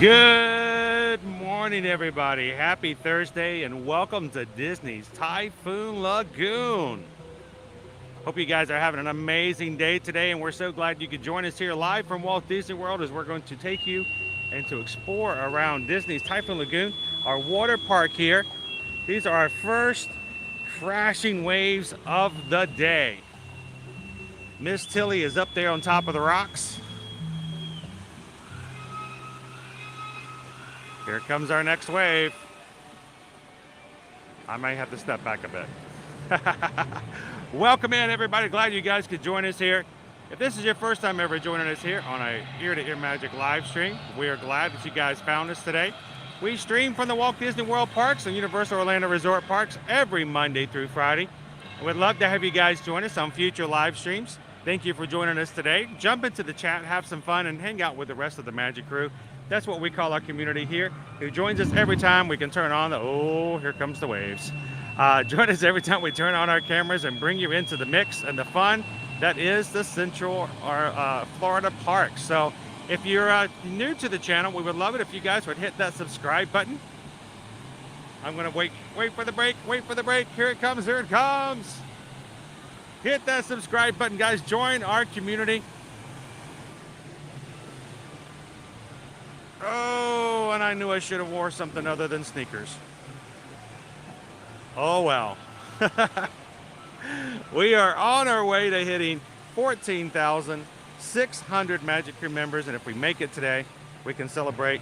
Good morning, everybody. Happy Thursday and welcome to Disney's Typhoon Lagoon. Hope you guys are having an amazing day today, and we're so glad you could join us here live from Walt Disney World as we're going to take you and to explore around Disney's Typhoon Lagoon, our water park here. These are our first crashing waves of the day. Miss Tilly is up there on top of the rocks. Here comes our next wave. I may have to step back a bit. Welcome in, everybody. Glad you guys could join us here. If this is your first time ever joining us here on a Ear to Ear Magic live stream, we are glad that you guys found us today. We stream from the Walt Disney World Parks and Universal Orlando Resort Parks every Monday through Friday. We'd love to have you guys join us on future live streams. Thank you for joining us today. Jump into the chat, have some fun, and hang out with the rest of the Magic crew. That's what we call our community here, who joins us every time we can turn on the, oh, here comes the waves. Join us every time we turn on our cameras and bring you into the mix and the fun that is the Central Florida Park. So if you're new to the channel, we would love it if you guys would hit that subscribe button. I'm gonna wait for the break, Here it comes, here it comes. Hit that subscribe button, guys. Join our community. Oh, and I knew I should have wore something other than sneakers. Oh, well. We are on our way to hitting 14,600 Magic Crew members, and if we make it today, we can celebrate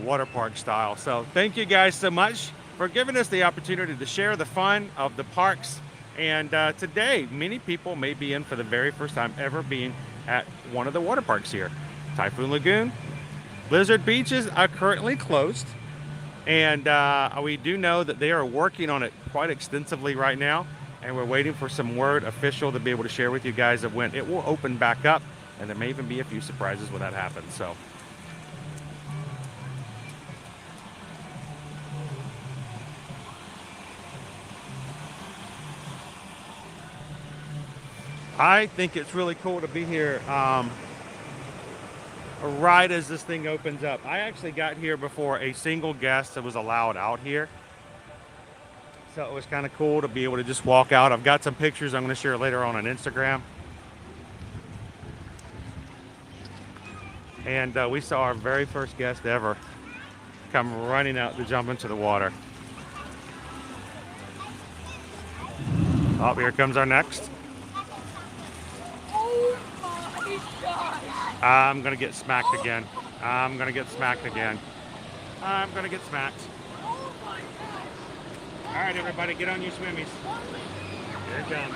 water park style. So thank you guys so much for giving us the opportunity to share the fun of the parks. And today, many people may be in for the very first time ever being at one of the water parks here. Typhoon Lagoon. Blizzard Beaches are currently closed, and we do know that they are working on it quite extensively right now, and we're waiting for some word official to be able to share with you guys of when it will open back up, and there may even be a few surprises when that happens. So I think it's really cool to be here right as this thing opens up. I actually got here before a single guest that was allowed out here. So it was kind of cool to be able to just walk out. I've got some pictures I'm going to share later on Instagram. And we saw our very first guest ever come running out to jump into the water. Oh, here comes our next. I'm gonna get smacked again. I'm gonna get smacked. All right, everybody, get on your swimmies. Here it comes.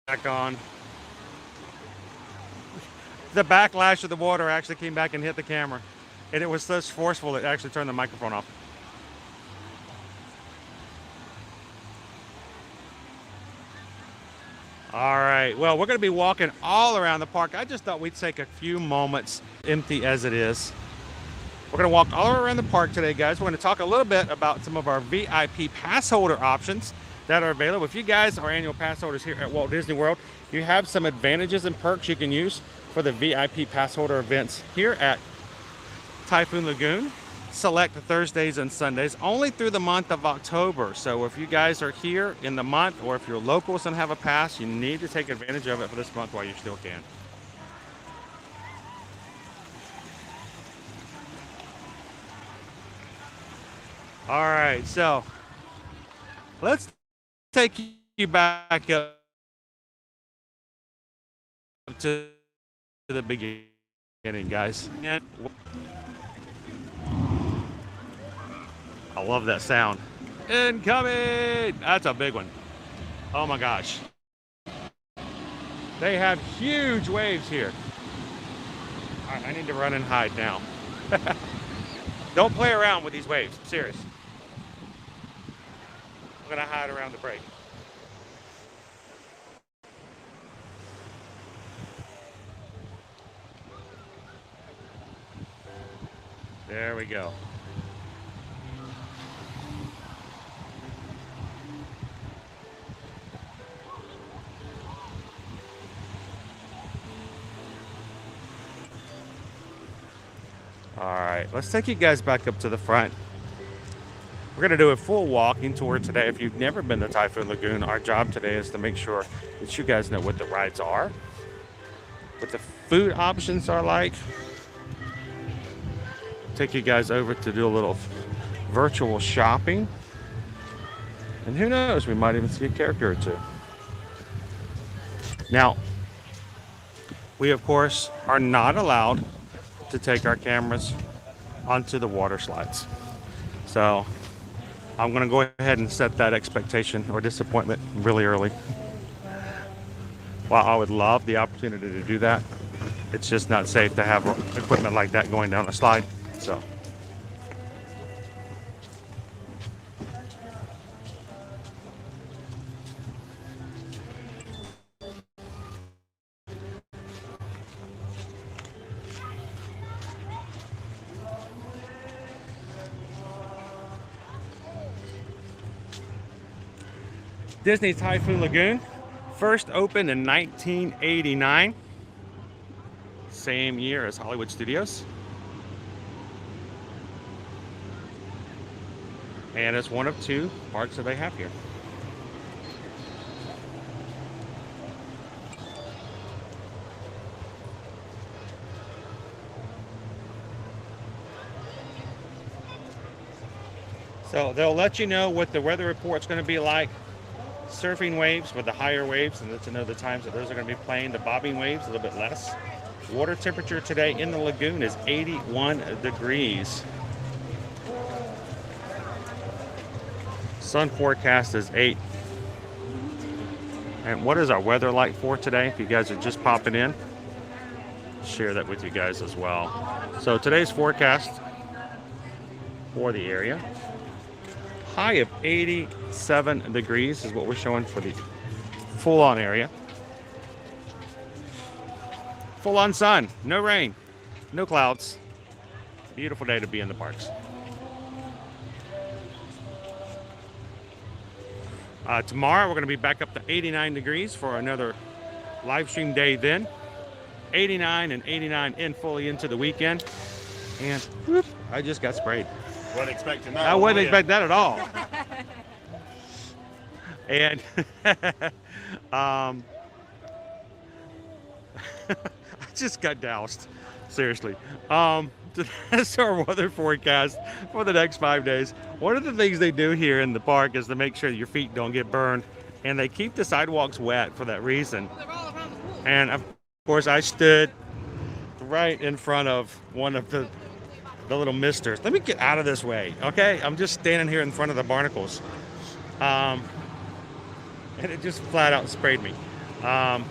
Back on. The backlash of the water actually came back and hit the camera, and it was so forceful it actually turned the microphone off. All right, well, we're going to be walking all around the park. I just thought we'd take a few moments, empty as it is. We're going to walk all around the park today, guys. We're going to talk a little bit about some of our VIP pass holder options that are available. If you guys are annual pass holders here at Walt Disney World, you have some advantages and perks you can use for the VIP pass holder events here at Typhoon Lagoon. Select Thursdays and Sundays only through the month of October. So if you guys are here in the month, or if you're locals and have a pass, you need to take advantage of it for this month while you still can. All right, so let's take you back up to the beginning, guys. I love that sound. Incoming! That's a big one. Oh my gosh. They have huge waves here. All right, I need to run and hide now. Don't play around with these waves, I'm serious. I'm gonna hide around the break. There we go. All right, let's take you guys back up to the front. We're going to do a full walking tour today. If you've never been to Typhoon Lagoon, our job today is to make sure that you guys know what the rides are, what the food options are like. Take you guys over to do a little virtual shopping. And who knows, we might even see a character or two. Now, we of course are not allowed to take our cameras onto the water slides. So I'm gonna go ahead and set that expectation or disappointment really early. While I would love the opportunity to do that, it's just not safe to have equipment like that going down a slide. So. Disney Typhoon Lagoon first opened in 1989, same year as Hollywood Studios, and it's one of two parks that they have here. So they'll let you know what the weather report's going to be like. Surfing waves with the higher waves, and let you know the times that those are going to be playing. The bobbing waves a little bit less. Water temperature today in the lagoon is 81 degrees. Sun forecast is 8. And what is our weather like for today? If you guys are just popping in, share that with you guys as well. So today's forecast for the area, high of 87 degrees is what we're showing for the full-on area. Full-on sun, no rain, no clouds. Beautiful day to be in the parks. Tomorrow we're going to be back up to 89 degrees for another live stream day then. 89 and 89 in fully into the weekend. And whoop, I just got sprayed. Wasn't expecting that. I wasn't expecting that at all. And I just got doused. Seriously. That's our weather forecast for the next 5 days. One of the things they do here in the park is to make sure that your feet don't get burned, and they keep the sidewalks wet for that reason. And of course, I stood right in front of one of the little misters. Let me get out of this way, okay? I'm just standing here in front of the barnacles. And it just flat out sprayed me. All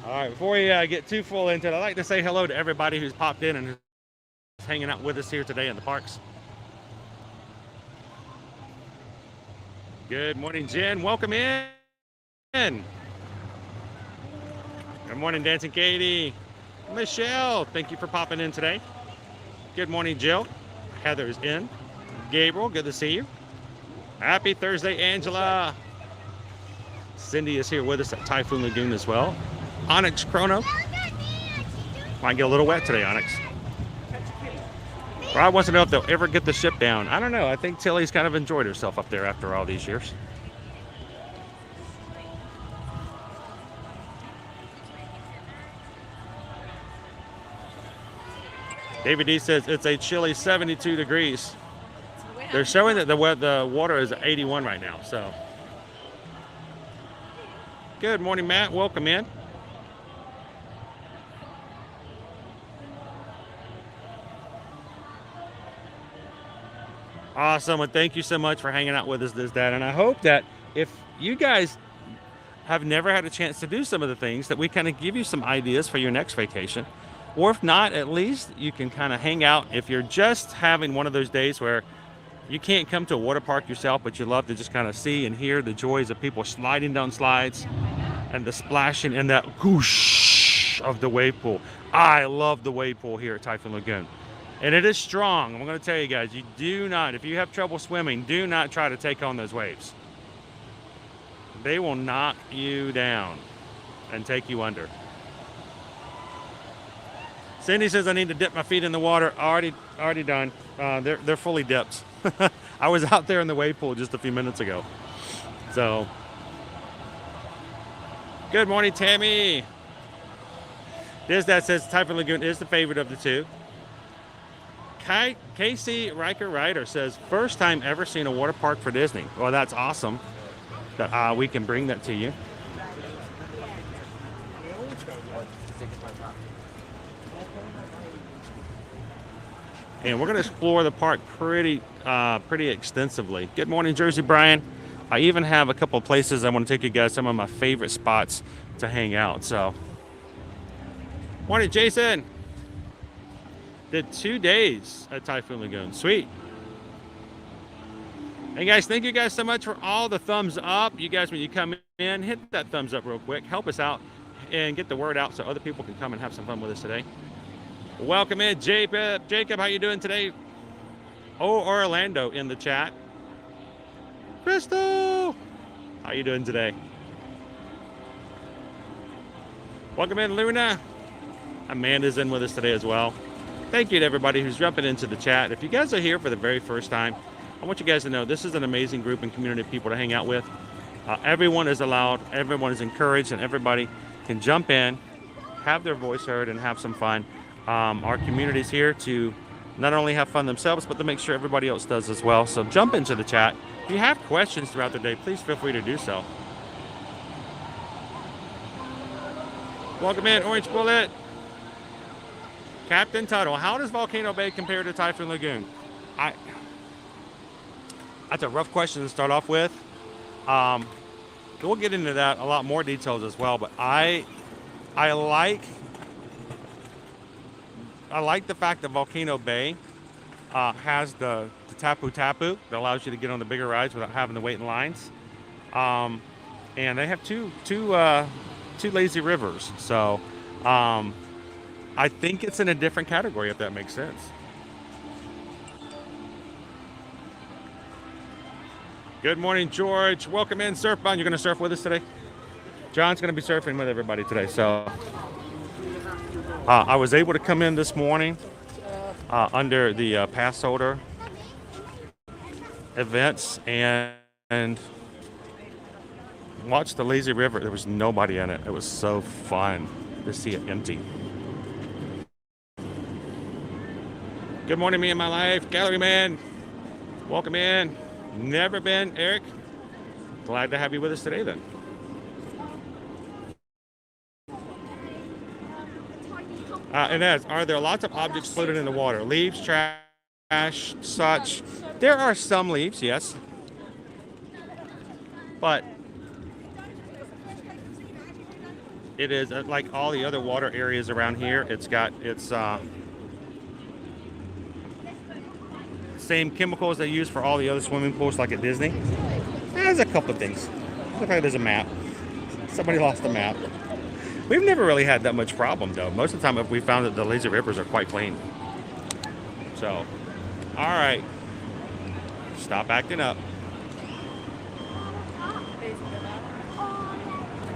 right, before we get too full into it, I'd like to say hello to everybody who's popped in and is hanging out with us here today in the parks. Good morning, Jen. Welcome in. Good morning, Dancing Katie. Michelle, thank you for popping in today. Good morning, Jill. Heather's in. Gabriel, good to see you. Happy Thursday, Angela. Cindy is here with us at Typhoon Lagoon as well. Onyx Chrono. Might get a little wet today, Onyx. Rob wants to know if they'll ever get the ship down. I don't know. I think Tilly's kind of enjoyed herself up there after all these years. David D says it's a chilly 72 degrees. They're showing that the water is 81 right now. So, good morning, Matt. Welcome in. Awesome, and thank you so much for hanging out with us this day. And I hope that if you guys have never had a chance to do some of the things, that we kind of give you some ideas for your next vacation. Or if not, at least you can kind of hang out. If you're just having one of those days where you can't come to a water park yourself, but you love to just kind of see and hear the joys of people sliding down slides and the splashing and that whoosh of the wave pool. I love the wave pool here at Typhoon Lagoon. And it is strong. I'm going to tell you guys, you do not, if you have trouble swimming, do not try to take on those waves. They will knock you down and take you under. Cindy says I need to dip my feet in the water. Already done. They're fully dipped. I was out there in the wave pool just a few minutes ago. So, good morning, Tammy. That says Typhoon Lagoon is the favorite of the two. Casey Riker says first time ever seen a water park for Disney. Well, that's awesome. That we can bring that to you. And we're going to explore the park pretty extensively. Good morning, Jersey Brian. I even have a couple of places I want to take you guys, some of my favorite spots to hang out. So, morning, Jason. Did 2 days at Typhoon Lagoon. Sweet. Hey guys, thank you guys so much for all the thumbs up. You guys, when you come in, hit that thumbs up real quick. Help us out and get the word out so other people can come and have some fun with us today. Welcome in, Jacob. Jacob, how you doing today? Oh, Orlando in the chat. Crystal, how you doing today? Welcome in, Luna. Amanda's in with us today as well. Thank you to everybody who's jumping into the chat. If you guys are here for the very first time, I want you guys to know this is an amazing group and community of people to hang out with. Everyone is allowed, everyone is encouraged, and everybody can jump in, have their voice heard, and have some fun. Our community is here to not only have fun themselves, but to make sure everybody else does as well. So jump into the chat. If you have questions throughout the day, please feel free to do so. Welcome in, Orange Bullet. Captain Tuttle, how does Volcano Bay compare to Typhoon Lagoon? That's a rough question to start off with. We'll get into that a lot more details as well. But I like the fact that Volcano Bay has the Tapu Tapu that allows you to get on the bigger rides without having to wait in lines. And they have two lazy rivers. So I think it's in a different category, if that makes sense. Good morning, George. Welcome in, Surf Bond. You're going to surf with us today? John's going to be surfing with everybody today. So I was able to come in this morning under the Passholder events and watch the lazy river. There was nobody in it. It was so fun to see it empty. Good morning, me and my life. Gallery man, welcome in. Never been, Eric. Glad to have you with us today then. And are there lots of objects floating in the water? Leaves, trash, such. There are some leaves, yes. But it is like all the other water areas around here. It's got its same chemicals they use for all the other swimming pools like at Disney. There's a couple of things. Look like there's a map. Somebody lost a map. We've never really had that much problem though. Most of the time we found that the lazy rivers are quite clean. So, all right. Stop acting up.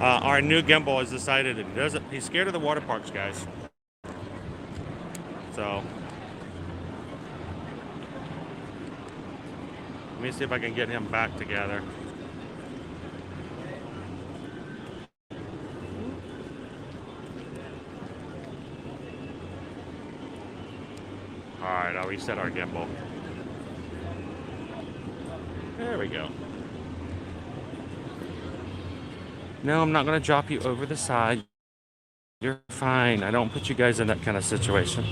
Our new gimbal has decided it doesn't. He's scared of the water parks, guys. So, let me see if I can get him back together. All right, I'll reset our gimbal. There we go. No, I'm not going to drop you over the side. You're fine. I don't put you guys in that kind of situation.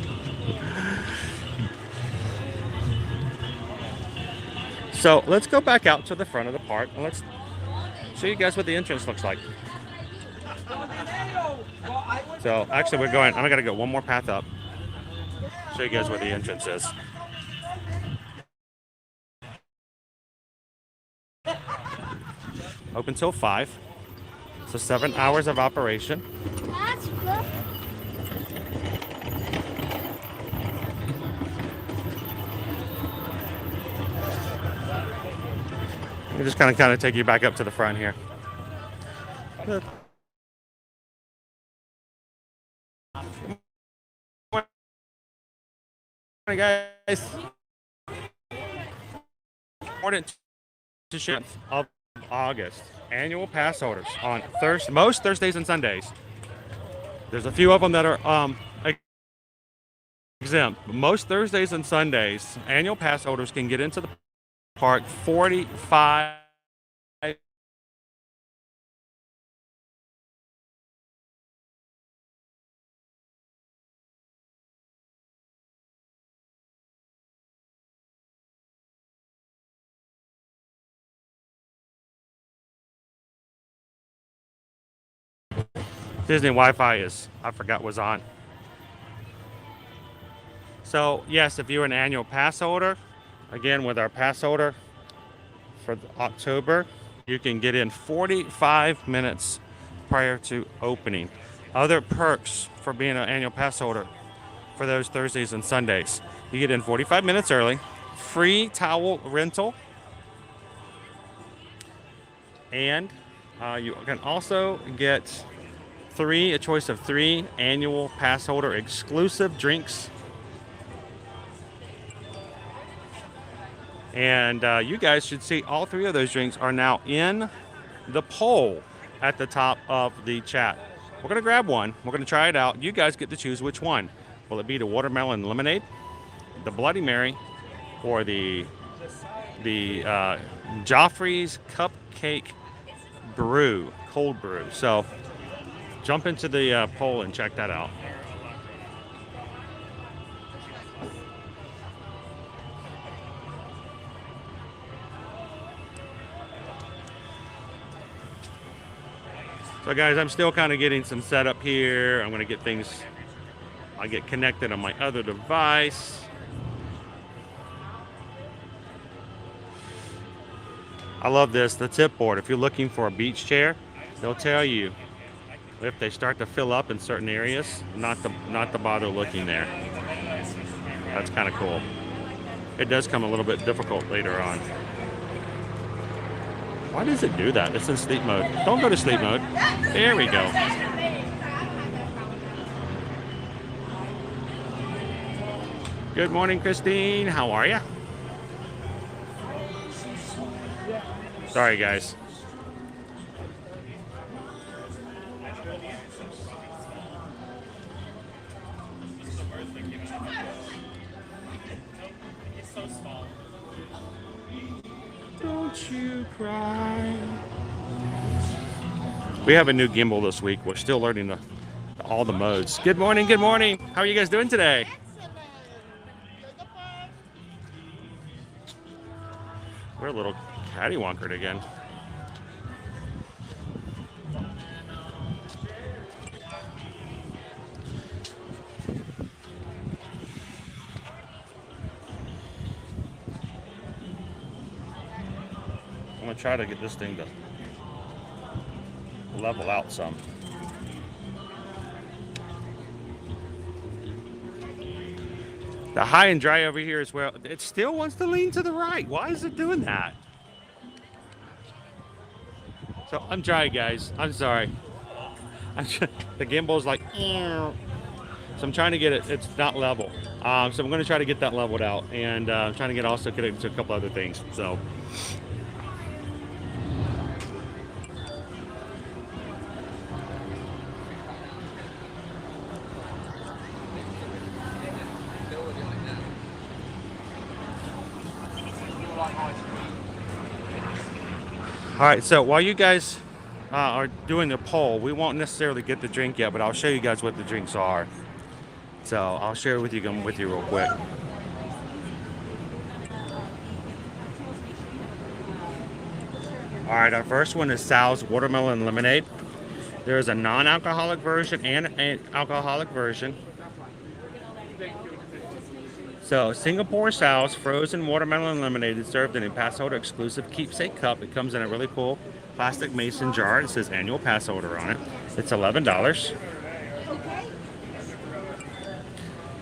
So let's go back out to the front of the park and let's show you guys what the entrance looks like. So actually we're going, I'm gonna go one more path up. Show you guys where the entrance is. Open till 5. So 7 hours of operation. That's good. I'm just kind of take you back up to the front here. Good. Morning, guys. Important to ship of August. Annual pass holders on most Thursdays and Sundays. There's a few of them that are exempt. Most Thursdays and Sundays, annual pass holders can get into the park 45 Disney Wi-Fi I forgot was on. So yes, if you're an annual pass holder, again with our pass holder for October, you can get in 45 minutes prior to opening. Other perks for being an annual pass holder for those Thursdays and Sundays. You get in 45 minutes early, free towel rental, and you can also get a choice of 3 annual pass holder exclusive drinks. And you guys should see all 3 of those drinks are now in the poll at the top of the chat. We're gonna grab one, we're gonna try it out. You guys get to choose which one. Will it be the watermelon lemonade, the Bloody Mary, or the Joffrey's cupcake brew, cold brew? So jump into the poll and check that out. So guys, I'm still kind of getting some setup here. I'm going to get things, I get connected on my other device. I love this, the tip board. If you're looking for a beach chair, they'll tell you if they start to fill up in certain areas, not to bother looking there. That's kind of cool. It does come a little bit difficult later on. Why does it do that? It's in sleep mode. Don't go to sleep mode. There we go. Good morning, Christine. How are you? Sorry, guys. Don't you cry. We have a new gimbal this week. We're still learning all the modes. Good morning, good morning. How are you guys doing today? We're a little catty-wonkered again. I'm gonna try to get this thing to level out some. The high and dry over here as well. It still wants to lean to the right. Why is it doing that? So I'm dry, guys. I'm sorry. The gimbal's like, so I'm trying to get it. It's not level. So I'm going to try to get that leveled out, and I'm trying to get it to a couple other things. So. All right, so while you guys are doing the poll, we won't necessarily get the drink yet, but I'll show you guys what the drinks are. So I'll share with you real quick. All right, our first one is Sal's Watermelon Lemonade. There's a non-alcoholic version and an alcoholic version. So, Singapore Sows frozen watermelon lemonade is served in a Passholder exclusive keepsake cup. It comes in a really cool plastic mason jar. It says annual Passholder on it. It's $11.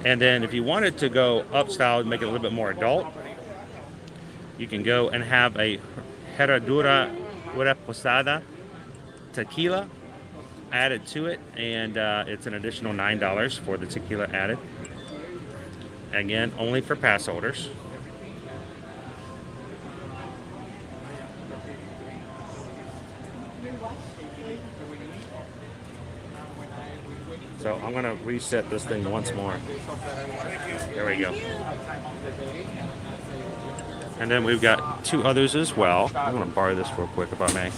And then if you wanted to go upstyle and make it a little bit more adult, you can go and have a Herradura Reposada tequila added to it, and it's an additional $9 for the tequila added. Again, only for pass holders. So I'm going to reset this thing once more. There we go. And then we've got two others as well. I'm going to borrow this real quick if I may.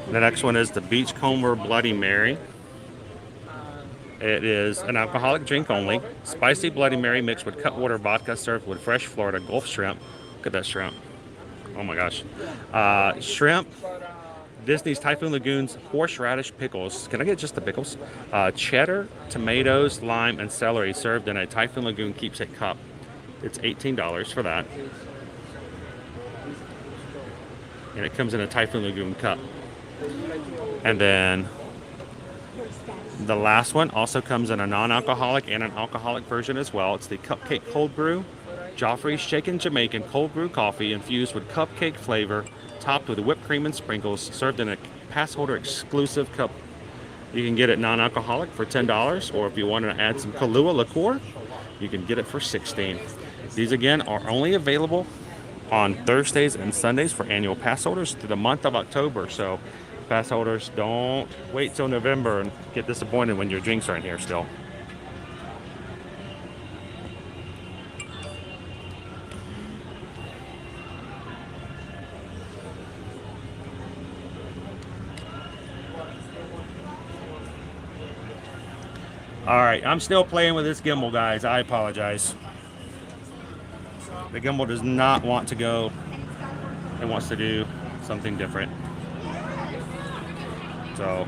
The next one is the Beachcomber Bloody Mary. It is an alcoholic drink only. Spicy Bloody Mary mixed with cutwater vodka served with fresh Florida Gulf shrimp. Look at that shrimp. Oh my gosh. Shrimp, Disney's Typhoon Lagoon's horseradish pickles. Can I get just the pickles? Cheddar, tomatoes, lime, and celery served in a Typhoon Lagoon keepsake cup. It's $18 for that. And it comes in a Typhoon Lagoon cup. And then the last one also comes in a non-alcoholic and an alcoholic version as well. It's the Cupcake Cold Brew, Joffrey's Shaken Jamaican Cold Brew Coffee infused with cupcake flavor, topped with whipped cream and sprinkles, served in a Passholder exclusive cup. You can get it non-alcoholic for $10, or if you want to add some Kahlua liqueur, you can get it for $16. These again are only available on Thursdays and Sundays for annual pass holders through the month of October. So pass holders, don't wait till November and get disappointed when your drinks aren't here still. All right, I'm still playing with this gimbal, guys. I apologize. The gimbal does not want to go. It wants to do something different. So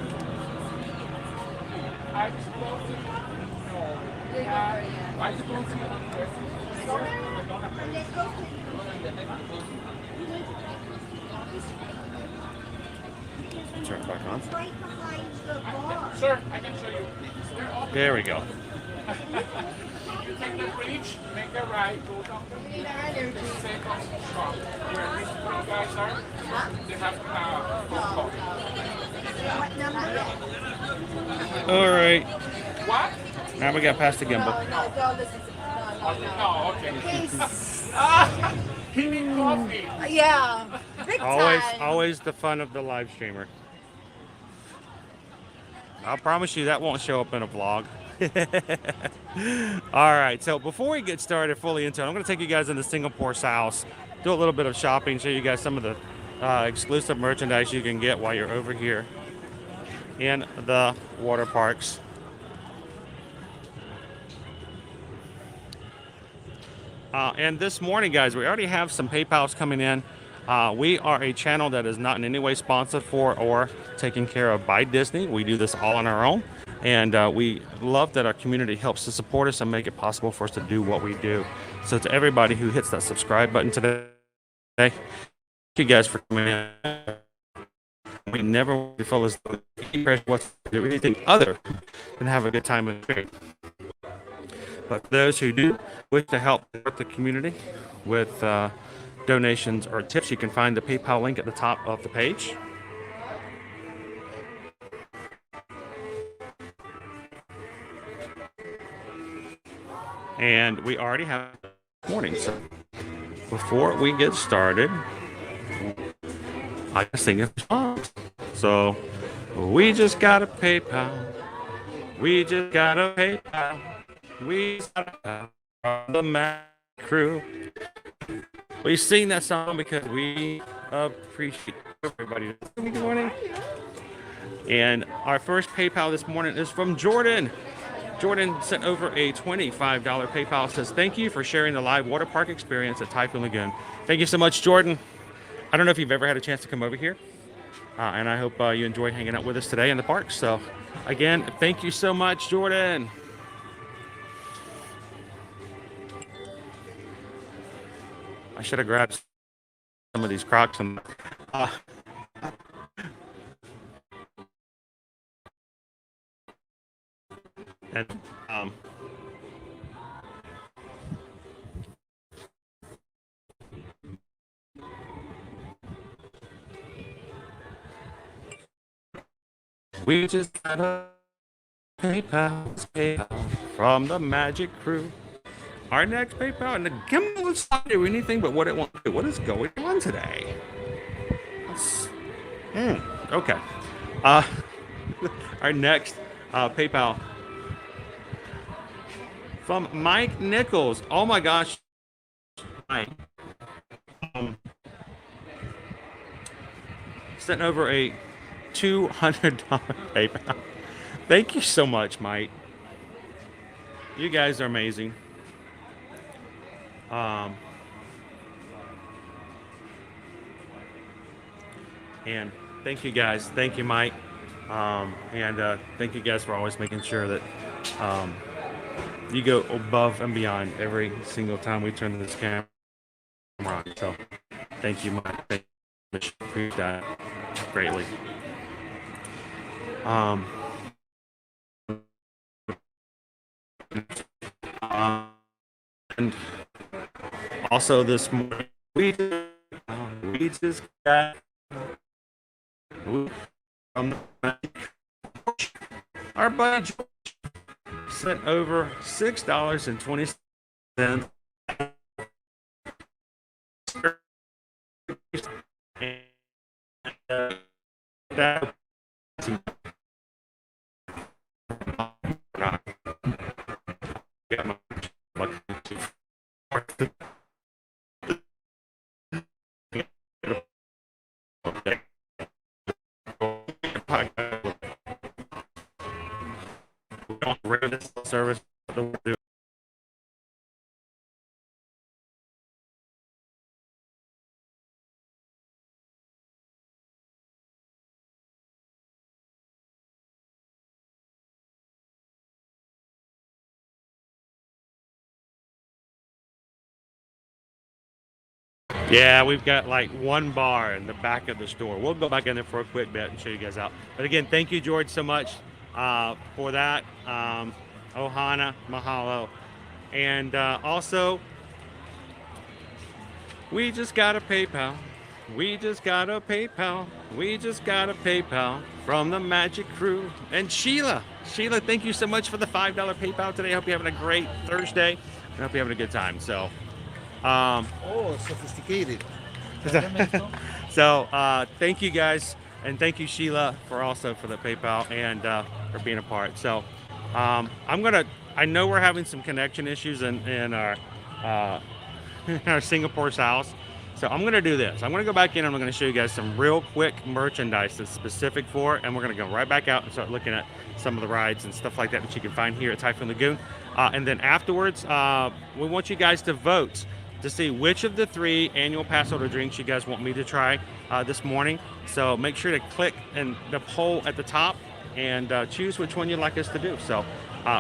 turn it back on. Sir, I can show you. There we go. You take the bridge, make a right, go down the second shop. Where these three guys are, they have phone call. What number? All right. What? Now we got past the gimbal. No, this is Oh, okay. Case. He need coffee. Yeah, big time. Always the fun of the live streamer. I promise you that won't show up in a vlog. All right, so before we get started fully into it, I'm going to take you guys into Singapore South, do a little bit of shopping, show you guys some of the exclusive merchandise you can get while you're over here in the water parks. And this morning, guys, we already have some PayPals coming in. We are a channel that is not in any way sponsored for or taken care of by Disney. We do this all on our own. And we love that our community helps to support us and make it possible for us to do what we do. So to everybody who hits that subscribe button today, thank you guys for coming in. We never feel as though any pressure whatsoever to do anything other than have a good time with it. But for those who do wish to help support the community with donations or tips, you can find the PayPal link at the top of the page. And we already have morning. So before we get started, I just sing a song. So we just got a PayPal. We just got a PayPal. We just got a PayPal from the Mac crew. We sing that song because we appreciate everybody. Good morning. And our first PayPal this morning is from Jordan. Jordan sent over a $25 PayPal. Says, thank you for sharing the live water park experience at Typhoon Lagoon. Thank you so much, Jordan. I don't know if you've ever had a chance to come over here, And I hope you enjoyed hanging out with us today in the park. So, again, thank you so much, Jordan. I should have grabbed some of these Crocs. And, we just got a PayPal from the Magic Crew. Our next PayPal, and the gimbal is not doing anything but what it wants to do. What is going on today? Okay. Our next PayPal from Mike Nichols. Oh my gosh, Mike. Sent over a $200 PayPal. Thank you so much, Mike. You guys are amazing. And thank you guys. Thank you, Mike. And thank you guys for always making sure that you go above and beyond every single time we turn this camera on. So thank you, Mike. Thank you. Appreciate that greatly. And also this morning we just got from our buddy George sent over $6.20. That service. Yeah, we've got like one bar in the back of the store. We'll go back in there for a quick bit and show you guys out. But again, thank you, George, so much for that. Ohana, mahalo. And also, we just got a PayPal. We just got a PayPal. We just got a PayPal from the Magic Crew. And Sheila, thank you so much for the $5 PayPal today. I hope you're having a great Thursday. And I hope you're having a good time. So, sophisticated. So thank you guys, and thank you Sheila for the PayPal and for being a part. So I know we're having some connection issues in our our Singapore's house. So I'm gonna do this. I'm gonna go back in and I'm gonna show you guys some real quick merchandise that's specific for it, and we're gonna go right back out and start looking at some of the rides and stuff like that you can find here at Typhoon Lagoon. And then afterwards, we want you guys to vote to see which of the 3 annual Passholder drinks you guys want me to try this morning. So make sure to click in the poll at the top and choose which one you'd like us to do. So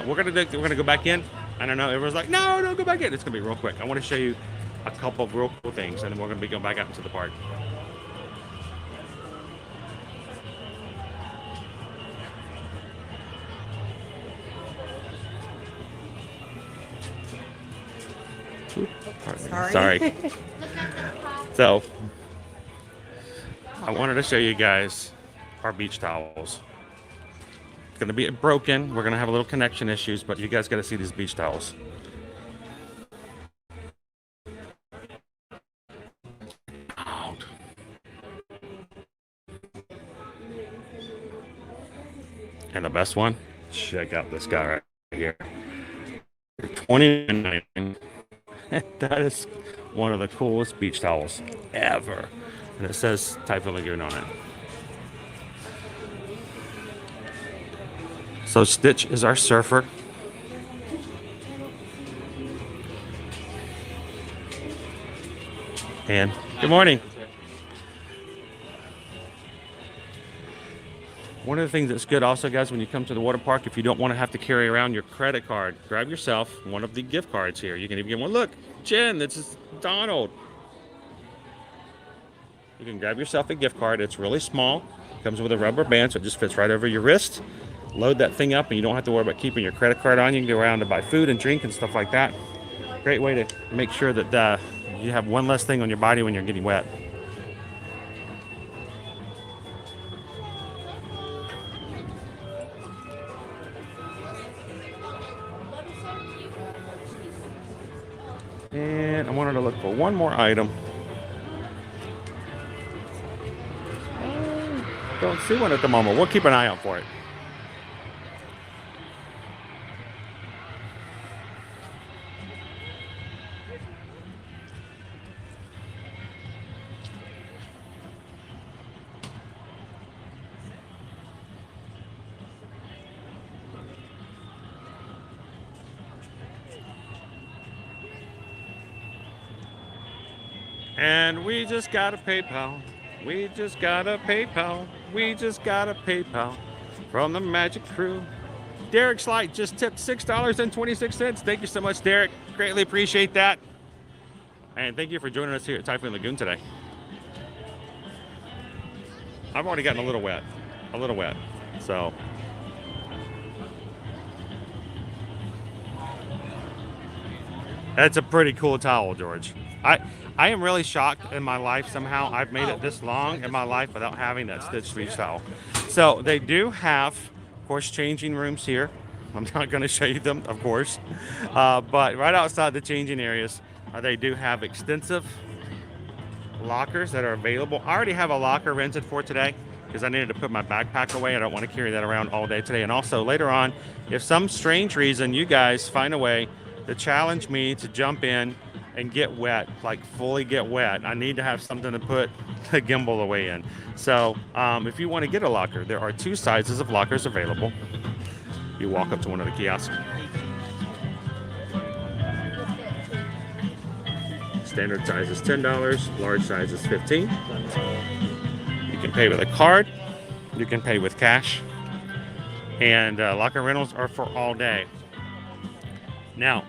we're gonna go back in. I don't know, everyone's like, no, don't go back in. It's gonna be real quick. I want to show you a couple of real cool things, and then we're gonna be going back out into the park. Sorry. So I wanted to show you guys our beach towels. It's gonna be broken. We're gonna have a little connection issues, but you guys got to see these beach towels. And the best one, check out this guy right here. $29.99. That is one of the coolest beach towels ever. And it says Typhoon Lagoon on it. So Stitch is our surfer. And good morning. One of the things that's good also, guys, when you come to the water park, if you don't want to have to carry around your credit card, grab yourself one of the gift cards here. You can even get one. Look, Jen, this is Donald. You can grab yourself a gift card. It's really small. Comes with a rubber band, so it just fits right over your wrist. Load that thing up, and you don't have to worry about keeping your credit card on. You can go around to buy food and drink and stuff like that. Great way to make sure that you have one less thing on your body when you're getting wet. And I wanted to look for one more item. Don't see one at the moment. We'll keep an eye out for it. And we just got a PayPal. We just got a PayPal. We just got a PayPal from the Magic Crew. Derek Slight just tipped $6.26. Thank you so much, Derek. Greatly appreciate that. And thank you for joining us here at Typhoon Lagoon today. I've already gotten a little wet. So. That's a pretty cool towel, George. I am really shocked in my life somehow I've made it this long in my life without having that stitched Reef towel. So they do have, of course, changing rooms here. I'm not going to show you them, of course. But right outside the changing areas, they do have extensive lockers that are available. I already have a locker rented for today because I needed to put my backpack away. I don't want to carry that around all day today. And also later on, if some strange reason you guys find a way to challenge me to jump in and get wet, like fully get wet, I need to have something to put the gimbal away in. So if you want to get a locker, there are 2 sizes of lockers available. You walk up to one of the kiosks. Standard size is $10, large size is $15. You can pay with a card, you can pay with cash, and locker rentals are for all day. Now,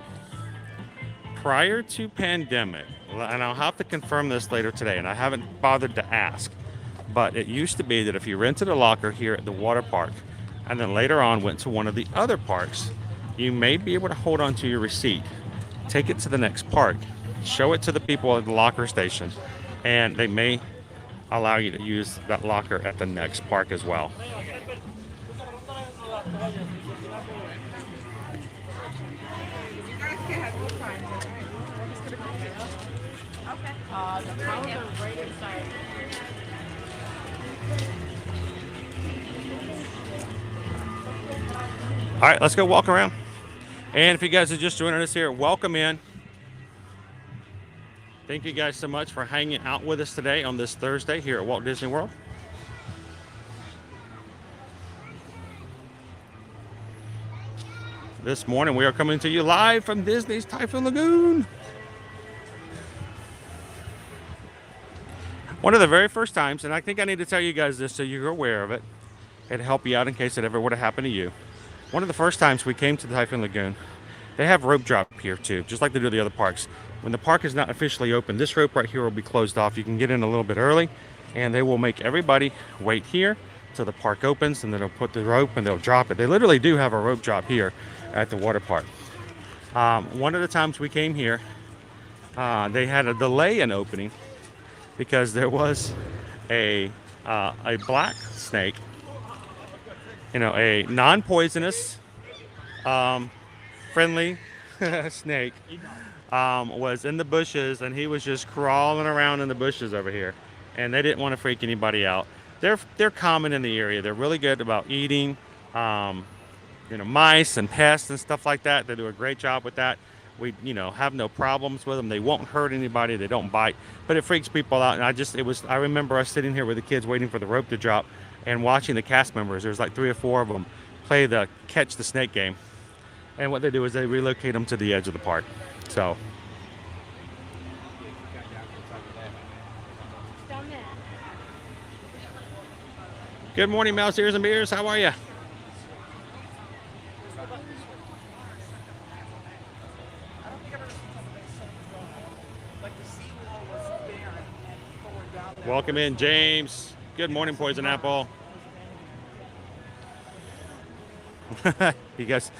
prior to pandemic, and I'll have to confirm this later today, and I haven't bothered to ask, but it used to be that if you rented a locker here at the water park and then later on went to one of the other parks, you may be able to hold on to your receipt, take it to the next park, show it to the people at the locker station, and they may allow you to use that locker at the next park as well. All right, let's go walk around. And if you guys are just joining us here, welcome in. Thank you guys so much for hanging out with us today on this Thursday here at Walt Disney World. This morning we are coming to you live from Disney's Typhoon Lagoon. One of the very first times, and I think I need to tell you guys this so you're aware of it, it'll help you out in case it ever would have happened to you. One of the first times we came to the Typhoon Lagoon, they have rope drop here too, just like they do the other parks. When the park is not officially open, this rope right here will be closed off. You can get in a little bit early, and they will make everybody wait here till the park opens, and then they'll put the rope and they'll drop it. They literally do have a rope drop here at the water park. One of the times we came here, they had a delay in opening because there was a black snake, you know, a non-poisonous, friendly snake, was in the bushes, and he was just crawling around in the bushes over here, and they didn't want to freak anybody out. They're common in the area. They're really good about eating, you know, mice and pests and stuff like that. They do a great job with that. We, you know, have no problems with them. They won't hurt anybody. They don't bite, but it freaks people out. And I remember us sitting here with the kids waiting for the rope to drop and watching the cast members. There's like 3 or 4 of them play the catch the snake game. And what they do is they relocate them to the edge of the park. So. Good morning, Mouse Ears and Beers. How are you? Welcome in, James. Good morning, Poison Apple. You guys,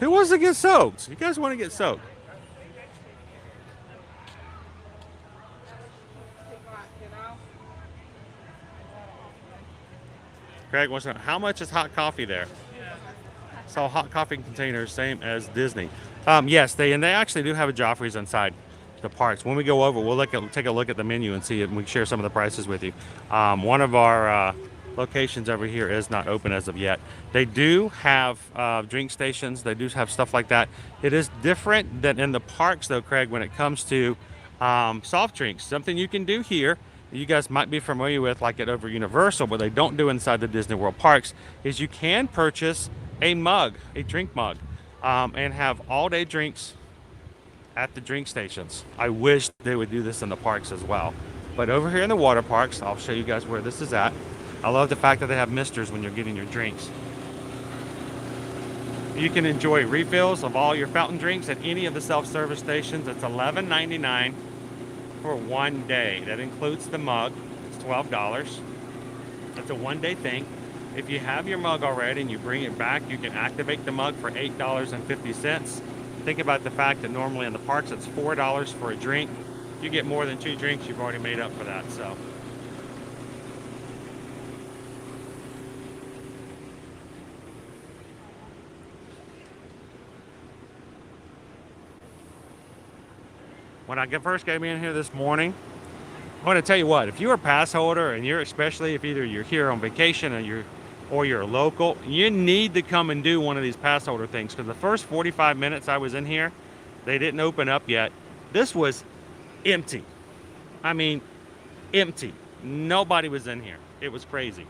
who wants to get soaked? You guys want to get soaked? Craig wants to know, how much is hot coffee there? So hot coffee containers, same as Disney. Yes, they actually do have a Joffrey's inside the parks. When we go over, we'll take a look at the menu and see it, and we can share some of the prices with you. One of our locations over here is not open as of yet. They do have drink stations. They do have stuff like that. It is different than in the parks, though, Craig, when it comes to soft drinks. Something you can do here, you guys might be familiar with, like at over Universal, but they don't do inside the Disney World parks, is you can purchase a mug, a drink mug, and have all-day drinks at the drink stations. I wish they would do this in the parks as well. But over here in the water parks, I'll show you guys where this is at. I love the fact that they have misters when you're getting your drinks. You can enjoy refills of all your fountain drinks at any of the self-service stations. It's $11.99 for 1 day. That includes the mug. It's $12. It's a one-day thing. If you have your mug already and you bring it back, you can activate the mug for $8.50. Think about the fact that normally in the parks it's $4 for a drink. If you get more than 2 drinks, you've already made up for that. So. When I first came in here this morning, I want to tell you what, if you're a pass holder and you're, especially if either you're here on vacation or you're local, you need to come and do one of these pass holder things, because the first 45 minutes I was in here, they didn't open up yet. This was empty. I mean, empty. Nobody was in here. It was crazy.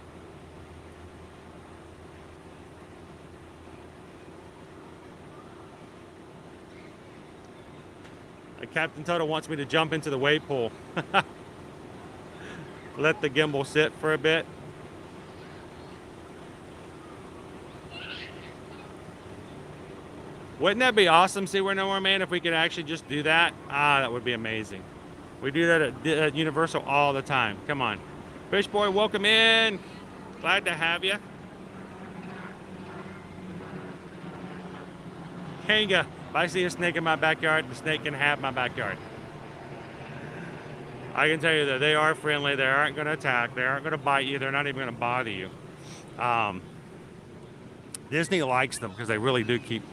Captain Toto wants me to jump into the wave pool. Let the gimbal sit for a bit. Wouldn't that be awesome, See Where No More Man, if we could actually just do that? That would be amazing. We do that at Universal all the time. Come on. Fish Boy, welcome in. Glad to have you. Kanga, if I see a snake in my backyard, the snake can have my backyard. I can tell you that they are friendly. They aren't going to attack. They aren't going to bite you. They're not even going to bother you. Disney likes them because they really do keep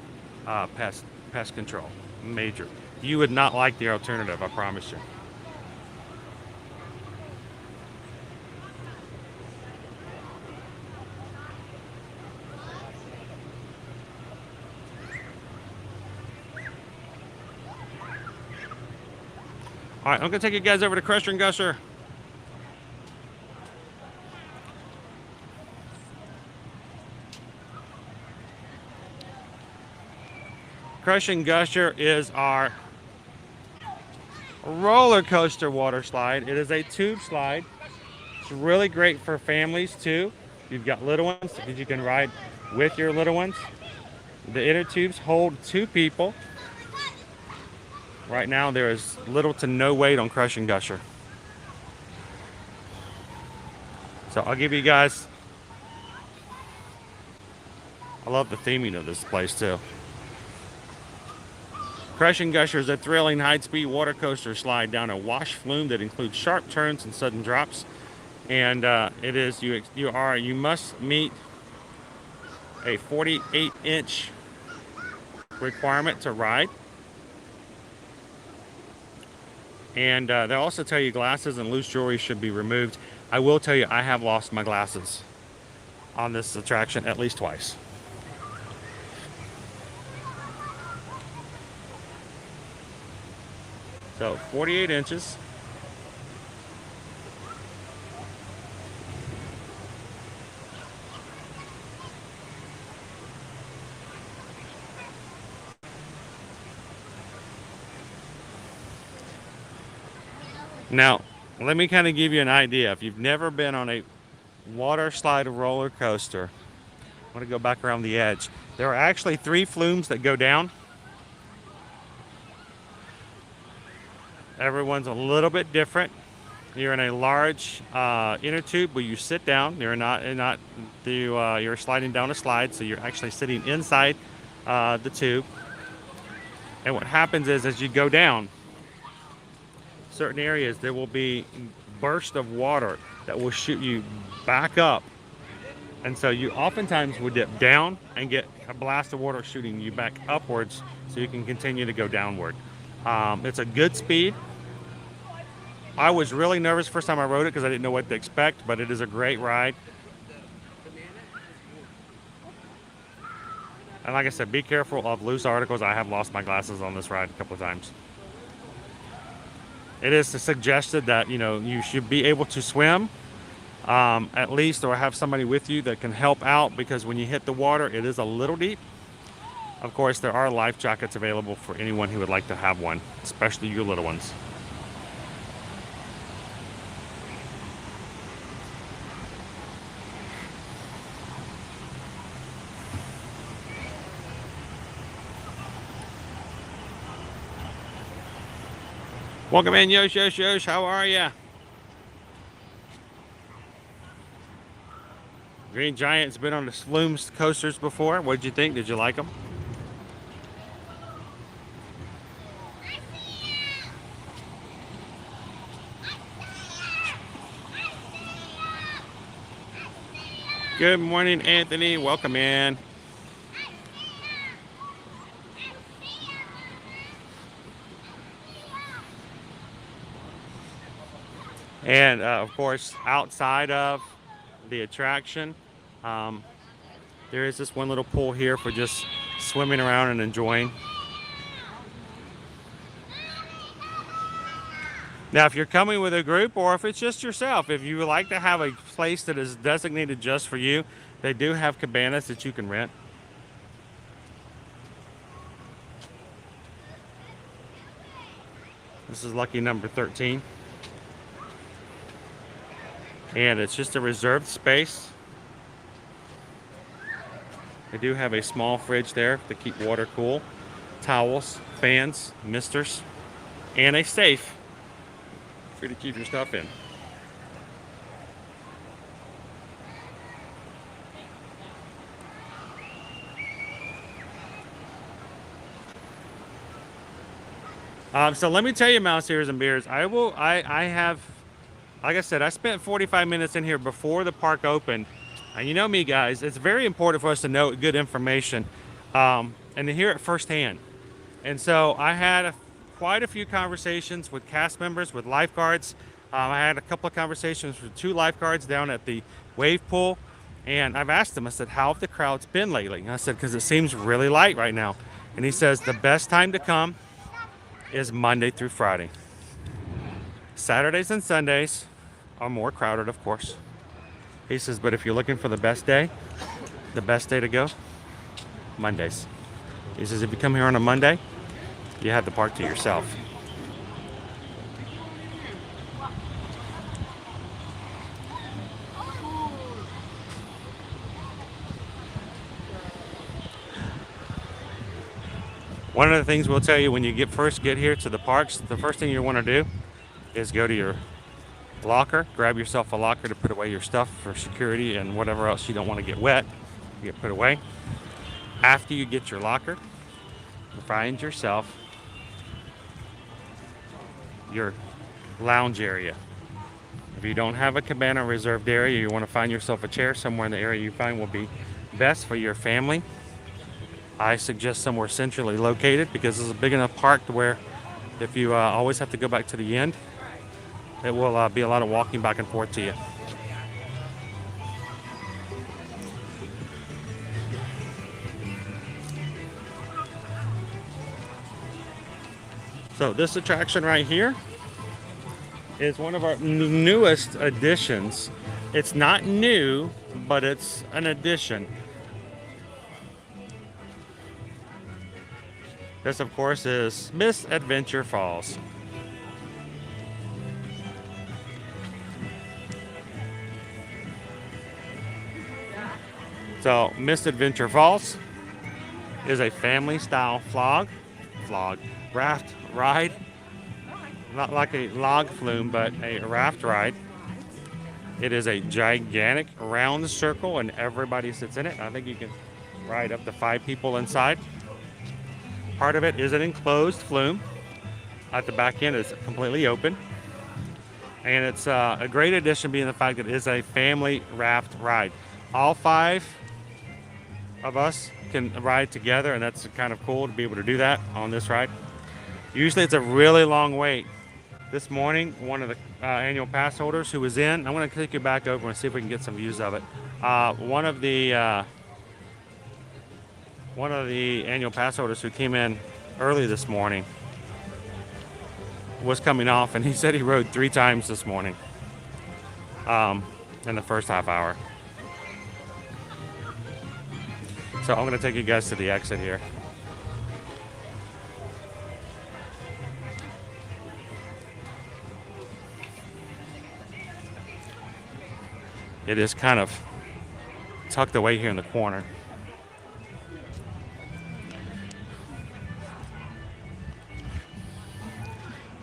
pest control. Major. You would not like the alternative, I promise you. All right, I'm going to take you guys over to Crusher and Gusher. Crusher and Gusher is our roller coaster water slide. It is a tube slide. It's really great for families too. You've got little ones because you can ride with your little ones. The inner tubes hold 2 people. Right now, there is little to no weight on Crush and Gusher. So I'll give you guys, I love the theming of this place too. Crush and Gusher is a thrilling high-speed water coaster slide down a wash flume that includes sharp turns and sudden drops. And it is, you must meet a 48-inch requirement to ride. And they also tell you glasses and loose jewelry should be removed. I will tell you, I have lost my glasses on this attraction at least twice. So 48 inches. Now, let me kind of give you an idea. If you've never been on a water slide roller coaster. I'm going to go back around the edge. There are actually 3 flumes that go down. Everyone's a little bit different. You're in a large inner tube where you sit down. You're you're sliding down a slide, so you're actually sitting inside the tube. And what happens is, as you go down certain areas, there will be bursts of water that will shoot you back up. And so you oftentimes will dip down and get a blast of water shooting you back upwards so you can continue to go downward. It's a good speed. I was really nervous first time I rode it because I didn't know what to expect, but it is a great ride. And like I said, be careful of loose articles. I have lost my glasses on this ride a couple of times. It is suggested that, you know, you should be able to swim at least, or have somebody with you that can help out, because when you hit the water, it is a little deep. Of course, there are life jackets available for anyone who would like to have one, especially you little ones. Welcome in, Yosh. How are ya? Green Giant's been on the Flumes coasters before. What did you think? Did you like them? Good morning, Anthony. Welcome in. And of course, outside of the attraction, there is this one little pool here for just swimming around and enjoying. Now, if you're coming with a group, or if it's just yourself, if you would like to have a place that is designated just for you, they do have cabanas that you can rent. This is lucky number 13. And it's just a reserved space. They do have a small fridge there to keep water cool, towels, fans, misters, and a safe for you to keep your stuff in. So let me tell you, Mouse Ears and Beers, I have, like I said, I spent 45 minutes in here before the park opened. And you know me, guys, it's very important for us to know good information and to hear it firsthand. And so I had quite a few conversations with cast members, with lifeguards. I had a couple of conversations with 2 lifeguards down at the wave pool. And I've asked them, I said, how have the crowds been lately? And I said, because it seems really light right now. And he says, the best time to come is Monday through Friday. Saturdays and Sundays are more crowded, of course. He says, but if you're looking for the best day to go, Mondays. He says, if you come here on a Monday, you have the park to yourself. One of the things we'll tell you when you first get here to the parks, the first thing you want to do is go to your locker, grab yourself a locker to put away your stuff for security and whatever else you don't want to get wet, get put away. After you get your locker, find yourself your lounge area. If you don't have a cabana reserved area, you want to find yourself a chair somewhere in the area you find will be best for your family. I suggest somewhere centrally located, because it's a big enough park to where if you always have to go back to the end, it will be a lot of walking back and forth to you. So this attraction right here is one of our newest additions. It's not new, but it's an addition. This, of course, is Misadventure Falls. So Misadventure Falls is a family-style raft ride. Not like a log flume, but a raft ride. It is a gigantic round circle, and everybody sits in it. I think you can ride up to 5 people inside. Part of it is an enclosed flume. At the back end, it's completely open. And it's a great addition being the fact that it is a family raft ride. All 5 of us can ride together, and that's kind of cool to be able to do that on this ride. Usually it's a really long wait. This morning, one of the annual pass holders who was in, I'm going to take you back over and see if we can get some views of it. One of the annual pass holders who came in early this morning was coming off, and he said he rode 3 times this morning in the first half hour. So I'm going to take you guys to the exit here. It is kind of tucked away here in the corner.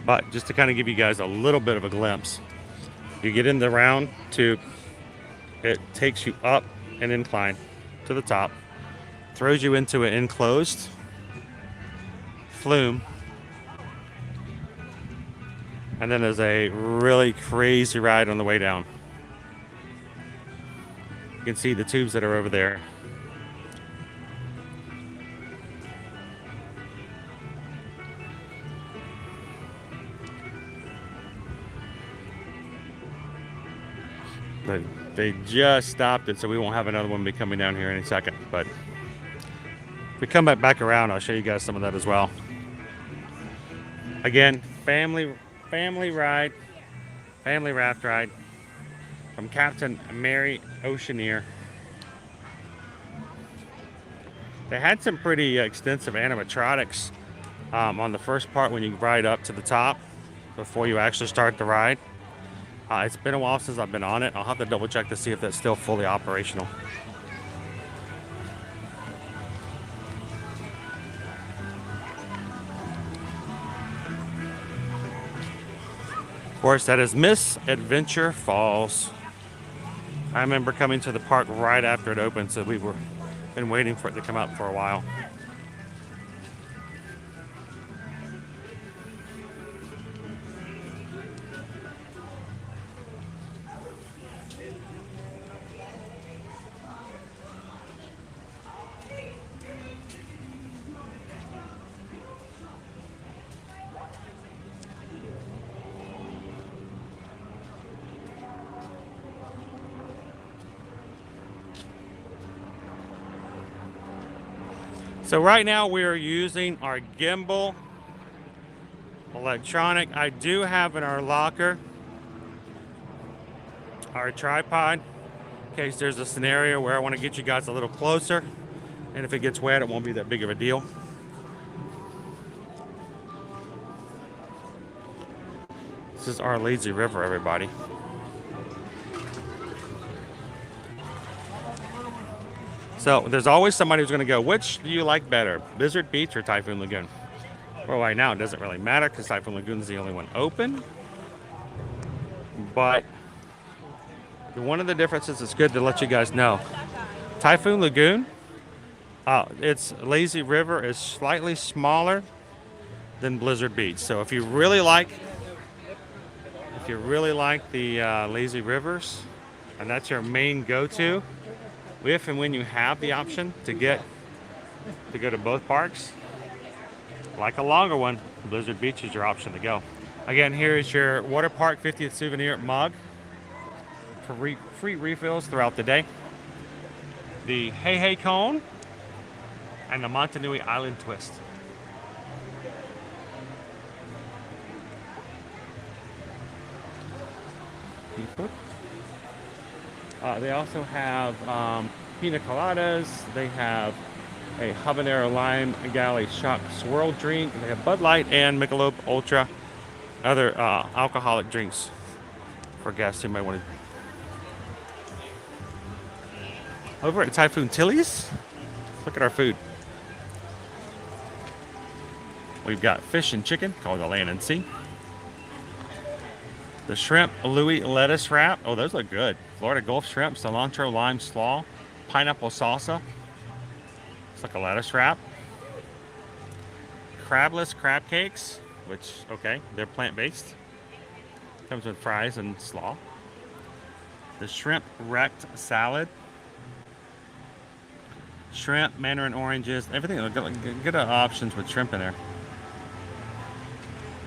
But just to kind of give you guys a little bit of a glimpse, you get in the round tube, it takes you up an incline to the top, throws you into an enclosed flume, and then there's a really crazy ride on the way down. You can see the tubes that are over there. But they just stopped it, so we won't have another one be coming down here any second. But if we come back around, I'll show you guys some of that as well. Again, family ride, family raft ride from Captain Mary Oceaneer. They had some pretty extensive animatronics on the first part when you ride up to the top before you actually start the ride. It's been a while since I've been on it. I'll have to double check to see if that's still fully operational. Of course, that is Misadventure Falls. I remember coming to the park right after it opened, so we've been waiting for it to come out for a while. So right now we are using our gimbal electronic. I do have in our locker our tripod in case there's a scenario where I want to get you guys a little closer, and if it gets wet it won't be that big of a deal. This is our lazy river, everybody. So there's always somebody who's going to go, which do you like better, Blizzard Beach or Typhoon Lagoon? Well, right now it doesn't really matter because Typhoon Lagoon is the only one open. But one of the differences is good to let you guys know. Typhoon Lagoon, its lazy river is slightly smaller than Blizzard Beach. So if you really like the lazy rivers, and that's your main go-to, if and when you have the option to go to both parks, like a longer one, Blizzard Beach is your option to go. Again, here is your Water Park 50th souvenir mug for free refills throughout the day. The Hey Hey Cone and the Montanui Island Twist. They also have pina coladas. They have a habanero lime galley shock swirl drink. They have Bud Light and Michelob Ultra, other alcoholic drinks for guests who might want to. Over at Typhoon Tilly's, look at our food. We've got fish and chicken called the Land and Sea. The shrimp Louis lettuce wrap. Oh, those look good. Florida Gulf shrimp, cilantro, lime slaw, pineapple salsa. It's like a lettuce wrap. Crabless crab cakes, which, okay, they're plant-based. Comes with fries and slaw. The shrimp wrecked salad. Shrimp, mandarin oranges, everything. Good options with shrimp in there.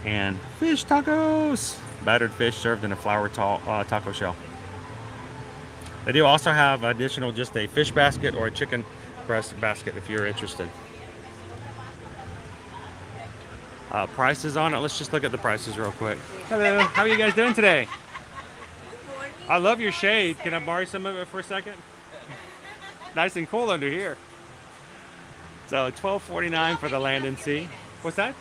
And fish tacos. Battered fish served in a flour taco shell. They do also have additional just a fish basket or a chicken breast basket if you're interested. Prices on it. Let's just look at the prices real quick. Hello, how are you guys doing today? I love your shade. Can I borrow some of it for a second? Nice and cool under here. So $12.49 for the Land and Sea. What's that?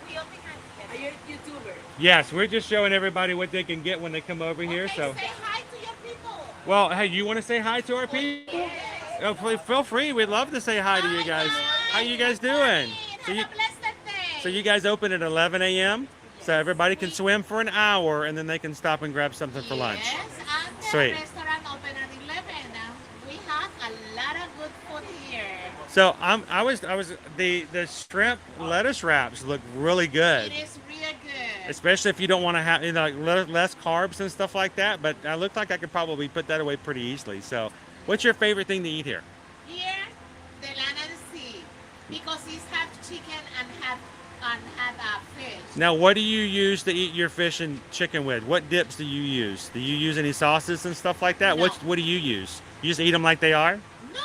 Are you a YouTuber? Yes, we're just showing everybody what they can get when they come over here. So, Say hi to your people. well, hey, you want to say hi to our people? Oh, please feel free. We'd love to say hi to you guys. How you guys doing? So you guys open at 11 a.m. so everybody can swim for an hour and then they can stop and grab something for lunch. Yes, and Sweet. the restaurant open at 11. We have a lot of good food here. So the shrimp lettuce wraps look really good, It is really good. especially if you don't want to have like less carbs and stuff like that. But I look like I could probably put that away pretty easily. So, what's your favorite thing to eat here? Here, the Land and Sea, because it's half chicken and half fish. Now, what do you use to eat your fish and chicken with? What dips do you use? Do you use any sauces and stuff like that? No. What do you use? You just eat them like they are? No.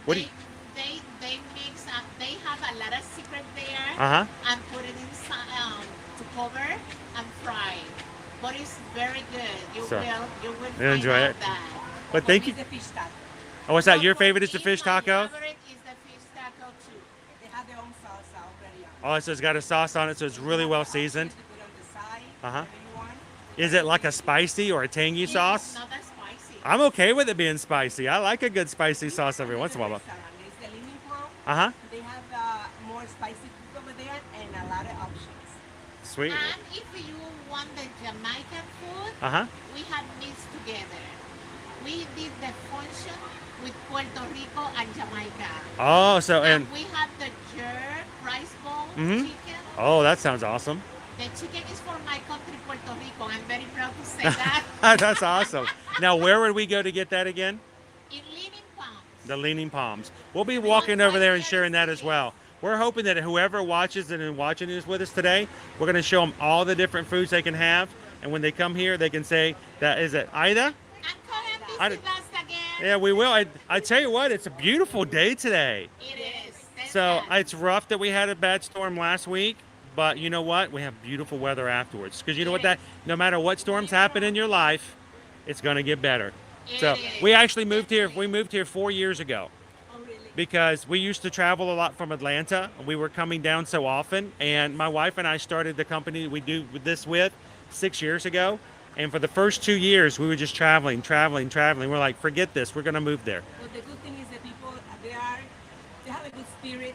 What do they, you- they mix up. They have a lot of secret there. Uh-huh. And put it inside to cover and fry. But it's very good. You So, will you find enjoy out it? that. But thank you. The fish taco. Oh, what's that? Your For favorite is the me, fish my taco? favorite is the fish taco too. They have their own salsa already on. Oh, so it's got a sauce on it, so it's really well seasoned. To put on the side, Uh-huh. whatever you want. Is it like a spicy or a tangy sauce? It's not that spicy. I'm okay with it being spicy. I like a good spicy sauce every once in a while. Restaurant. There's the Living Pro. Uh-huh. They have more spicy food over there and a lot of options. Sweet. And if you want the Jamaican food, Uh-huh. we have mixed together. We did the function with Puerto Rico and Jamaica. Oh, so And and we have the jerk rice bowl Mhm. chicken. oh, that sounds awesome. The chicken is for my country, Puerto Rico. I'm very proud to say that. That's awesome. Now, where would we go to get that again? In Leaning Palms. The Leaning Palms. We'll be walking over there and sharing that as well. We're hoping that whoever watches and is watching this with us today, we're going to show them all the different foods they can have. And when they come here, they can say, that is it Ida? And come and I visit us again. Yeah, we will. I tell you what, it's a beautiful day today. It is. Thank So you. it's rough that we had a bad storm last week, but you know what? We have beautiful weather afterwards. Because you know what? That no matter what storms happen in your life, it's going to get better. So It is. we actually moved here. We moved here 4 years ago Oh, really? because we used to travel a lot from Atlanta. We were coming down so often, and my wife and I started the company we do this with 6 years ago. And for the first 2 years, we were just traveling. We're like, forget this. We're going to move there. But the good thing is that people, they have a good spirit.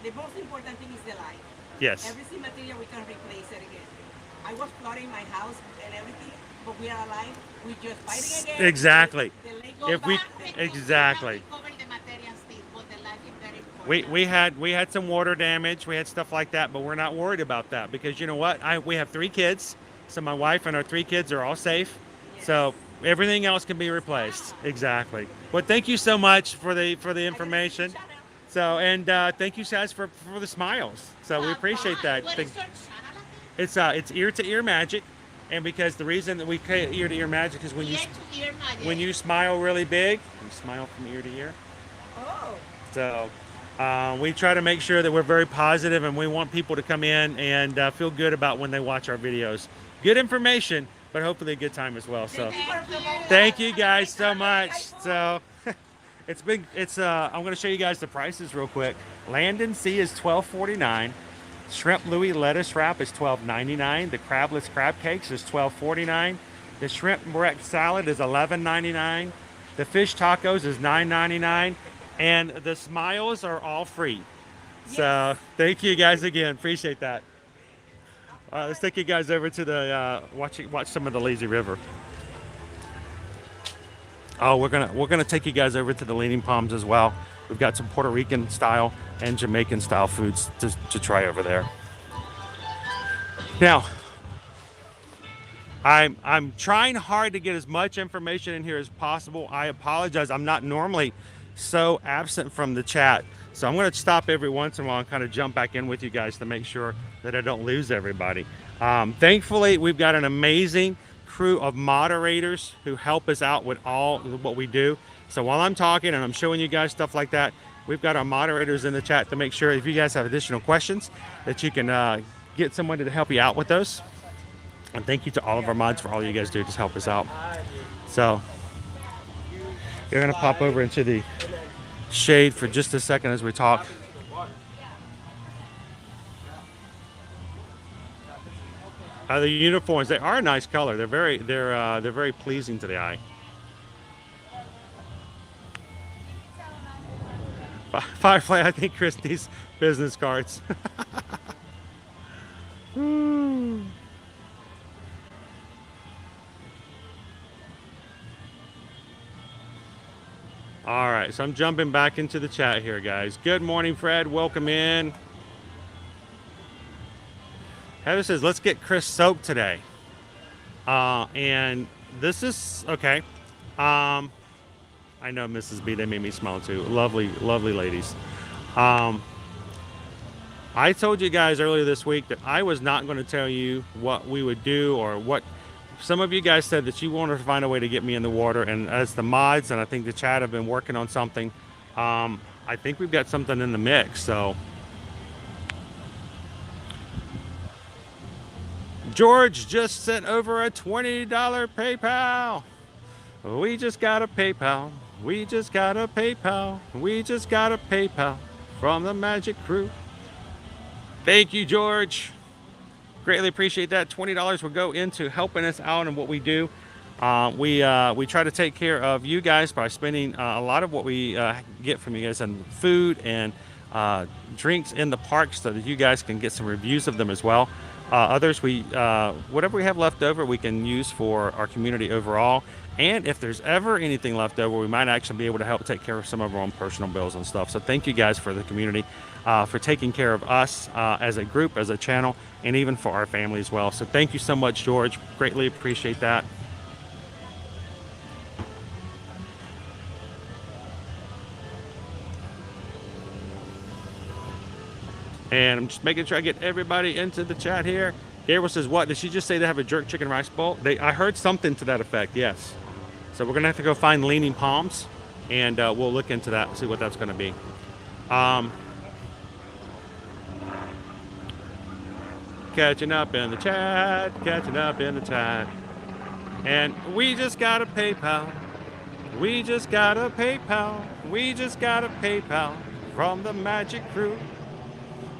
The most important thing is the life. Yes. Everything material, we can replace it again. I was flooding my house and everything, but we are alive. We just fighting again. Exactly. The lake Go goes If we- back. exactly. Recover the material still, but the life is very important. We had some water damage. We had stuff like that, but we're not worried about that because you know what? We have 3 kids. So my wife and our 3 kids are all safe. So everything else can be replaced. Exactly. Well, thank you so much for the information. So and thank you guys for the smiles. So we appreciate that. What is your channel again? It's ear to ear magic, and because the reason that we say ear to ear magic is when Ear to ear magic. you smile really big, you smile from ear to ear. Oh. So we try to make sure that we're very positive, and we want people to come in and feel good about when they watch our videos. Good information, but hopefully a good time as well. So thank you guys so much. So I'm going to show you guys the prices real quick. Land and Sea is $12.49. Shrimp Louis lettuce wrap is $12.99. The crabless crab cakes is $12.49. The shrimp wrecked salad is $11.99. The fish tacos is $9.99, and the smiles are all free. So thank you guys again. Appreciate that. All right, let's take you guys over to the watch some of the lazy river. Oh, we're gonna take you guys over to the Leaning Palms as well. We've got some Puerto Rican style and Jamaican style foods to try over there. Now, I'm trying hard to get as much information in here as possible. I apologize. I'm not normally so absent from the chat. So I'm going to stop every once in a while and kind of jump back in with you guys to make sure that I don't lose everybody. Thankfully, we've got an amazing crew of moderators who help us out with all what we do. So while I'm talking and I'm showing you guys stuff like that, we've got our moderators in the chat to make sure if you guys have additional questions that you can get someone to help you out with those. And thank you to all of our mods for all you guys do to help us out. So we're going to pop over into the shade for just a second as we talk. The uniforms, they are a nice color. They're very pleasing to the eye. Firefly, I think Chris needs business cards. All right, so I'm jumping back into the chat here, guys. Good morning, Fred. Welcome in. Heather says, let's get Chris soaked today. And this is, okay. I know Mrs. B, they made me smile too. Lovely, lovely ladies. I told you guys earlier this week that I was not going to tell you what we would do or what. Some of you guys said that you wanted to find a way to get me in the water, and as the mods and I think the chat have been working on something, I think we've got something in the mix. So George just sent over a $20 PayPal. We just got a PayPal. We just got a PayPal. We just got a PayPal from the Magic Crew. Thank you, George. Greatly appreciate that. $20 will go into helping us out in what we do. We try to take care of you guys by spending a lot of what we get from you guys on food and drinks in the park so that you guys can get some reviews of them as well. Others, whatever we have left over, we can use for our community overall. And if there's ever anything left over, we might actually be able to help take care of some of our own personal bills and stuff. So thank you guys for the community, for taking care of us as a group, as a channel, and even for our family as well. So thank you so much, George. Greatly appreciate that. And I'm just making sure I get everybody into the chat here. Gabriel says, what? Did she just say they have a jerk chicken rice bowl? I heard something to that effect, yes. So we're going to have to go find Leaning Palms, and we'll look into that and see what that's going to be. Catching up in the chat, catching up in the chat. And we just got a PayPal. We just got a PayPal. We just got a PayPal from the Magic Crew.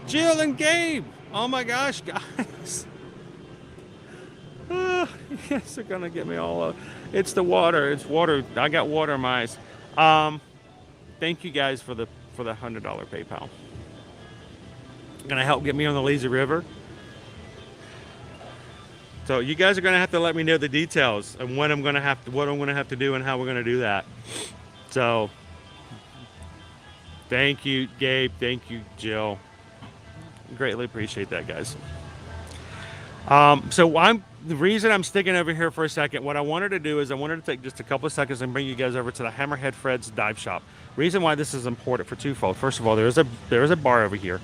Jill and Gabe. Oh my gosh, guys. Yes, they're gonna get me all up. It's the water. It's water. I got water in my eyes. Thank you guys for the $100 PayPal. Gonna help get me on the lazy river. So you guys are gonna have to let me know the details and what I'm gonna have to do and how we're gonna do that. So thank you, Gabe. Thank you, Jill. Greatly appreciate that, guys. The reason I'm sticking over here for a second, what I wanted to do is I wanted to take just a couple of seconds and bring you guys over to the Hammerhead Fred's Dive Shop. Reason why this is important for twofold. First of all, there is a bar over here,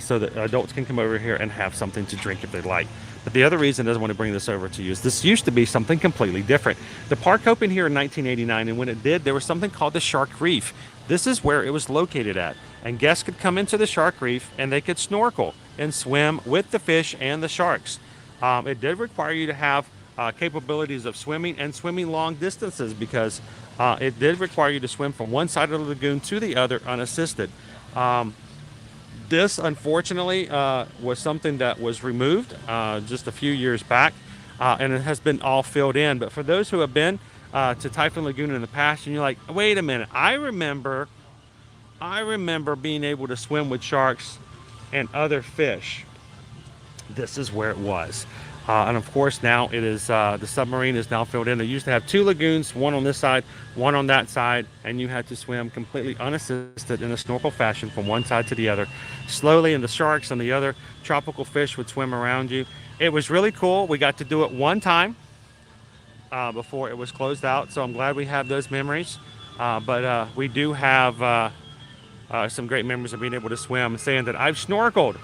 so that adults can come over here and have something to drink if they'd like. But the other reason I want to bring this over to you is this used to be something completely different. The park opened here in 1989, and when it did, there was something called the Shark Reef. This is where it was located at, and guests could come into the Shark Reef and they could snorkel and swim with the fish and the sharks. It did require you to have capabilities of swimming and swimming long distances, because it did require you to swim from one side of the lagoon to the other unassisted. This, unfortunately, was something that was removed just a few years back, and it has been all filled in. But for those who have been, to Typhoon Lagoon in the past, and you're like, wait a minute, I remember being able to swim with sharks and other fish. This is where it was. And of course now it is, the submarine is now filled in. They used to have 2 lagoons, one on this side, one on that side, and you had to swim completely unassisted in a snorkel fashion from one side to the other. Slowly, and the sharks and the other tropical fish would swim around you. It was really cool. We got to do it one time before it was closed out, so I'm glad we have those memories. But we do have some great memories of being able to swim and saying that I've snorkeled.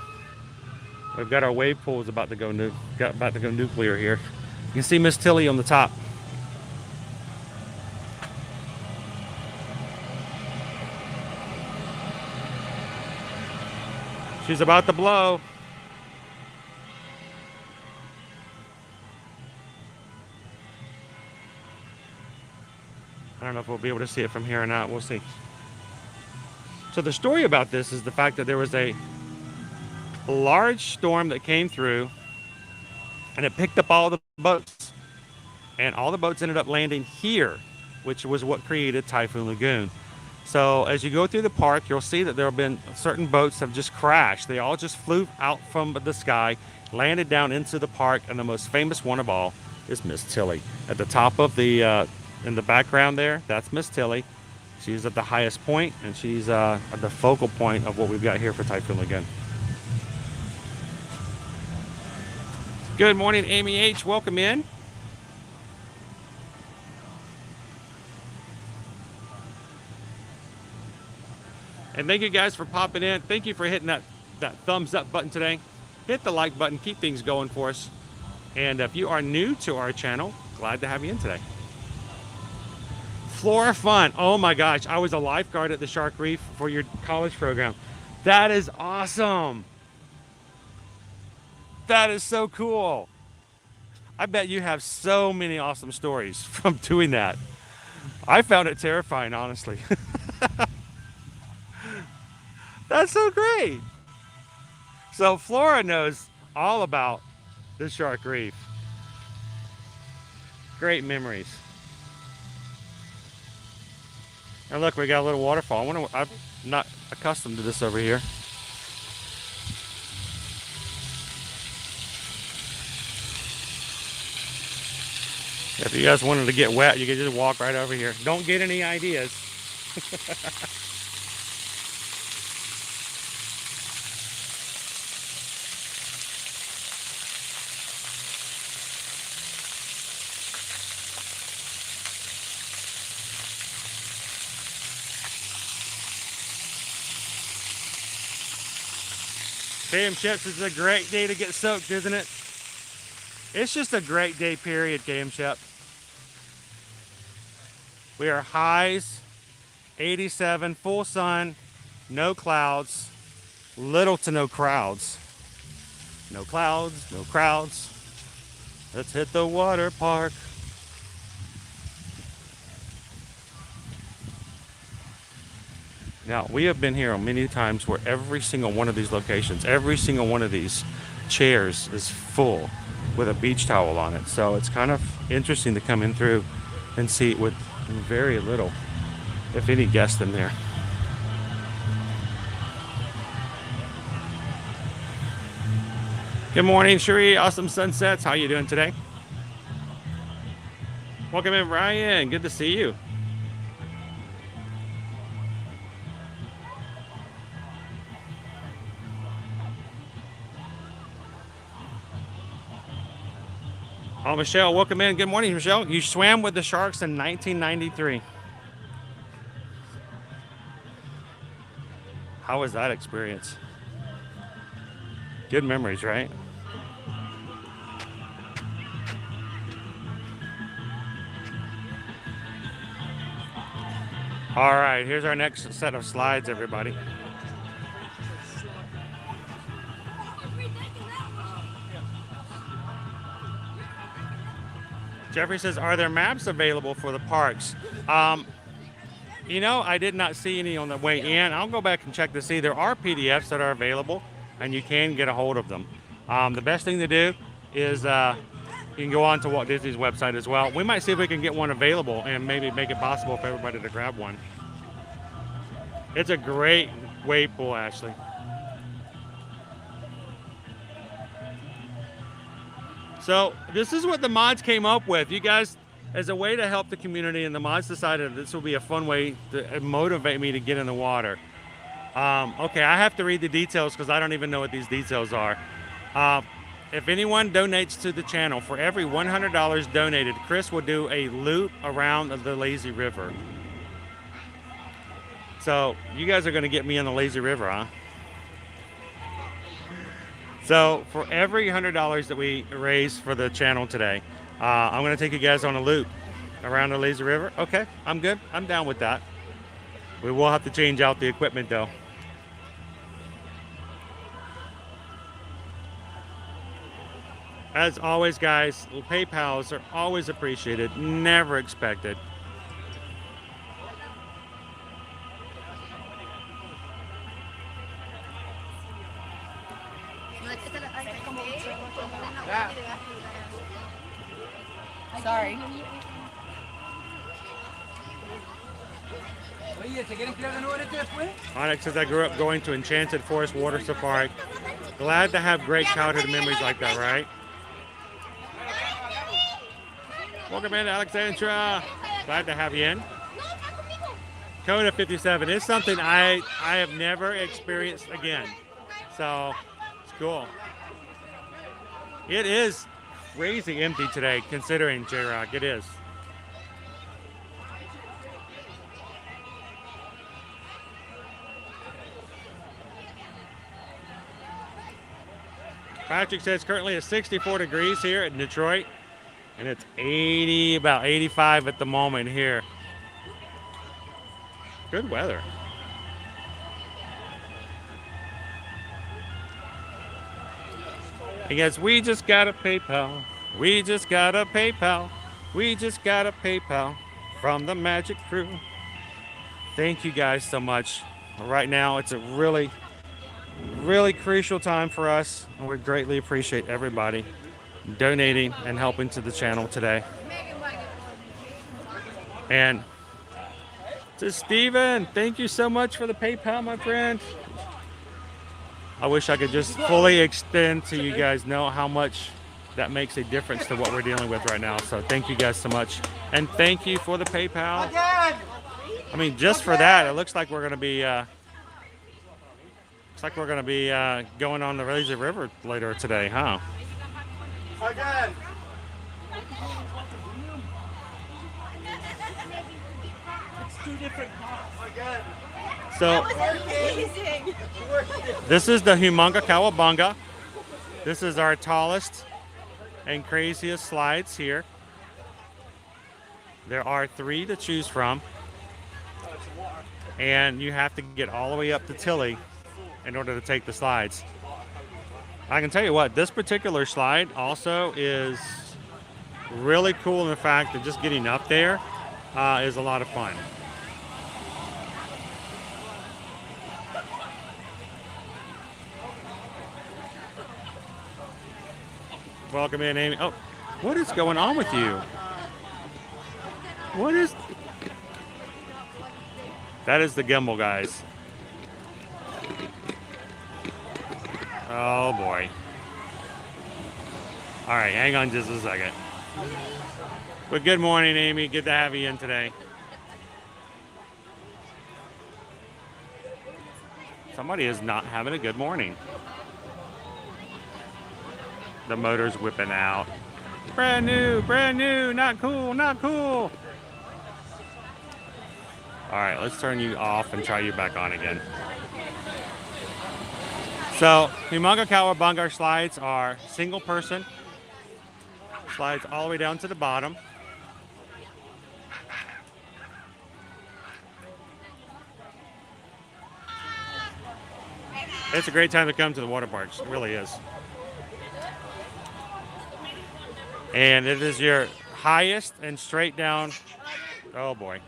We've got our wave pools about to go nuclear here. You can see Miss Tilly on the top. She's about to blow. I don't know if we'll be able to see it from here or not. We'll see. So the story about this is the fact that there was a large storm that came through, and it picked up all the boats, and all the boats ended up landing here, which was what created Typhoon Lagoon. So as you go through the park, you'll see that there have been certain boats have just crashed. They all just flew out from the sky, landed down into the park, and the most famous one of all is Miss Tilly. At the top of the in the background there, that's Miss Tilly. She's at the highest point, and she's at the focal point of what we've got here for Typhoon Lagoon. Good morning, Amy H. Welcome in. And thank you guys for popping in. Thank you for hitting that thumbs up button today. Hit the like button. Keep things going for us. And if you are new to our channel, glad to have you in today. Flora Fun. Oh my gosh. I was a lifeguard at the Shark Reef for your college program. That is awesome. That is so cool. I bet you have so many awesome stories from doing that. I found it terrifying, honestly. That's so great. So Flora knows all about the Shark Reef. Great memories. And look, we got a little waterfall. I'm not accustomed to this over here. If you guys wanted to get wet, you could just walk right over here. Don't get any ideas. Damn, Chips, it's a great day to get soaked, isn't it? It's just a great day, period, KM Shep. We are highs, 87, full sun, no clouds, little to no crowds. No clouds, no crowds. Let's hit the water park. Now, we have been here many times where every single one of these locations, every single one of these chairs is full with a beach towel on it. So it's kind of interesting to come in through and see it with very little, if any, guests in there. Good morning, Cherie. Awesome sunsets. How you doing today? Welcome in, Ryan. Good to see you. Oh, Michelle, welcome in. Good morning, Michelle. You swam with the sharks in 1993. How was that experience? Good memories, right? All right, here's our next set of slides, everybody. Jeffrey says, are there maps available for the parks? You know, I did not see any on the way in. I'll go back and check to see. There are PDFs that are available, and you can get a hold of them. The best thing to do is You can go on to Walt Disney's website as well. We might see if we can get one available and maybe make it possible for everybody to grab one. It's a great wave pool, Ashley. So this is what the mods came up with. You guys, as a way to help the community, and the mods decided this will be a fun way to motivate me to get in the water. Okay, I have to read the details because I don't even know what these details are. If anyone donates to the channel, for every $100 donated, Chris will do a loop around the lazy river. So you guys are going to get me in the lazy river, huh? So for every $100 that we raise for the channel today, I'm going to take you guys on a loop around the lazy river. Okay, I'm good. I'm down with that. We will have to change out the equipment though. As always, guys, PayPals are always appreciated, never expected. Sorry. Onyx says, I grew up going to Enchanted Forest Water Safari. Glad to have great childhood memories like that, right? Welcome in, Alexandra. Glad to have you in. Coda 57 is something I have never experienced again. So, it's cool. It is crazy empty today, considering J-Rock. It is. Patrick says currently it's 64 degrees here in Detroit, and it's 80, about 85 at the moment here. Good weather. He goes, we just got a PayPal. We just got a PayPal. We just got a PayPal from the Magic Crew. Thank you guys so much. Right now, it's a really crucial time for us, and we greatly appreciate everybody donating and helping to the channel today. And to Steven, thank you so much for the PayPal, my friend. I wish I could just fully extend to you guys know how much that makes a difference to what we're dealing with right now. So thank you guys so much. And thank you for the PayPal. I mean, just for that, it looks like we're going to be going on the Lazy River later today, huh? Again. It's two different parts. Again. So this is the Humonga Cowabunga. This is our tallest and craziest slides here. There are 3 to choose from, and you have to get all the way up to Tilly in order to take the slides. I can tell you what, this particular slide also is really cool in the fact that just getting up there is a lot of fun. Welcome in, Amy. Oh, what is going on with you? What is... That is the gimbal, guys. Oh, boy. All right, hang on just a second. But good morning, Amy. Good to have you in today. Somebody is not having a good morning. The motor's whipping out. Brand new, not cool, not cool. All right, let's turn you off and try you back on again. So, Humonga Cowabunga slides are single person. Slides all the way down to the bottom. It's a great time to come to the water parks. It really is. And it is your highest and straight down, oh boy,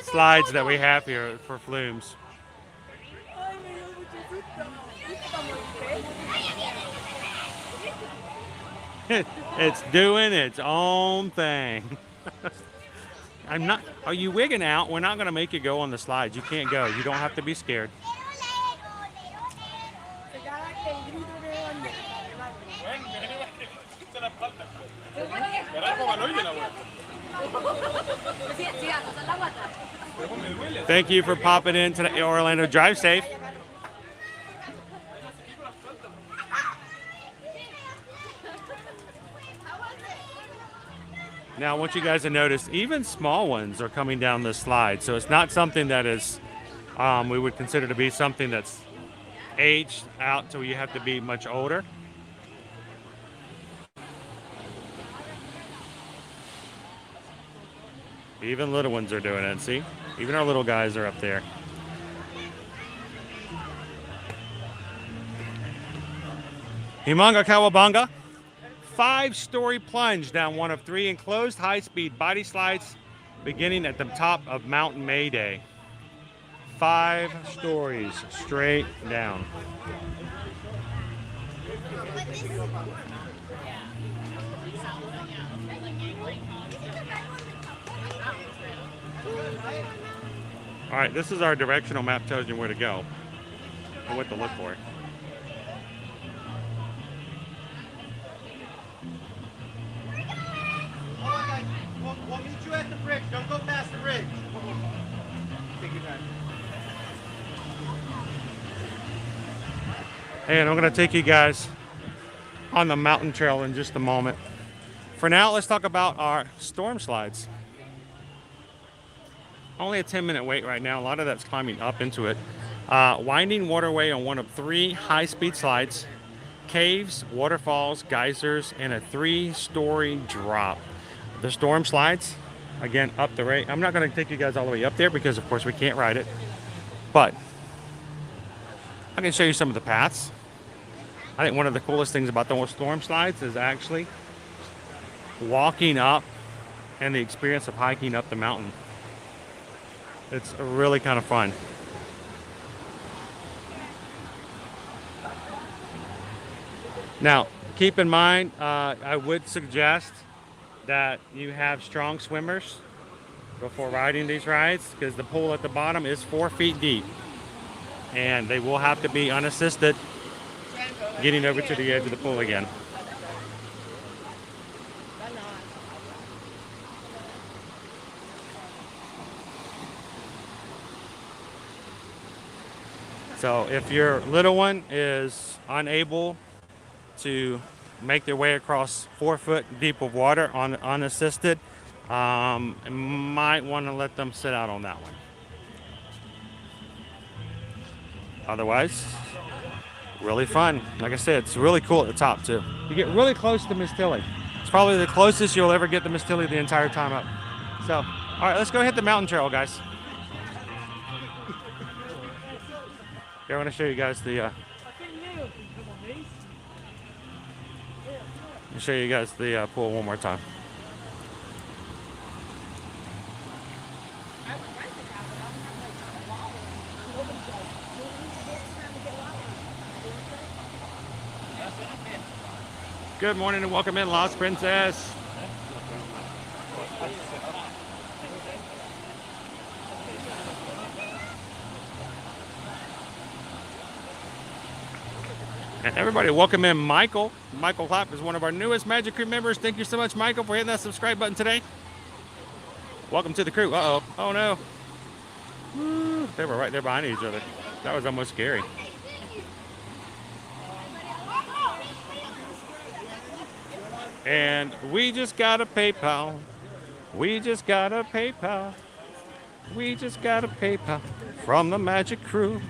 slides that we have here for flumes. It's doing its own thing. I'm not. Are you wigging out? We're not going to make you go on the slides. You can't go. You don't have to be scared. Thank you for popping into the Orlando. Drive safe. Now, I want you guys to notice, even small ones are coming down this slide. So it's not something that is, we would consider to be something that's aged out so you have to be much older. Even little ones are doing it, see? Even our little guys are up there. Himanga Kawabanga. 5-story plunge down one of 3 enclosed high-speed body slides beginning at the top of Mountain Mayday. 5 stories straight down. All right, this is our directional map, tells you where to go and what to look for. We'll meet you at the bridge. Don't go past the bridge. Take your time. And I'm going to take you guys on the mountain trail in just a moment. For now, let's talk about our storm slides. Only a 10-minute wait right now. A lot of that's climbing up into it. Winding waterway on one of 3 high-speed slides. Caves, waterfalls, geysers, and a 3-story drop. The storm slides, again, up the rate. I'm not going to take you guys all the way up there because, of course, we can't ride it. But I can show you some of the paths. I think one of the coolest things about the storm slides is actually walking up and the experience of hiking up the mountain. It's really kind of fun. Now, keep in mind, I would suggest that you have strong swimmers before riding these rides because the pool at the bottom is 4 feet deep and they will have to be unassisted getting over to the edge of the pool again. So if your little one is unable to make their way across 4 foot deep of water unassisted, might want to let them sit out on that one. Otherwise, really fun. Like I said, it's really cool at the top too. You get really close to Miss Tilly. It's probably the closest you'll ever get to Miss Tilly the entire time up. So, all right, let's go hit the mountain trail, guys. Here, I want to show you guys the. Let me show you guys the pool one more time. Good morning and welcome in, Lost Princess. And everybody, welcome in Michael. Michael Clapp is one of our newest Magic Crew members. Thank you so much, Michael, for hitting that subscribe button today. Welcome to the crew. Uh-oh. Oh, no. Woo. They were right there behind each other. That was almost scary. And we just got a PayPal. We just got a PayPal. We just got a PayPal from the Magic Crew.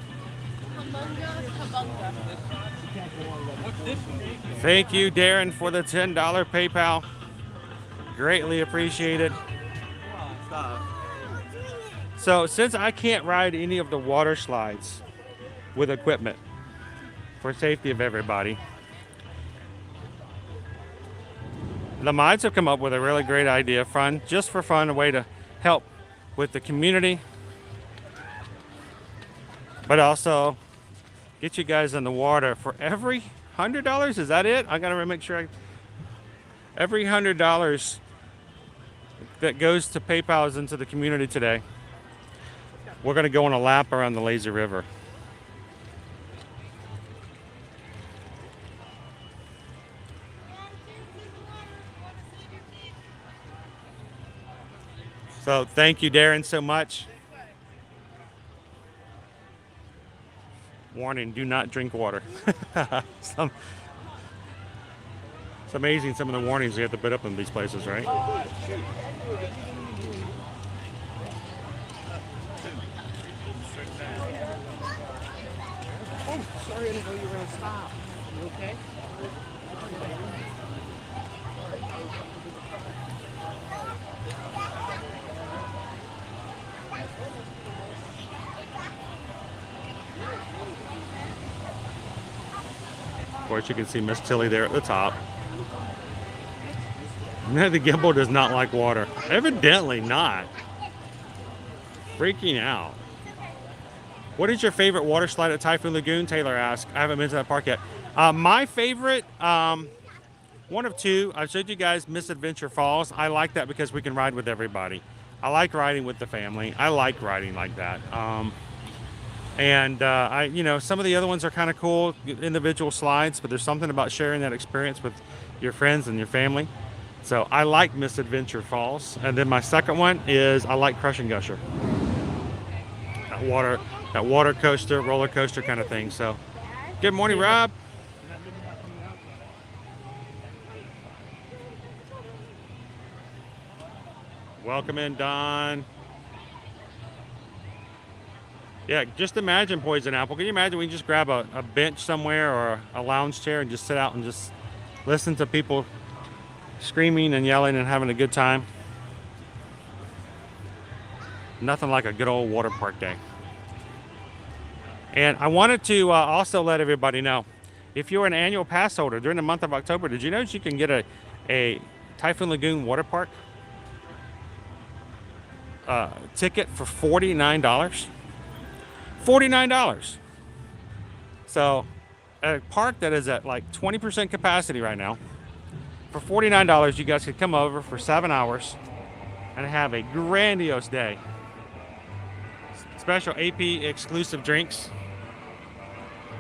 Thank you, Darren, for the $10 PayPal. Greatly appreciated. So, since I can't ride any of the water slides with equipment for safety of everybody, the mods have come up with a really great idea, just for fun, a way to help with the community, but also get you guys in the water for every $100. Is that it? I gotta make sure Every $100 that goes to PayPal is into the community today. We're going to go on a lap around the lazy river. So thank you, Darren, so much. Warning, do not drink water. It's amazing some of the warnings you have to put up in these places, right? Oh, sorry, I didn't know you were going to stop. You okay? Of course, you can see Miss Tilly there at the top. No, the gimbal does not like water. Evidently not. Freaking out. What is your favorite water slide at Typhoon Lagoon? Taylor asked. I haven't been to that park yet. My favorite, one of two. I showed you guys Misadventure Falls. I like that because we can ride with everybody. I like riding with the family. I like riding like that. Some of the other ones are kind of cool, individual slides, but there's something about sharing that experience with your friends and your family. So I like Misadventure Falls. And then my second one is I like Crush and Gusher. That water coaster, roller coaster kind of thing. So good morning, Rob. Welcome in, Don. Yeah, just imagine Poison Apple. Can you imagine we just grab a bench somewhere or a lounge chair and just sit out and just listen to people screaming and yelling and having a good time? Nothing like a good old water park day. And I wanted to also let everybody know, if you're an annual pass holder during the month of October, did you know that you can get a Typhoon Lagoon water park ticket for $49? $49. So a park that is at like 20% capacity right now, for $49 you guys could come over for 7 hours and have a grandiose day. Special AP exclusive drinks.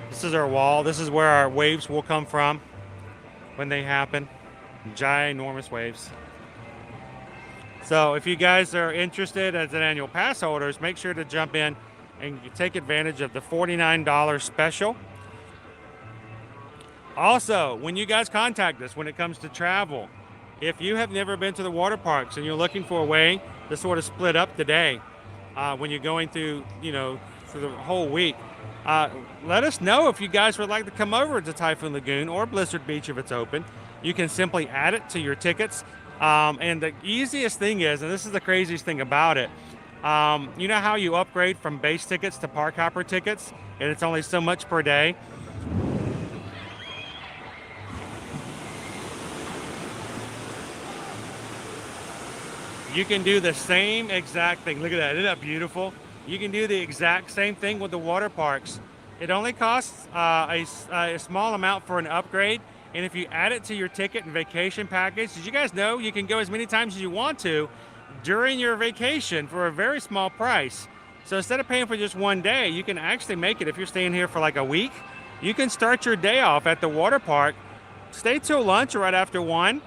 This is our wall. This is where our waves will come from when they happen. Ginormous waves. So if you guys are interested as an annual pass holders, make sure to jump in and you take advantage of the $49 special. Also, when you guys contact us when it comes to travel, if you have never been to the water parks and you're looking for a way to sort of split up the day when you're going through, for the whole week, let us know if you guys would like to come over to Typhoon Lagoon or Blizzard Beach if it's open. You can simply add it to your tickets. And the easiest thing is, and this is the craziest thing about it, you know how you upgrade from base tickets to park hopper tickets and it's only so much per day? You can do the same exact thing. Look at that, isn't that beautiful? You can do the exact same thing with the water parks. It only costs a small amount for an upgrade, and if you add it to your ticket and vacation package, did you guys know you can go as many times as you want to during your vacation for a very small price? So instead of paying for just one day, you can actually make it, if you're staying here for like a week, you can start your day off at the water park, stay till lunch or right after 1,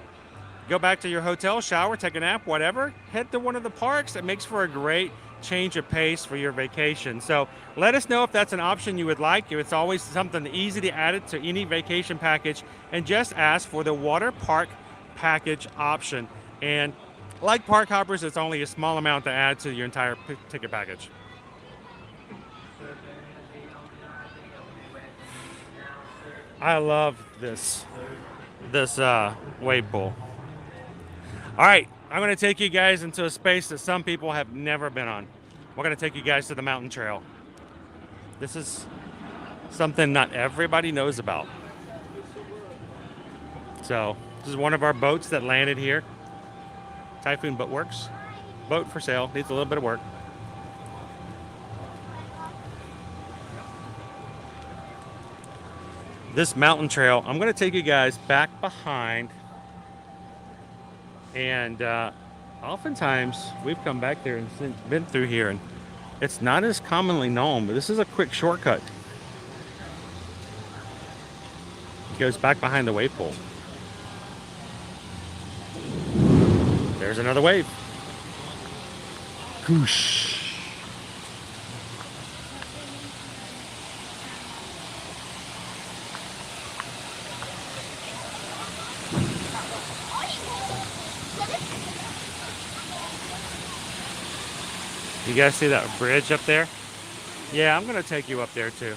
go back to your hotel, shower, take a nap, whatever, head to one of the parks. It makes for a great change of pace for your vacation. So let us know if that's an option you would like. If it's always something easy to add it to any vacation package, and just ask for the water park package option. And like park hoppers, it's only a small amount to add to your entire ticket package. I love this wave pool. All right, I'm going to take you guys into a space that some people have never been on. We're going to take you guys to the mountain trail. This is something not everybody knows about. So this is one of our boats that landed here. Typhoon Boat Works. Boat for sale, needs a little bit of work. This mountain trail, I'm going to take you guys back behind And oftentimes we've come back there and been through here, and it's not as commonly known, but this is a quick shortcut. It goes back behind the wave pool. There's another wave. Whoosh. You guys see that bridge up there? Yeah, I'm gonna take you up there too.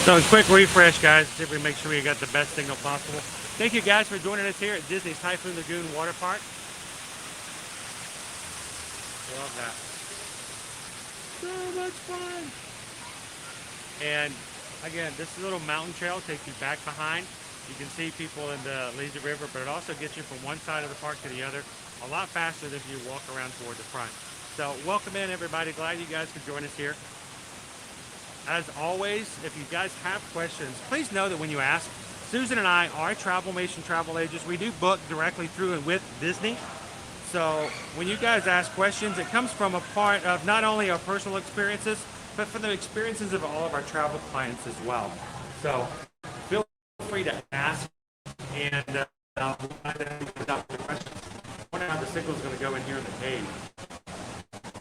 So a quick refresh, guys, see if we make sure we got the best signal possible. Thank you guys for joining us here at Disney's Typhoon Lagoon Water Park. Love that. So much fun. And again, this little mountain trail takes you back behind. You can see people in the lazy river, but it also gets you from one side of the park to the other a lot faster than if you walk around toward the front. So welcome in, everybody. Glad you guys could join us here. As always, if you guys have questions, please know that when you ask, Susan and I are Travelmation travel agents. We do book directly through and with Disney. So when you guys ask questions, it comes from a part of not only our personal experiences, but from the experiences of all of our travel clients as well. So feel free to ask, and we'll find out without the questions. I wonder how the signal is going to go in here in the cave.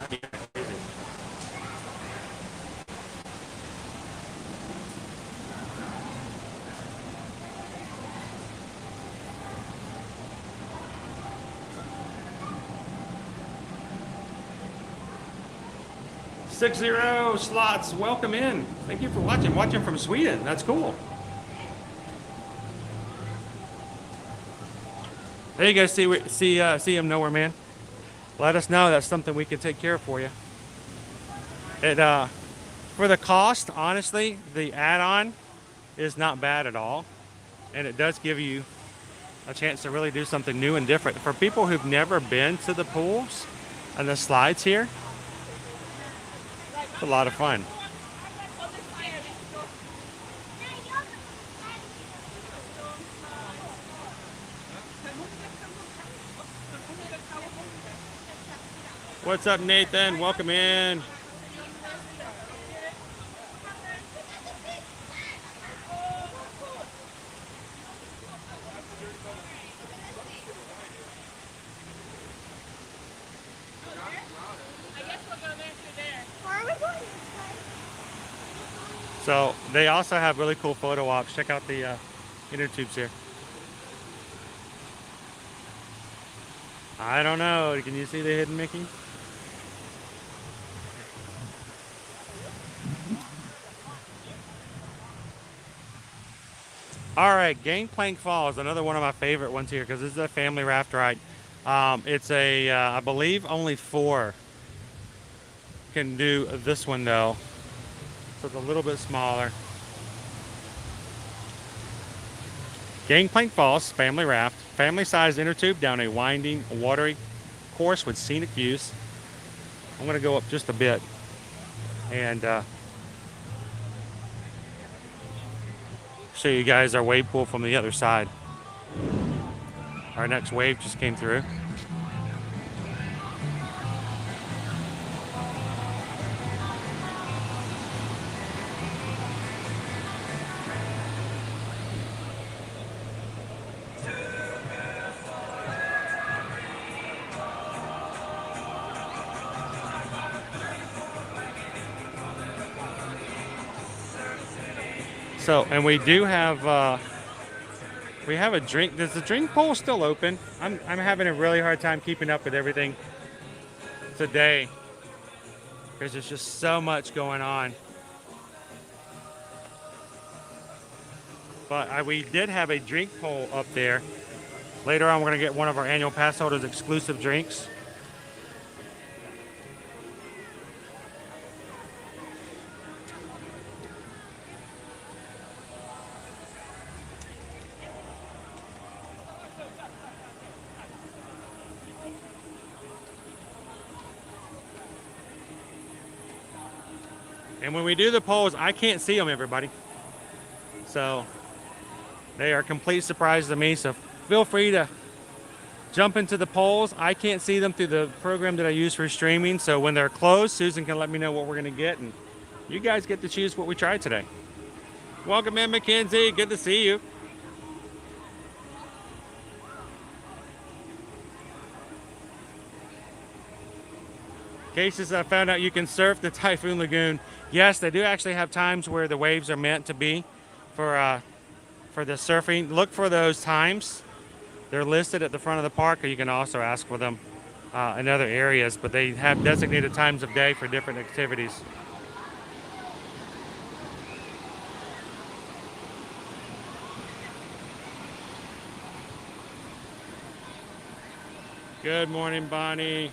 That'd be crazy. .60 slots, welcome in. Thank you for watching. Watching from Sweden. That's cool. There you guys see him nowhere, man. Let us know. That's something we can take care of for you. It for the cost, honestly, the add-on is not bad at all, and it does give you a chance to really do something new and different. For people who've never been to the pools and the slides here, it's a lot of fun. What's up, Nathan? Welcome in. So they also have really cool photo ops. Check out the inner tubes here. I don't know. Can you see the hidden Mickey? All right, Gangplank Falls, another one of my favorite ones here because this is a family raft ride. It's a, I believe only 4 can do this one though. So it's a little bit smaller. Gangplank Falls, family raft, family-sized inner tube down a winding, watery course with scenic views. I'm gonna go up just a bit and show you guys our wave pool from the other side. Our next wave just came through. So, and we do have, we have a drink. Does the drink pool still open? I'm having a really hard time keeping up with everything today because there's just so much going on. But we did have a drink pool up there. Later on, we're going to get one of our annual pass holders exclusive drinks. And when we do the poles, I can't see them, everybody. So they are a complete surprise to me. So feel free to jump into the poles. I can't see them through the program that I use for streaming. So when they're closed, Susan can let me know what we're going to get. And you guys get to choose what we try today. Welcome in, Mackenzie. Good to see you. Cases, I found out you can surf the Typhoon Lagoon. Yes, they do actually have times where the waves are meant to be for the surfing. Look for those times. They're listed at the front of the park, or you can also ask for them in other areas, but they have designated times of day for different activities. Good morning, Bonnie.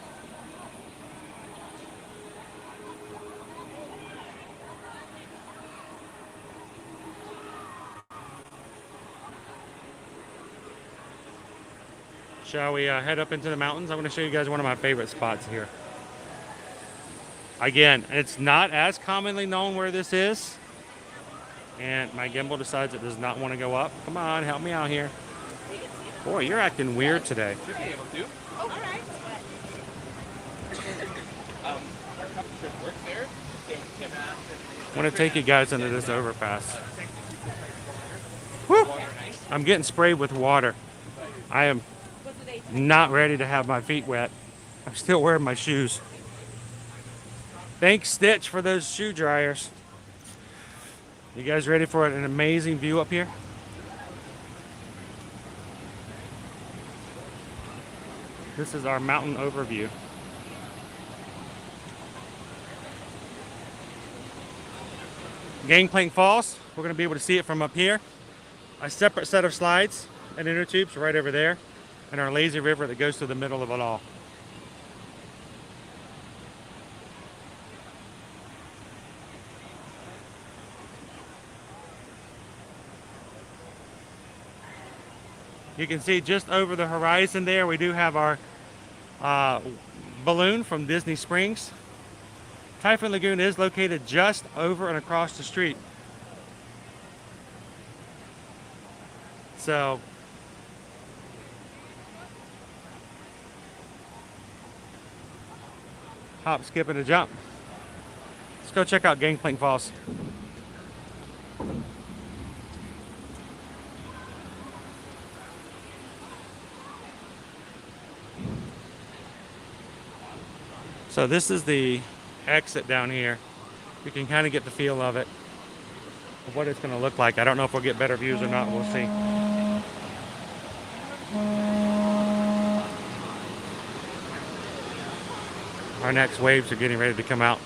Shall we head up into the mountains? I'm going to show you guys one of my favorite spots here. Again, it's not as commonly known where this is. And my gimbal decides it does not want to go up. Come on, help me out here. Boy, you're acting weird today. Should be able to. Oh, all right. Our couple should work there. They came out. I want to take you guys into this overpass. Woo! I'm getting sprayed with water. I am not ready to have my feet wet. I'm still wearing my shoes. Thanks, Stitch, for those shoe dryers. You guys ready for an amazing view up here? This is our mountain overview. Gangplank Falls, we're going to be able to see it from up here. A separate set of slides and inner tubes right over there. And our lazy river that goes through the middle of it all. You can see just over the horizon there, we do have our balloon from Disney Springs. Typhoon Lagoon is located just over and across the street. So hop, skip, and a jump. Let's go check out Gangplank Falls. So this is the exit down here. You can kind of get the feel of it, of what it's going to look like. I don't know if we'll get better views or not. We'll see. Our next waves are getting ready to come out.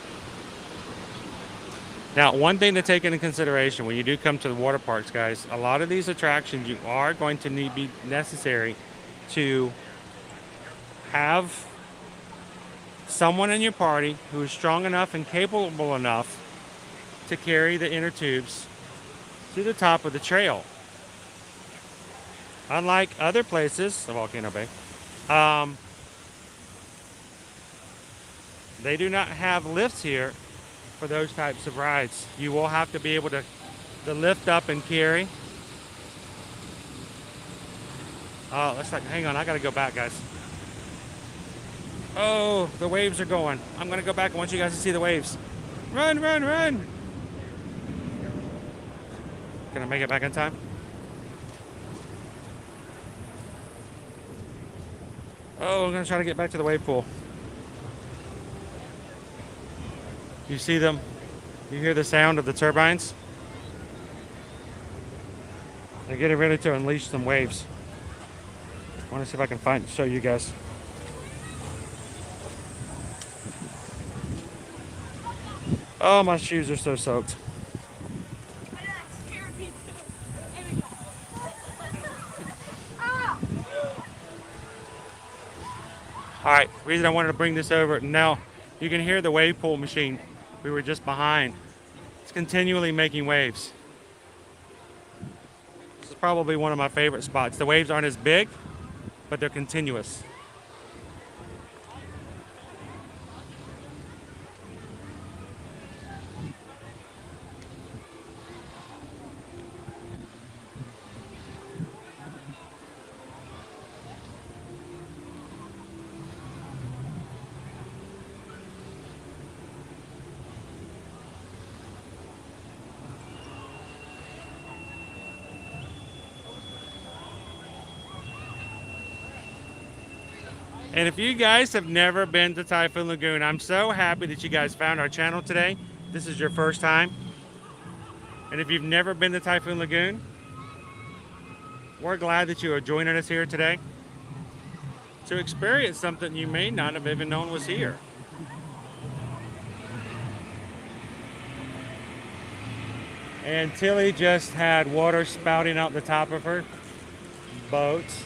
Now, one thing to take into consideration when you do come to the water parks, guys, a lot of these attractions you are going to be necessary to have someone in your party who is strong enough and capable enough to carry the inner tubes to the top of the trail. Unlike other places, the Volcano Bay, they do not have lifts here for those types of rides. You will have to be able to lift up and carry. Oh, let's like, hang on, I gotta go back, guys. Oh, the waves are going. I'm gonna go back. I want you guys to see the waves. Run, run, run. Can I make it back in time? Oh, I'm gonna try to get back to the wave pool. You see them? You hear the sound of the turbines? They're getting ready to unleash some waves. I want to see if I can show you guys. Oh, my shoes are so soaked. All right, reason I wanted to bring this over, now you can hear the wave pool machine we were just behind. It's continually making waves. This is probably one of my favorite spots. The waves aren't as big, but they're continuous. And if you guys have never been to Typhoon Lagoon, I'm so happy that you guys found our channel today. This is your first time. And if you've never been to Typhoon Lagoon, we're glad that you are joining us here today to experience something you may not have even known was here. And Tilly just had water spouting out the top of her boats.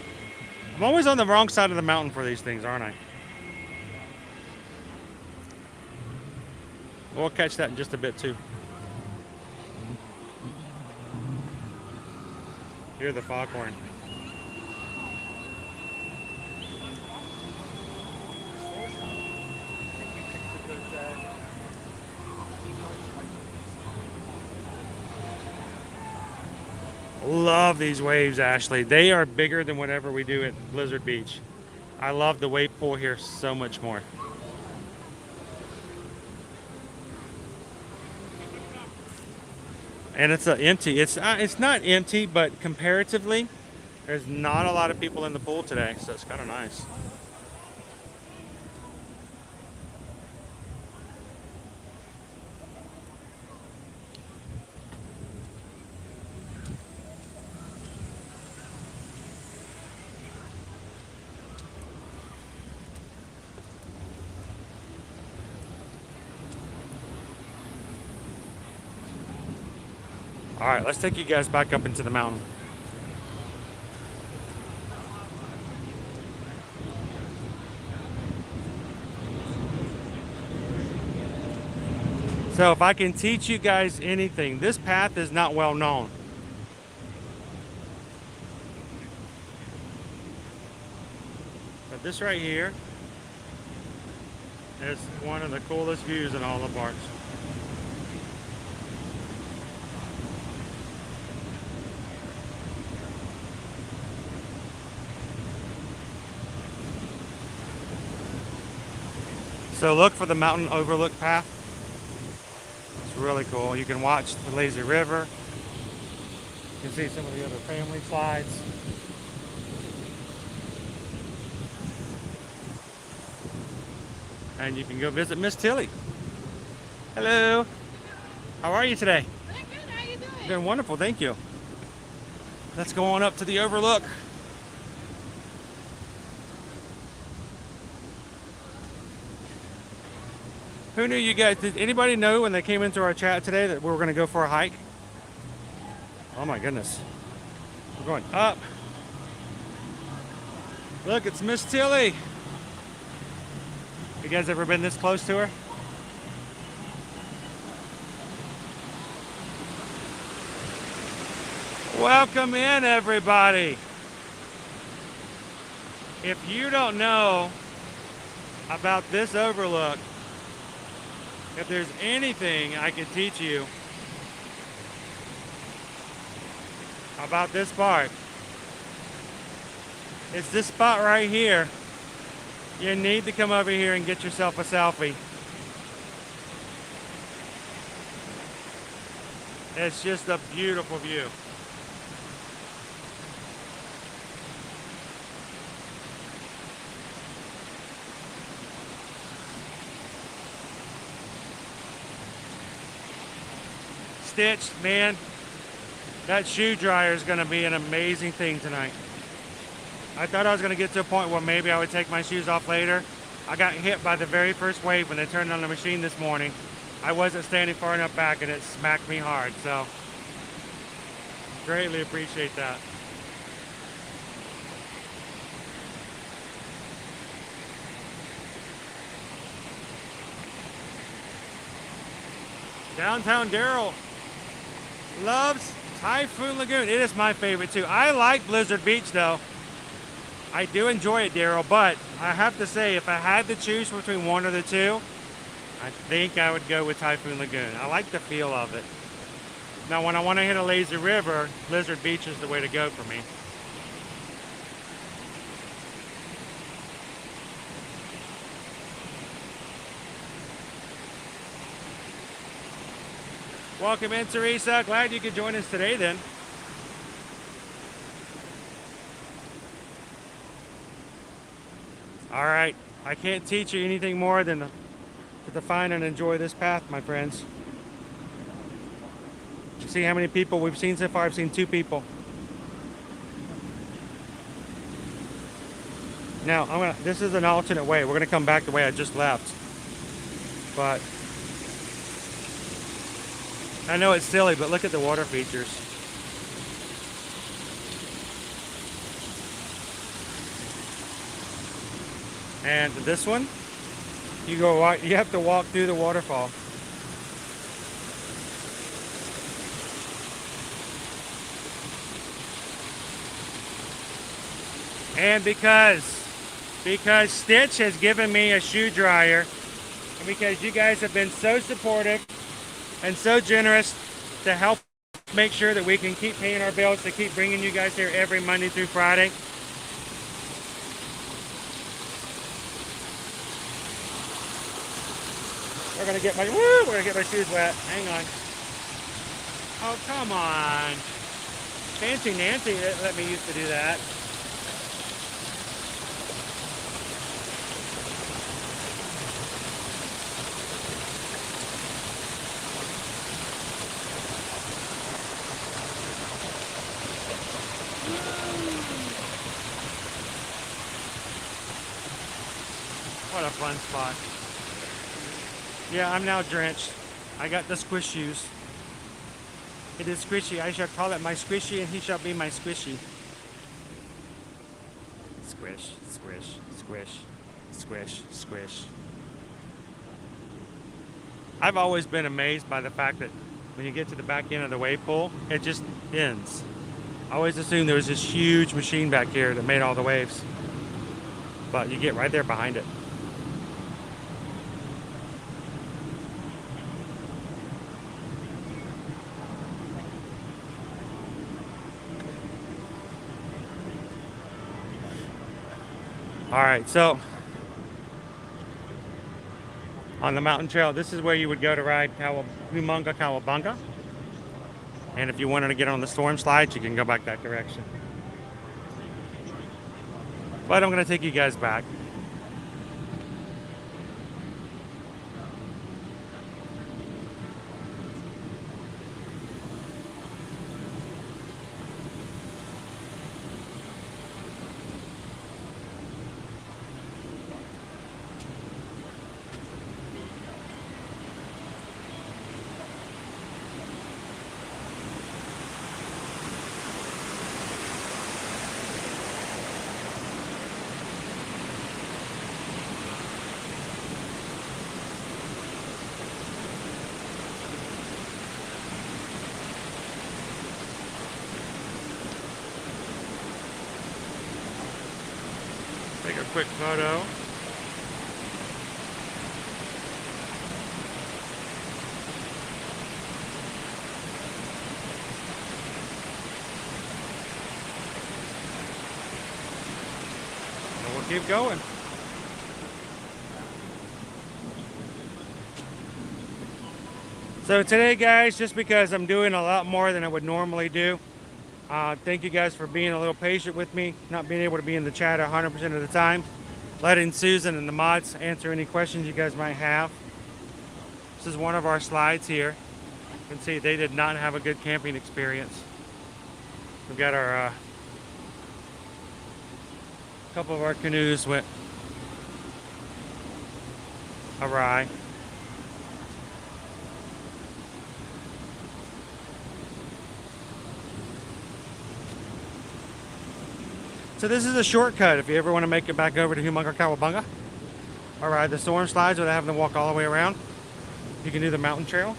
I'm always on the wrong side of the mountain for these things, aren't I? We'll catch that in just a bit too. Hear the foghorn. Love these waves, Ashley. They are bigger than whatever we do at Blizzard Beach. I love the wave pool here so much more. And it's empty. It's not empty, but comparatively, there's not a lot of people in the pool today, so it's kind of nice. All right, let's take you guys back up into the mountain. So if I can teach you guys anything, this path is not well known. But this right here is one of the coolest views in all the parks. So look for the mountain overlook path. It's really cool. You can watch the lazy river. You can see some of the other family slides. And you can go visit Miss Tilly. Hello. How are you today? Good, how you doing? Doing wonderful, thank you. Let's go on up to the overlook. Who knew you guys, did anybody know when they came into our chat today that we were going to go for a hike? Oh my goodness. We're going up. Look, it's Miss Tilly. You guys ever been this close to her? Welcome in, everybody. If you don't know about this overlook, if there's anything I can teach you about this park, it's this spot right here. You need to come over here and get yourself a selfie. It's just a beautiful view. Stitch, man, that shoe dryer is going to be an amazing thing tonight. I thought I was going to get to a point where maybe I would take my shoes off later. I got hit by the very first wave when they turned on the machine this morning. I wasn't standing far enough back and it smacked me hard, so greatly appreciate that. Downtown Darrell loves Typhoon Lagoon. It is my favorite too. I like Blizzard Beach though. I do enjoy it, Darrell, but I have to say, if I had to choose between one of the two, I think I would go with Typhoon Lagoon. I like the feel of it. Now, when I want to hit a lazy river, Blizzard Beach is the way to go for me. Welcome in, Teresa. Glad you could join us today then. All right, I can't teach you anything more than to define and enjoy this path, my friends. You see how many people we've seen so far? I've seen 2 people. Now, this is an alternate way. We're gonna come back the way I just left. But I know it's silly, but look at the water features. And this one, you have to walk through the waterfall. And because Stitch has given me a shoe dryer, and because you guys have been so supportive and so generous to help make sure that we can keep paying our bills, to keep bringing you guys here every Monday through Friday. We're gonna get my shoes wet. Hang on. Oh, come on. Fancy Nancy let me used to do that. What a fun spot. Yeah, I'm now drenched. I got the squish shoes. It is squishy. I shall call it my squishy, and he shall be my squishy. Squish, squish, squish, squish, squish. I've always been amazed by the fact that when you get to the back end of the wave pool, it just ends. I always assumed there was this huge machine back here that made all the waves. But you get right there behind it. All right, so on the mountain trail, this is where you would go to ride Humunga Kawabunga. And if you wanted to get on the storm slides, you can go back that direction. But I'm going to take you guys back. Take a quick photo. And we'll keep going. So today, guys, just because I'm doing a lot more than I would normally do, thank you guys for being a little patient with me, not being able to be in the chat 100% of the time, letting Susan and the mods answer any questions you guys might have. This is one of our slides here. You can see they did not have a good camping experience. We've got our couple of our canoes went awry. So this is a shortcut if you ever want to make it back over to Humunga Kawabunga or ride the storm slides without having to walk all the way around. You can do the mountain trail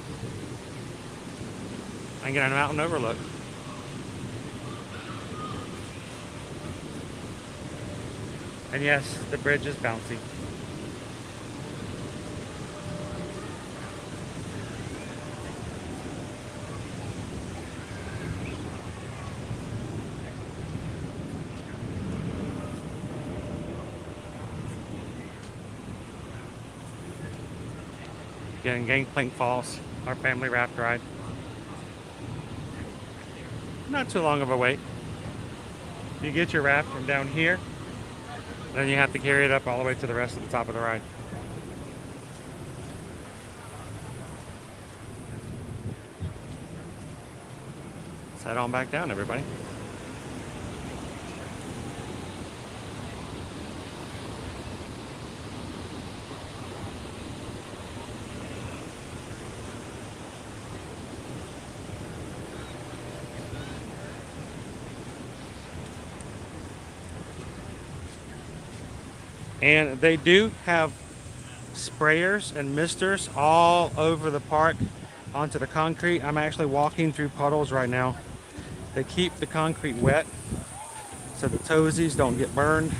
and get a mountain overlook. And yes, the bridge is bouncy. Again, Gangplank Falls, our family raft ride. Not too long of a wait. You get your raft from down here, Then you have to carry it up all the way to the rest of the top of the ride. Let's head on back down, everybody. And they do have sprayers and misters all over the park onto the concrete. I'm actually walking through puddles right now. They keep the concrete wet so the toesies don't get burned.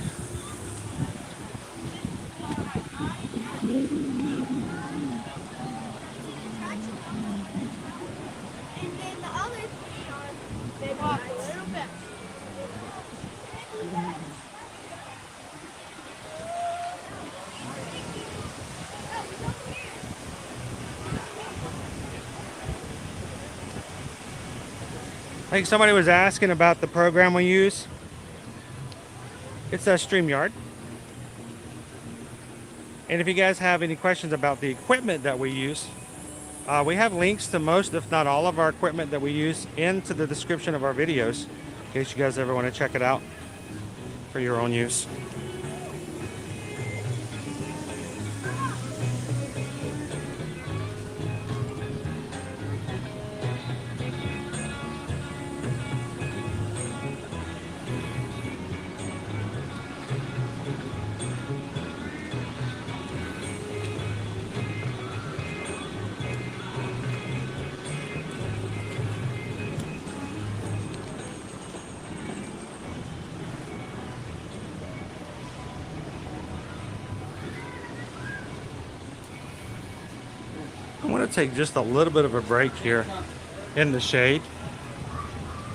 I think somebody was asking about the program we use. It's a StreamYard. And if you guys have any questions about the equipment that we use, we have links to most, if not all, of our equipment that we use into the description of our videos, in case you guys ever want to check it out for your own use. I'm going to take just a little bit of a break here in the shade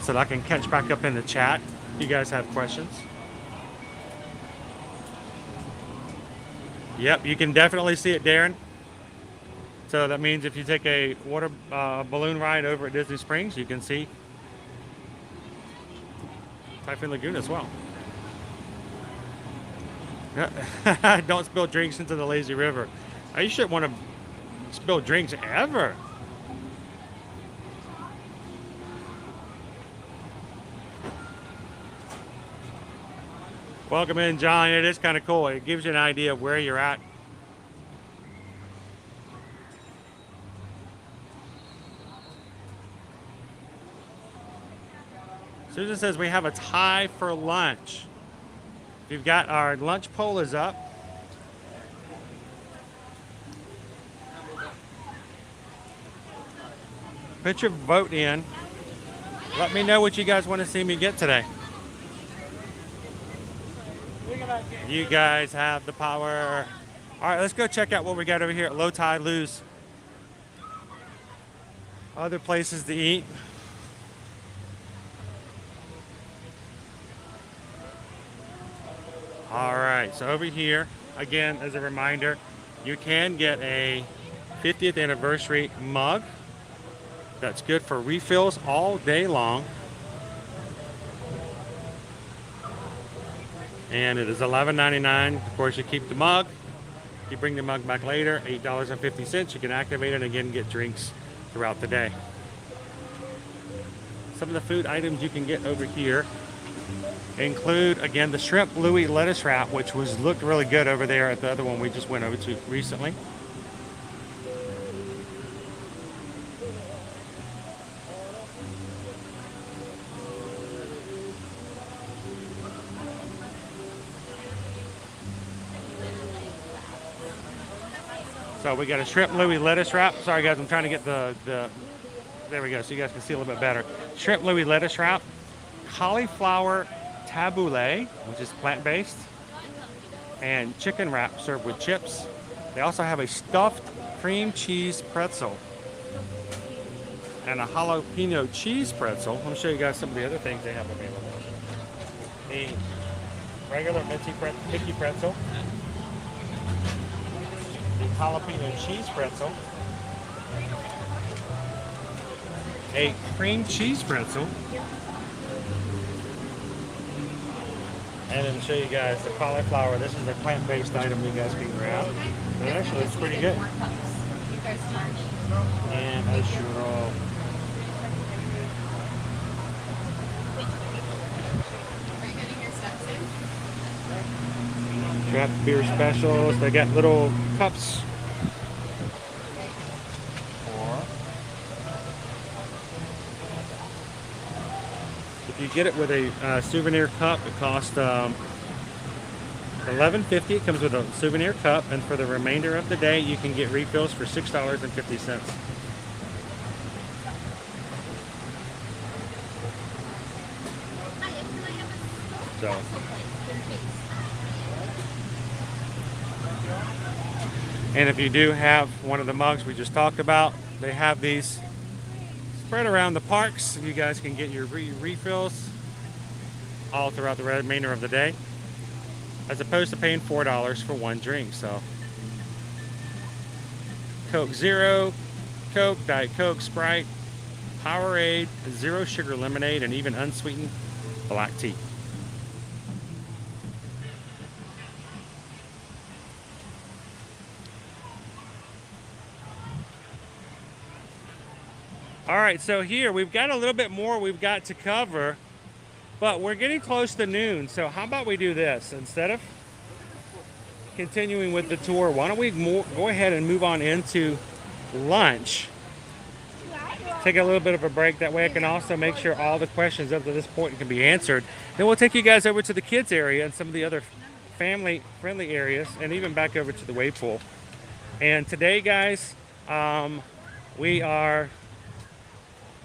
so that I can catch back up in the chat if you guys have questions. Yep, you can definitely see it, Darren. So that means if you take a water balloon ride over at Disney Springs, you can see Typhoon Lagoon as well. Don't spill drinks into the lazy river. You shouldn't want to spill drinks ever. Welcome in, John. It is kind of cool. It gives you an idea of where you're at. Susan says we have a tie for lunch. We've got our lunch poll is up. Put your vote in. Let me know what you guys want to see me get today. You guys have the power. All right, let's go check out what we got over here at Low Tide Lou's. Other places to eat. All right, so over here, again, as a reminder, you can get a 50th anniversary mug. That's good for refills all day long. And it is $11.99. Of course, you keep the mug. You bring the mug back later, $8.50. You can activate it and again get drinks throughout the day. Some of the food items you can get over here include, again, the shrimp Louis lettuce wrap, which looked really good over there at the other one we just went over to recently. So we got a shrimp Louis lettuce wrap. Sorry guys, I'm trying to get the there we go, so you guys can see a little bit better. Shrimp Louis lettuce wrap, cauliflower tabbouleh, which is plant-based, and chicken wrap served with chips. They also have a stuffed cream cheese pretzel and a jalapeno cheese pretzel. Let me show you guys some of the other things they have available. The regular Mickey pretzel, the jalapeno cheese pretzel, a cream cheese pretzel, And then show you guys the cauliflower. This is a plant-based item you guys can grab. It actually looks pretty good. And a churro. Craft beer specials. They got little cups. If you get it with a souvenir cup, it costs $11.50. It comes with a souvenir cup, and for the remainder of the day, you can get refills for $6.50. So. And if you do have one of the mugs we just talked about, they have these spread around the parks. You guys can get your refills all throughout the remainder of the day, as opposed to paying $4 for one drink. So Coke Zero, Coke, Diet Coke, Sprite, Powerade, zero sugar lemonade, and even unsweetened black tea. All right, so here we've got a little bit more we've got to cover, but we're getting close to noon. So how about we do this? Instead of continuing with the tour, why don't we go ahead and move on into lunch? Take a little bit of a break. That way I can also make sure all the questions up to this point can be answered. Then we'll take you guys over to the kids area and some of the other family-friendly areas, and even back over to the wave pool. And today, guys, we are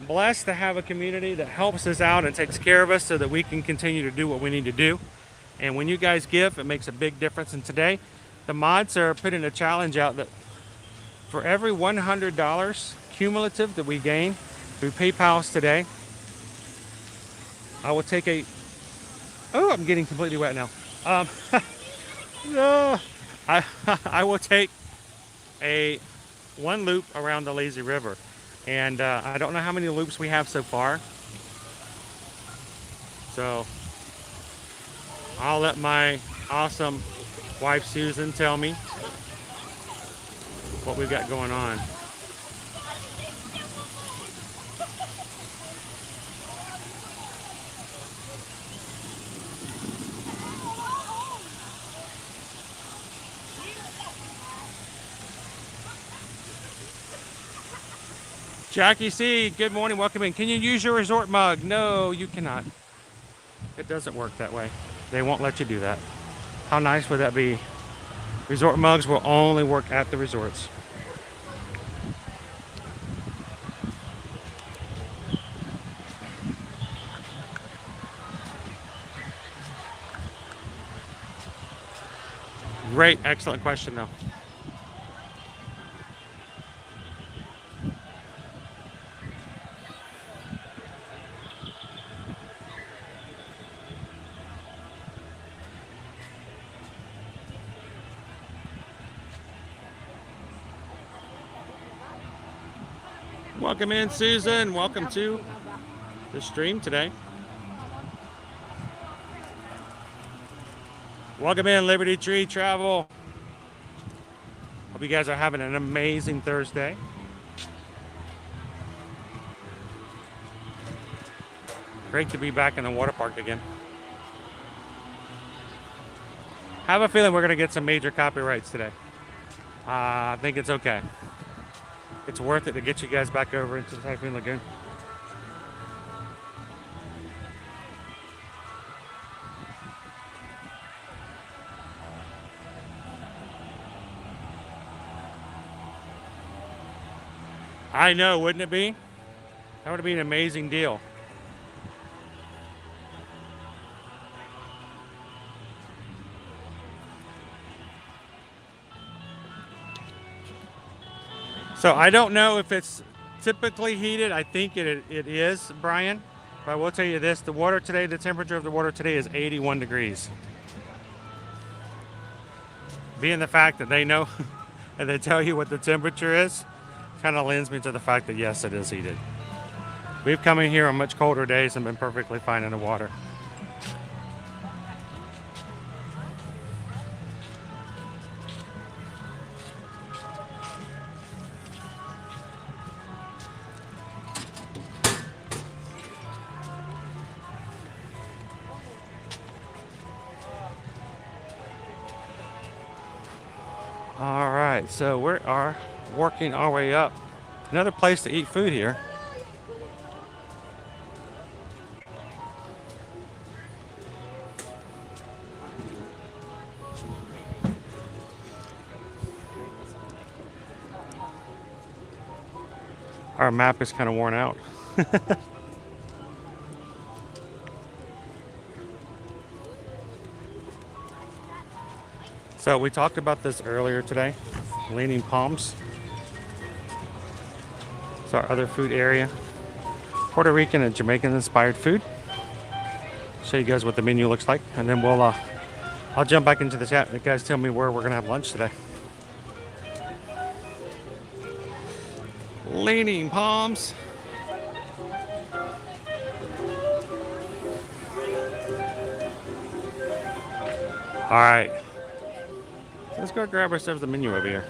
blessed to have a community that helps us out and takes care of us so that we can continue to do what we need to do. And when you guys give, it makes a big difference. And today, the mods are putting a challenge out that for every $100 cumulative that we gain through PayPal's today, I will take a... Oh, I'm getting completely wet now. No, I will take one loop around the lazy river. And I don't know how many loops we have so far. So I'll let my awesome wife Susan tell me what we've got going on. Jackie C, good morning, welcome in. Can you use your resort mug? No, you cannot. It doesn't work that way. They won't let you do that. How nice would that be? Resort mugs will only work at the resorts. Great, excellent question though. Welcome in, Susan. Welcome to the stream today. Welcome in, Liberty Tree Travel. Hope you guys are having an amazing Thursday. Great to be back in the water park again. Have a feeling we're going to get some major copyrights today. I think it's okay. It's worth it to get you guys back over into the Typhoon Lagoon. I know, wouldn't it be? That would be an amazing deal. So I don't know if it's typically heated. I think it is, Brian. But I will tell you this, the water today, the temperature of the water today is 81 degrees. Being the fact that they know and they tell you what the temperature is, kind of lends me to the fact that yes, it is heated. We've come in here on much colder days and been perfectly fine in the water. All right, so we are working our way up. Another place to eat food here. Our map is kind of worn out. So we talked about this earlier today, Leaning Palms. It's our other food area. Puerto Rican and Jamaican inspired food. Show you guys what the menu looks like, and then I'll jump back into the chat and you guys tell me where we're gonna have lunch today. Leaning Palms. All right, let's go grab ourselves the menu over here.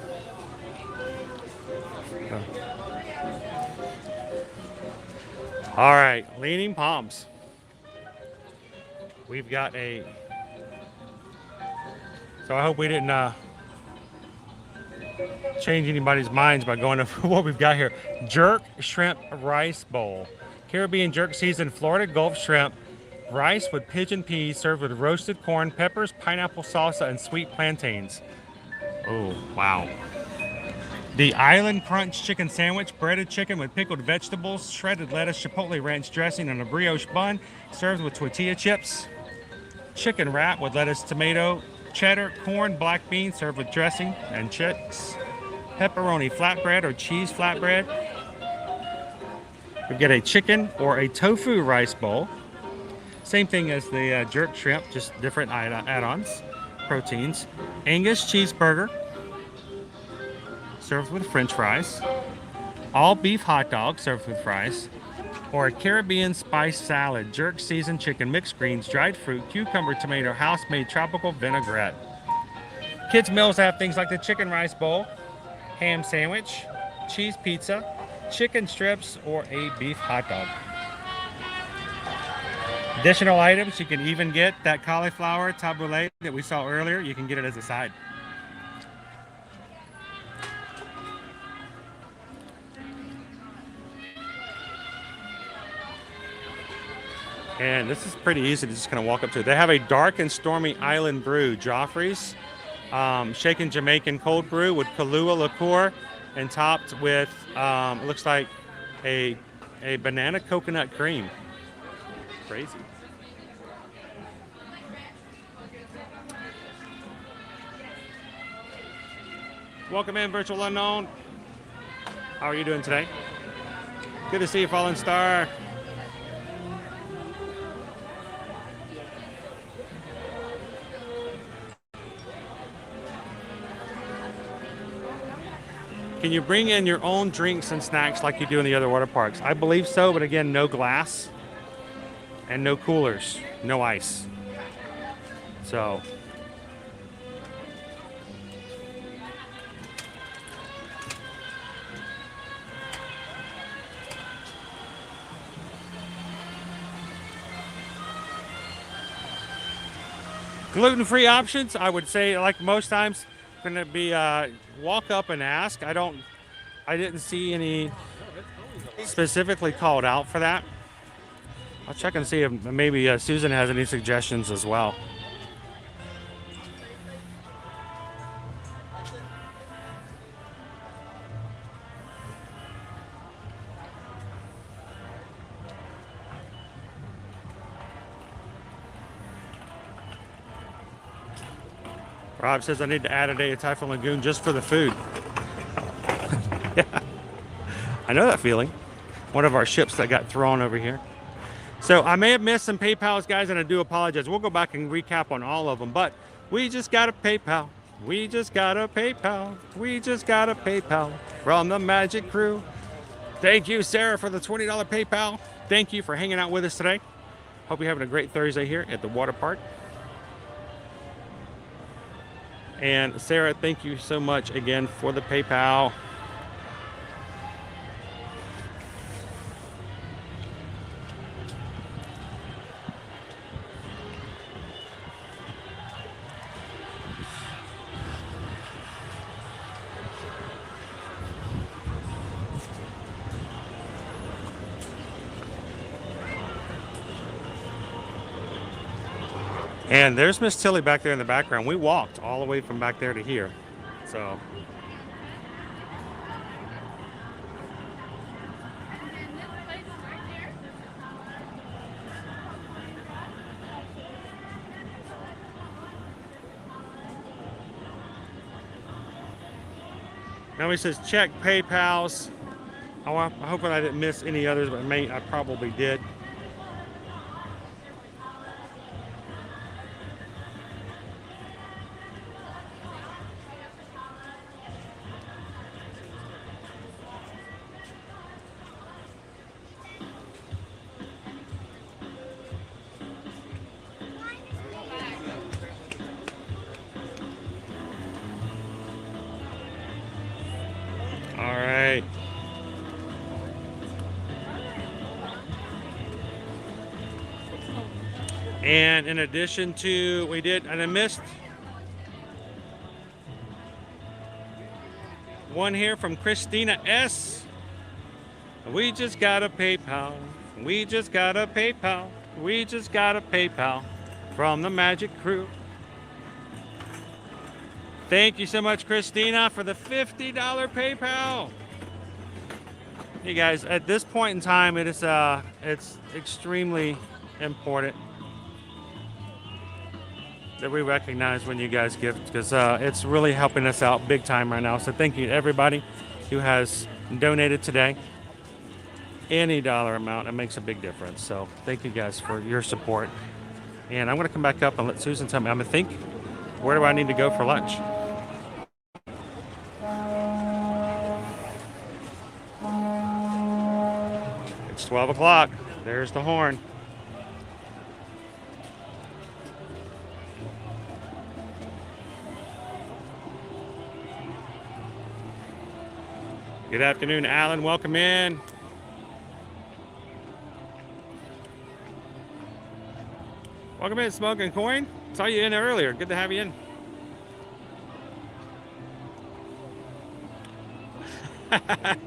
All right, Leaning Palms. We've got so I hope we didn't change anybody's minds by going to what we've got here. Jerk shrimp rice bowl. Caribbean jerk seasoned Florida Gulf shrimp. Rice with pigeon peas served with roasted corn, peppers, pineapple salsa, and sweet plantains. Oh, wow. The Island Crunch chicken sandwich, breaded chicken with pickled vegetables, shredded lettuce, chipotle ranch dressing, and a brioche bun, served with tortilla chips. Chicken wrap with lettuce, tomato, cheddar, corn, black beans, served with dressing and chips. Pepperoni flatbread or cheese flatbread. We get a chicken or a tofu rice bowl. Same thing as the jerk shrimp, just different add-ons, proteins. Angus cheeseburger, served with French fries. All beef hot dog, served with fries. Or a Caribbean spice salad, jerk seasoned chicken, mixed greens, dried fruit, cucumber, tomato, house-made tropical vinaigrette. Kids' meals have things like the chicken rice bowl, ham sandwich, cheese pizza, chicken strips, or a beef hot dog. Additional items, you can even get that cauliflower tabbouleh that we saw earlier. You can get it as a side. And this is pretty easy to just kind of walk up to. They have a dark and stormy island brew, Joffrey's, shaken Jamaican cold brew with Kahlua liqueur, and topped with it looks like a banana coconut cream. Crazy. Welcome in, Virtual Unknown. How are you doing today? Good to see you, Fallen Star. Can you bring in your own drinks and snacks like you do in the other water parks? I believe so, but again, no glass and no coolers, no ice. So gluten-free options, I would say, like most times, going to be walk up and ask. I didn't see any specifically called out for that. I'll check and see if maybe Susan has any suggestions as well. Rob says I need to add a day of Typhoon Lagoon just for the food. Yeah, I know that feeling. One of our ships that got thrown over here. So I may have missed some PayPals, guys, and I do apologize. We'll go back and recap on all of them, but we just got a PayPal. We just got a PayPal. We just got a PayPal from the Magic Crew. Thank you, Sarah, for the $20 PayPal. Thank you for hanging out with us today. Hope you're having a great Thursday here at the water park. And Sarah, thank you so much again for the PayPal. And there's Miss Tilly back there in the background. We walked all the way from back there to here. So now he says check PayPal's. Oh, I hope I didn't miss any others, but I probably did. All right. And in addition to, and I missed one here from Christina S. We just got a PayPal. We just got a PayPal. We just got a PayPal from the Magic Crew. Thank you so much, Christina, for the $50 PayPal. Hey guys, at this point in time, it's extremely important that we recognize when you guys give, because it's really helping us out big time right now. So thank you to everybody who has donated today. Any dollar amount, it makes a big difference. So thank you guys for your support. And I'm going to come back up and let Susan tell me. I'm going to think, where do I need to go for lunch? It's 12 o'clock. There's the horn. Good afternoon, Alan. Welcome in. Welcome in, Smoking Coin. Saw you in earlier. Good to have you in.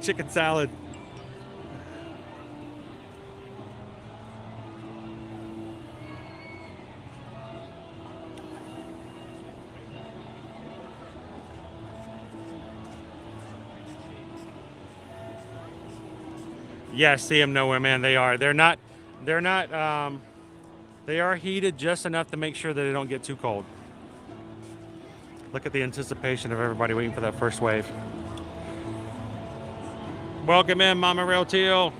Chicken salad. Yeah, see them nowhere, man. They are. They are heated just enough to make sure that they don't get too cold. Look at the anticipation of everybody waiting for that first wave. Welcome in, Mama Rail Teal.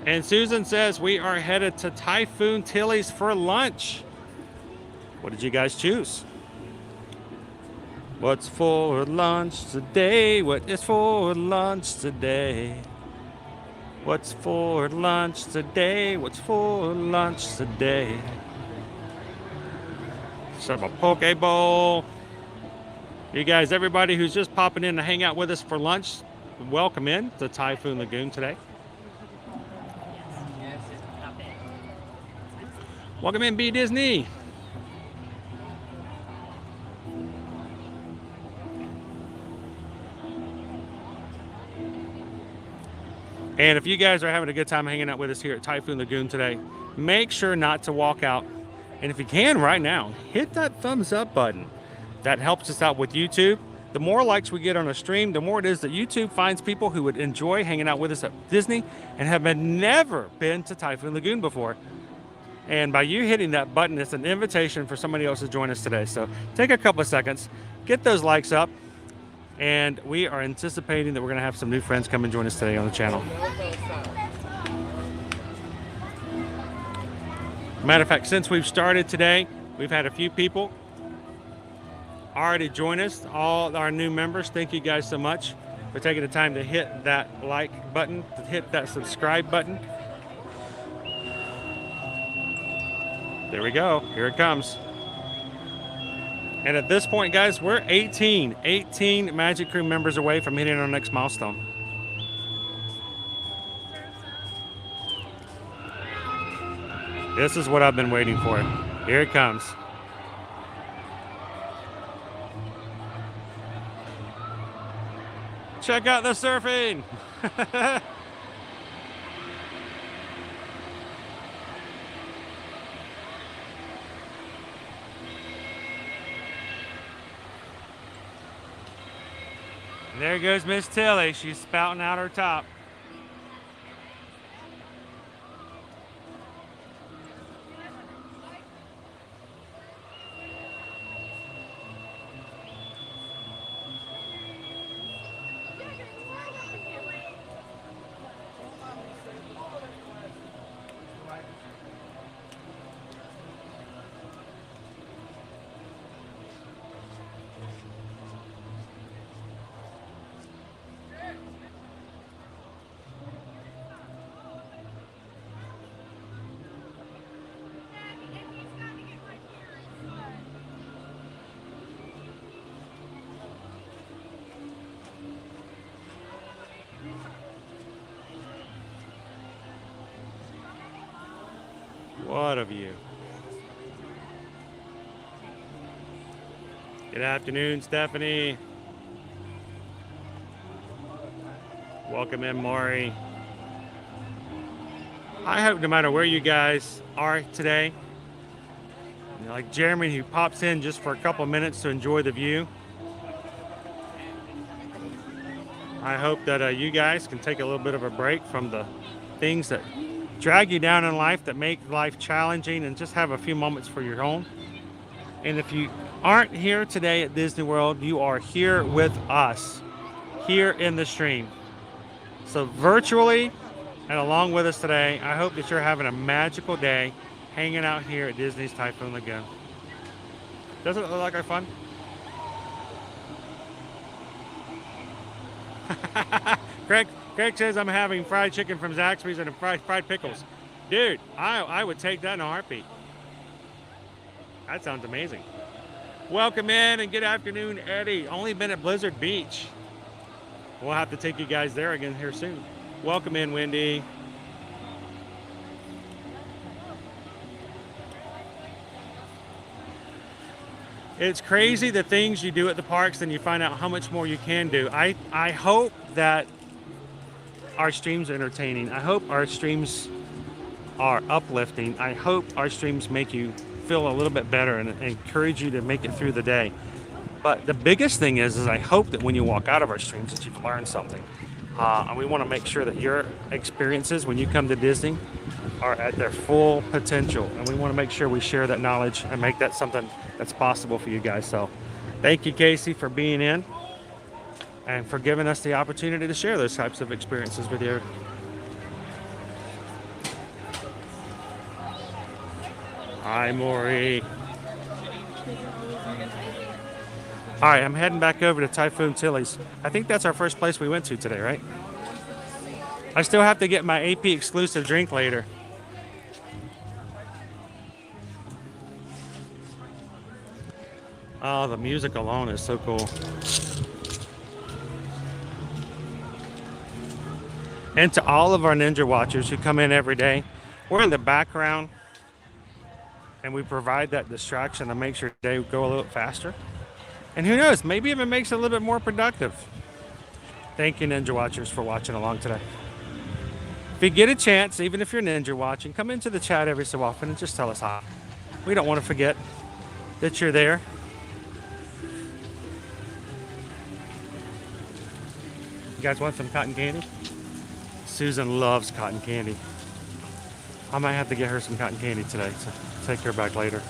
And Susan says we are headed to Typhoon Tilly's for lunch. What did you guys choose? What's for lunch today? What is for lunch today? What's for lunch today? What's for lunch today? Some a poke bowl. You guys, everybody who's just popping in to hang out with us for lunch, welcome in to Typhoon Lagoon today. Welcome in, B Disney. And if you guys are having a good time hanging out with us here at Typhoon Lagoon today, make sure not to walk out. And if you can right now, hit that thumbs up button. That helps us out with YouTube. The more likes we get on a stream, the more it is that YouTube finds people who would enjoy hanging out with us at Disney and have never been to Typhoon Lagoon before. And by you hitting that button, it's an invitation for somebody else to join us today. So take a couple of seconds, get those likes up. And we are anticipating that we're going to have some new friends come and join us today on the channel. Matter of fact, since we've started today, we've had a few people already join us. All our new members, thank you guys so much for taking the time to hit that like button, to hit that subscribe button. There we go. Here it comes. And at this point, guys, we're 18 Magic Crew members away from hitting our next milestone. This is what I've been waiting for. Here it comes. Check out the surfing. And there goes Miss Tilly. She's spouting out her top. What a view. Good afternoon, Stephanie. Welcome in, Maury. I hope no matter where you guys are today, like Jeremy who pops in just for a couple minutes to enjoy the view, I hope that you guys can take a little bit of a break from the things that drag you down in life, that make life challenging, and just have a few moments for your own. And if you aren't here today at Disney World, you are here with us, here in the stream. So virtually and along with us today, I hope that you're having a magical day hanging out here at Disney's Typhoon Lagoon. Doesn't it look like our fun? Craig says I'm having fried chicken from Zaxby's and fried pickles. Dude, I would take that in a heartbeat. That sounds amazing. Welcome in and good afternoon, Eddie. Only been at Blizzard Beach. We'll have to take you guys there again here soon. Welcome in, Wendy. It's crazy the things you do at the parks, and you find out how much more you can do. I hope that our streams are entertaining. I hope our streams are uplifting. I hope our streams make you feel a little bit better and encourage you to make it through the day. But the biggest thing is I hope that when you walk out of our streams that you've learned something. And we want to make sure that your experiences when you come to Disney are at their full potential. And we want to make sure we share that knowledge and make that something that's possible for you guys. So thank you, Casey, for being in and for giving us the opportunity to share those types of experiences with you. Hi, Maury. All right, I'm heading back over to Typhoon Tilly's. I think that's our first place we went to today, right? I still have to get my AP exclusive drink later. Oh, the music alone is so cool. And to all of our Ninja Watchers who come in every day, we're in the background and we provide that distraction to make sure they go a little faster. And who knows, maybe even makes it a little bit more productive. Thank you, Ninja Watchers, for watching along today. If you get a chance, even if you're Ninja watching, come into the chat every so often and just tell us hi. We don't want to forget that you're there. You guys want some cotton candy? Susan loves cotton candy. I might have to get her some cotton candy today, so take her back later.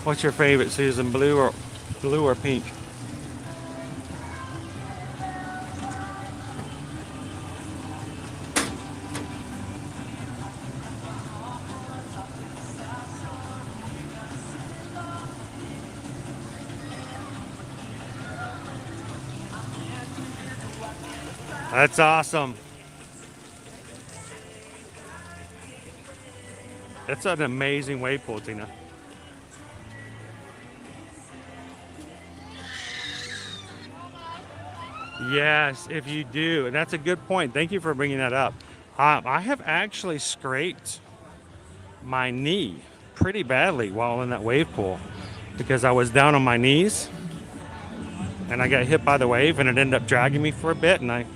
What's your favorite, Susan? Blue or pink? That's awesome. That's an amazing wave pool, Tina. Yes, if you do. And that's a good point. Thank you for bringing that up. I have actually scraped my knee pretty badly while in that wave pool because I was down on my knees and I got hit by the wave and it ended up dragging me for a bit, and I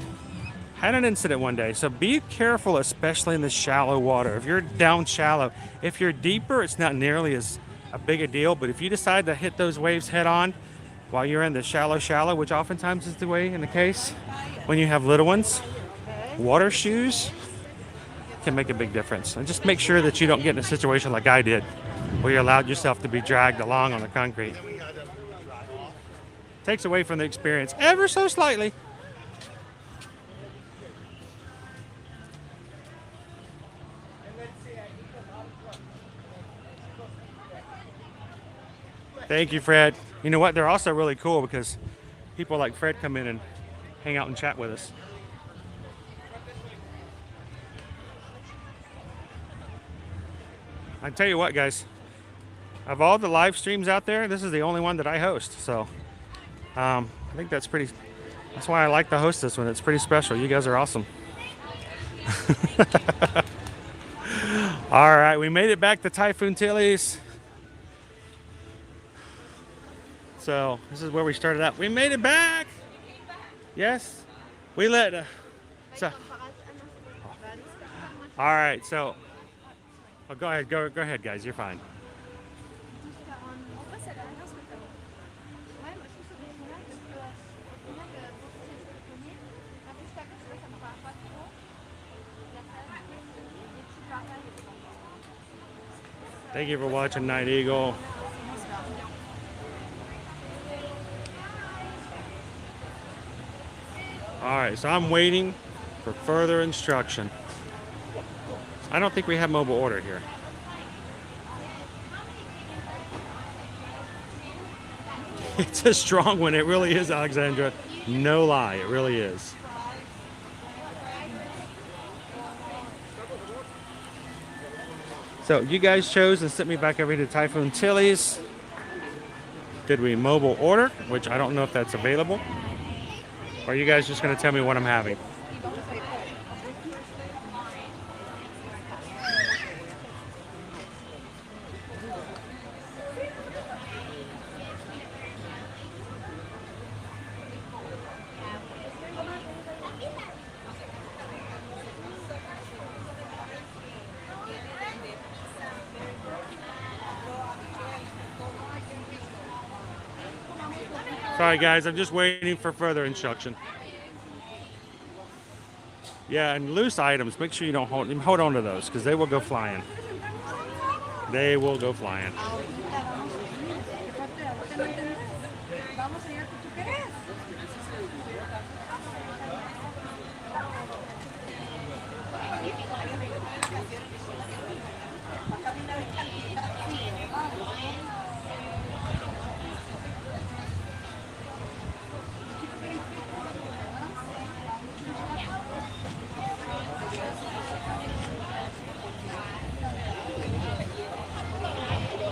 had an incident one day. So be careful, especially in the shallow water. If you're down shallow, if you're deeper, it's not nearly as a big a deal, but if you decide to hit those waves head on, while you're in the shallow, which oftentimes is the way in the case when you have little ones. Water shoes can make a big difference. And just make sure that you don't get in a situation like I did, where you allowed yourself to be dragged along on the concrete. Takes away from the experience ever so slightly. Thank you, Fred. You know what? They're also really cool because people like Fred come in and hang out and chat with us. I tell you what, guys, of all the live streams out there, this is the only one that I host. So I think that's why I like to host this one. It's pretty special. You guys are awesome. All right, we made it back to Typhoon Tilly's. So this is where we started out. We made it back. Yes, we let. All right, so go ahead, go ahead, guys. You're fine. Thank you for watching, Night Eagle. All right, so I'm waiting for further instruction. I don't think we have mobile order here. It's a strong one. It really is, Alexandra. No lie, it really is. So you guys chose and sent me back over to Typhoon Tilly's. Did we mobile order, which I don't know if that's available. Or are you guys just going to tell me what I'm having? Sorry guys, I'm just waiting for further instruction. Yeah, and loose items, make sure you don't hold on to those because they will go flying. They will go flying.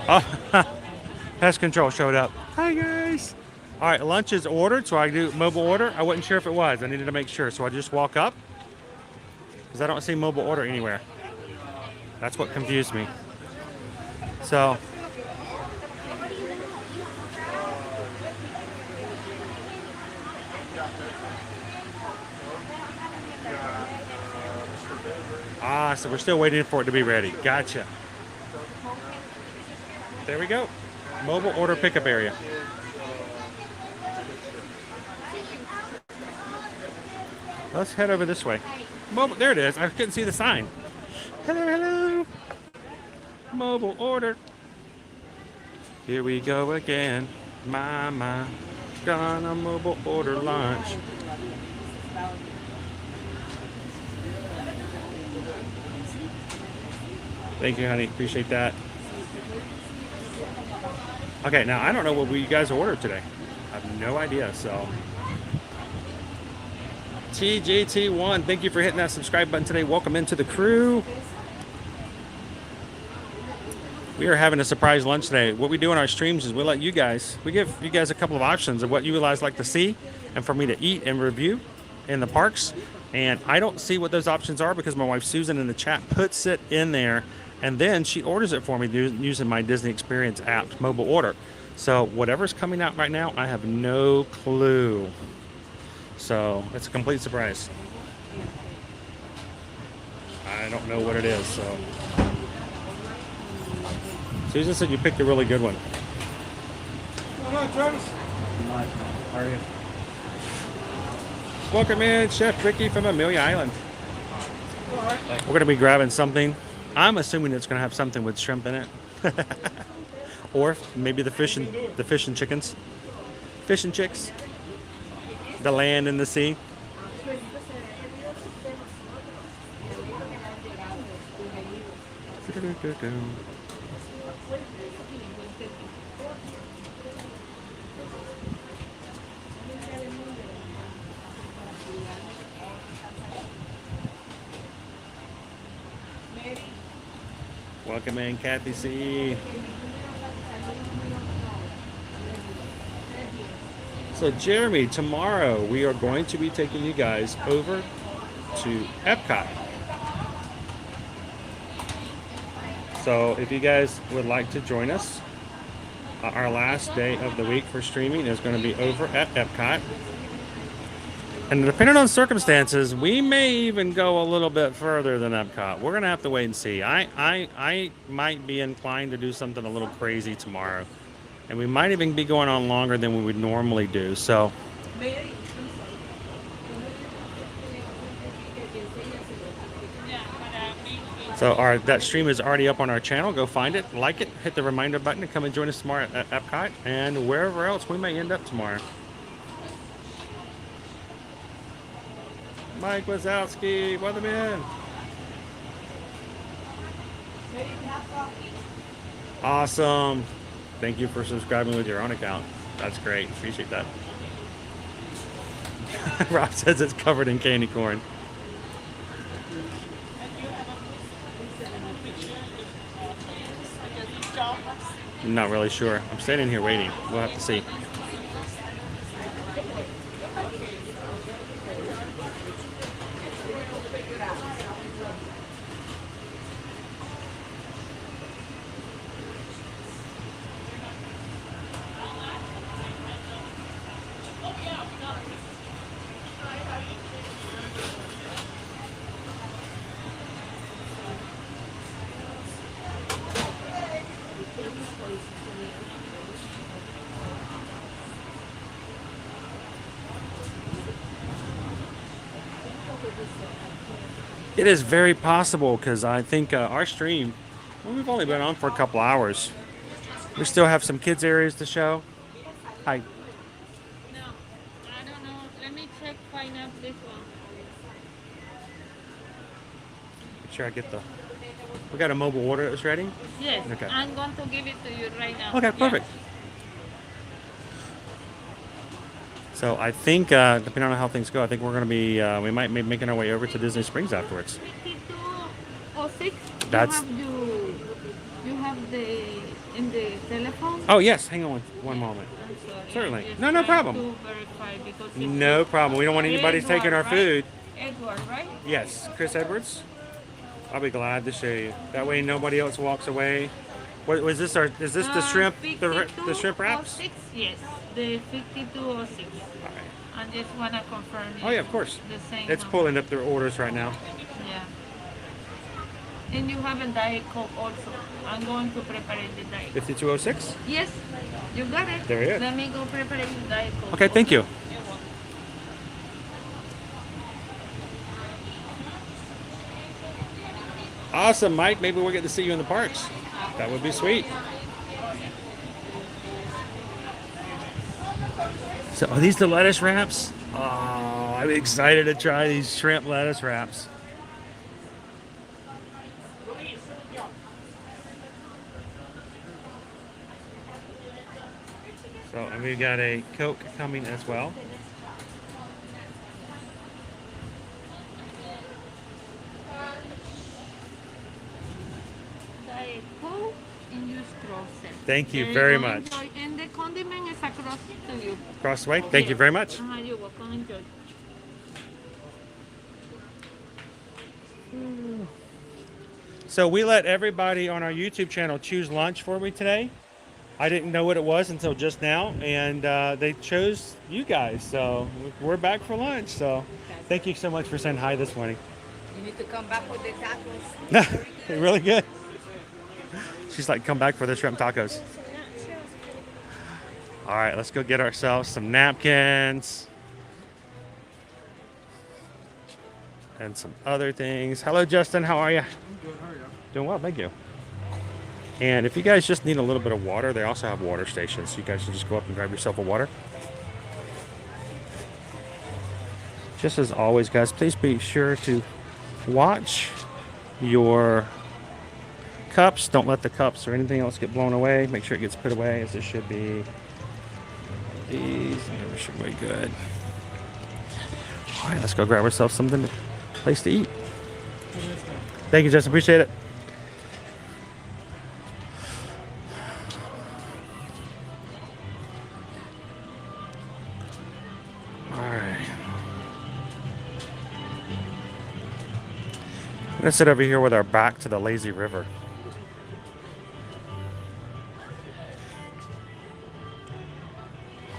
Oh, pest control showed up. Hi guys. All right, lunch is ordered, so I do mobile order. I wasn't sure if it was. I needed to make sure, so I just walk up because I don't see mobile order anywhere. That's what confused me. So so we're still waiting for it to be ready. Gotcha. There we go. Mobile order pickup area. Let's head over this way. Mobile, there it is. I couldn't see the sign. Hello, hello. Mobile order. Here we go again. My. Gonna mobile order lunch. Thank you, honey. Appreciate that. Okay, now I don't know what you guys ordered today. I have no idea, so. TJT1, thank you for hitting that subscribe button today. Welcome into the crew. We are having a surprise lunch today. What we do in our streams is we give you guys a couple of options of what you guys like to see and for me to eat and review in the parks. And I don't see what those options are because my wife Susan in the chat puts it in there. And then she orders it for me using my Disney Experience app, mobile order. So whatever's coming out right now, I have no clue. So it's a complete surprise. I don't know what it is. So Susan said you picked a really good one. Come on, Travis. How are you? Welcome in, Chef Ricky from Amelia Island. We're going to be grabbing something. I'm assuming it's going to have something with shrimp in it. Or maybe the fish and chickens. Fish and chicks. The land and the sea. Welcome in, Kathy C. So Jeremy, tomorrow we are going to be taking you guys over to Epcot. So if you guys would like to join us, our last day of the week for streaming is going to be over at Epcot. And depending on circumstances, we may even go a little bit further than Epcot. We're going to have to wait and see. I might be inclined to do something a little crazy tomorrow. And we might even be going on longer than we would normally do. So that stream is already up on our channel. Go find it, like it, hit the reminder button, and come and join us tomorrow at Epcot and wherever else we may end up tomorrow. Mike Wazowski, welcome in. Awesome. Thank you for subscribing with your own account. That's great. Appreciate that. Rob says it's covered in candy corn. I'm not really sure. I'm standing here waiting. We'll have to see. It is very possible because I think our stream, well, we've only been on for a couple hours. We still have some kids areas to show. Hi. No, I don't know. Let me check, find out this one. Make sure I get the. We got a mobile order that's ready. Yes, Okay. I'm going to give it to you right now. Okay, perfect. So I think, depending on how things go, I think we're going to be, we might be making our way over to Disney Springs afterwards. 5206. That's- You have the in the telephone. Oh yes, hang on one moment. I'm sorry. Certainly. Just No trying problem. to verify because it's No problem. We don't want anybody Edward, taking our right? food. Edward, right? Yes, Chris Edwards. I'll be glad to show you. That way nobody else walks away. What was this? Is this the shrimp? The shrimp wraps? 5206? Yes, the 5206. All right. I just want to confirm. Oh yeah, of course. The same. It's one. pulling up their orders right now. Yeah. And you have a Diet Coke also. I'm going to prepare the Diet Coke. 5206. Yes, you got it. There it is. Let me go prepare the Diet Coke. Okay, thank you. You're welcome. Awesome, Mike. Maybe we'll get to see you in the parks. That would be sweet. So are these the lettuce wraps? Oh, I'm excited to try these shrimp lettuce wraps. So, and we've got a Coke coming as well. Diet Coke and you straw set. Thank you There very go, much. enjoy. And the condiment is across to you. Cross the way. Thank you very much. You're welcome. Enjoy. So we let everybody on our YouTube channel choose lunch for me today. I didn't know what it was until just now, and they chose you guys. So we're back for lunch. So thank you so much for saying hi this morning. You need to come back with the tacos. Really good. She's like, come back for the shrimp tacos. All right, let's go get ourselves some napkins and some other things. Hello, Justin. How are you? I'm good. How are you? Doing well, thank you. And if you guys just need a little bit of water, they also have water stations. So you guys can just go up and grab yourself a water. Just as always, guys, please be sure to watch your cups. Don't let the cups or anything else get blown away. Make sure it gets put away as it should be. These should be good. All right, let's go grab ourselves something, place to eat. Thank you, Justin. Appreciate it. All right. I'm gonna sit over here with our back to the lazy river.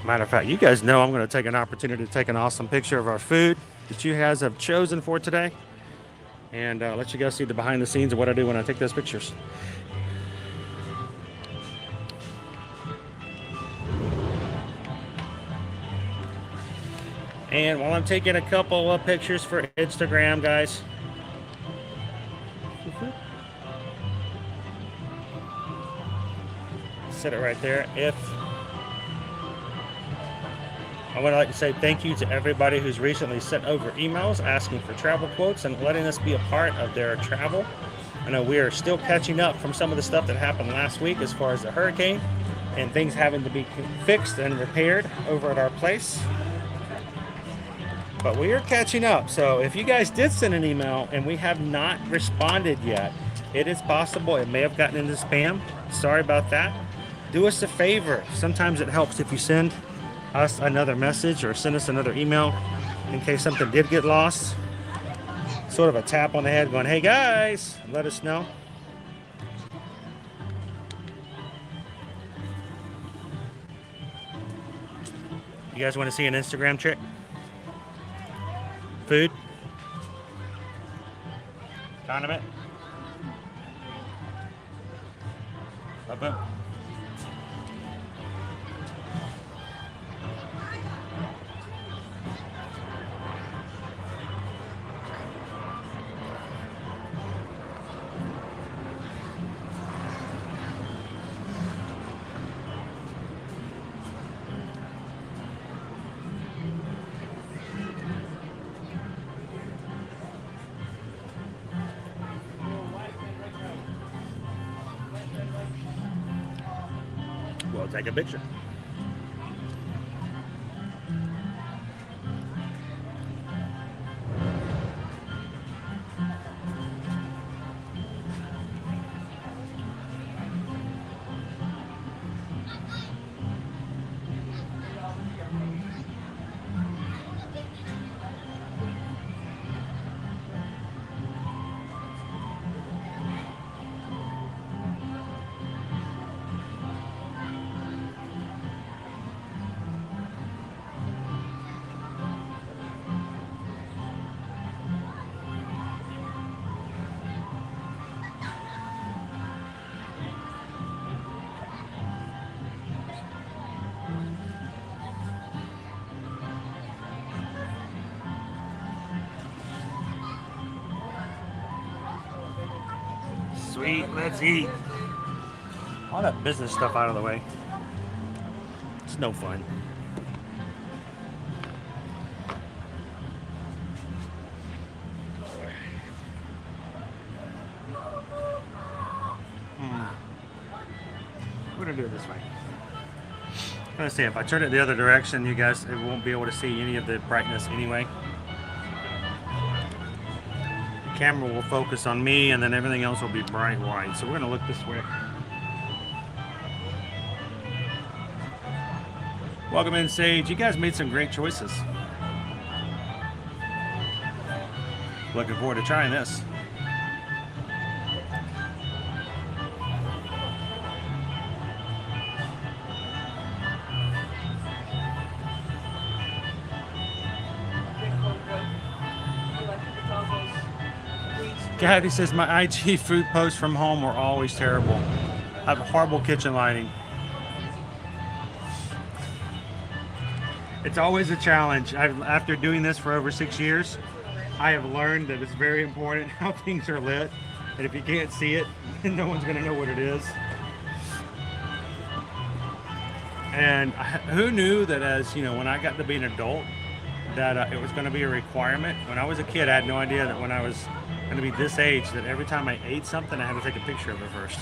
Matter of fact, you guys know I'm going to take an opportunity to take an awesome picture of our food that you guys have chosen for today, and let you guys see the behind the scenes of what I do when I take those pictures. And while I'm taking a couple of pictures for Instagram, guys, sit it right there. I would like to say thank you to everybody who's recently sent over emails asking for travel quotes and letting us be a part of their travel. I know we are still catching up from some of the stuff that happened last week as far as the hurricane and things having to be fixed and repaired over at our place. But we are catching up. So if you guys did send an email and we have not responded yet, it is possible it may have gotten into spam. Sorry about that. Do us a favor. Sometimes it helps if you send us another message or send us another email in case something did get lost. Sort of a tap on the head going, hey guys, let us know. You guys want to see an Instagram trick? Food? Condiment? Boom. We'll take a picture. Sweet, let's eat. All that business stuff out of the way. It's no fun. We're gonna do it this way. I'm gonna see if I turn it the other direction, you guys, it won't be able to see any of the brightness anyway. Camera will focus on me and then everything else will be bright white. So we're gonna look this way. Welcome in, Sage. You guys made some great choices. Looking forward to trying this. Kathy says, my IG food posts from home are always terrible. I have horrible kitchen lighting. It's always a challenge. After doing this for over 6 years, I have learned that it's very important how things are lit. And if you can't see it, no one's going to know what it is. And who knew that as, you know, when I got to be an adult, that it was going to be a requirement. When I was a kid, I had no idea that when I was going to be this age, that every time I ate something, I had to take a picture of it first.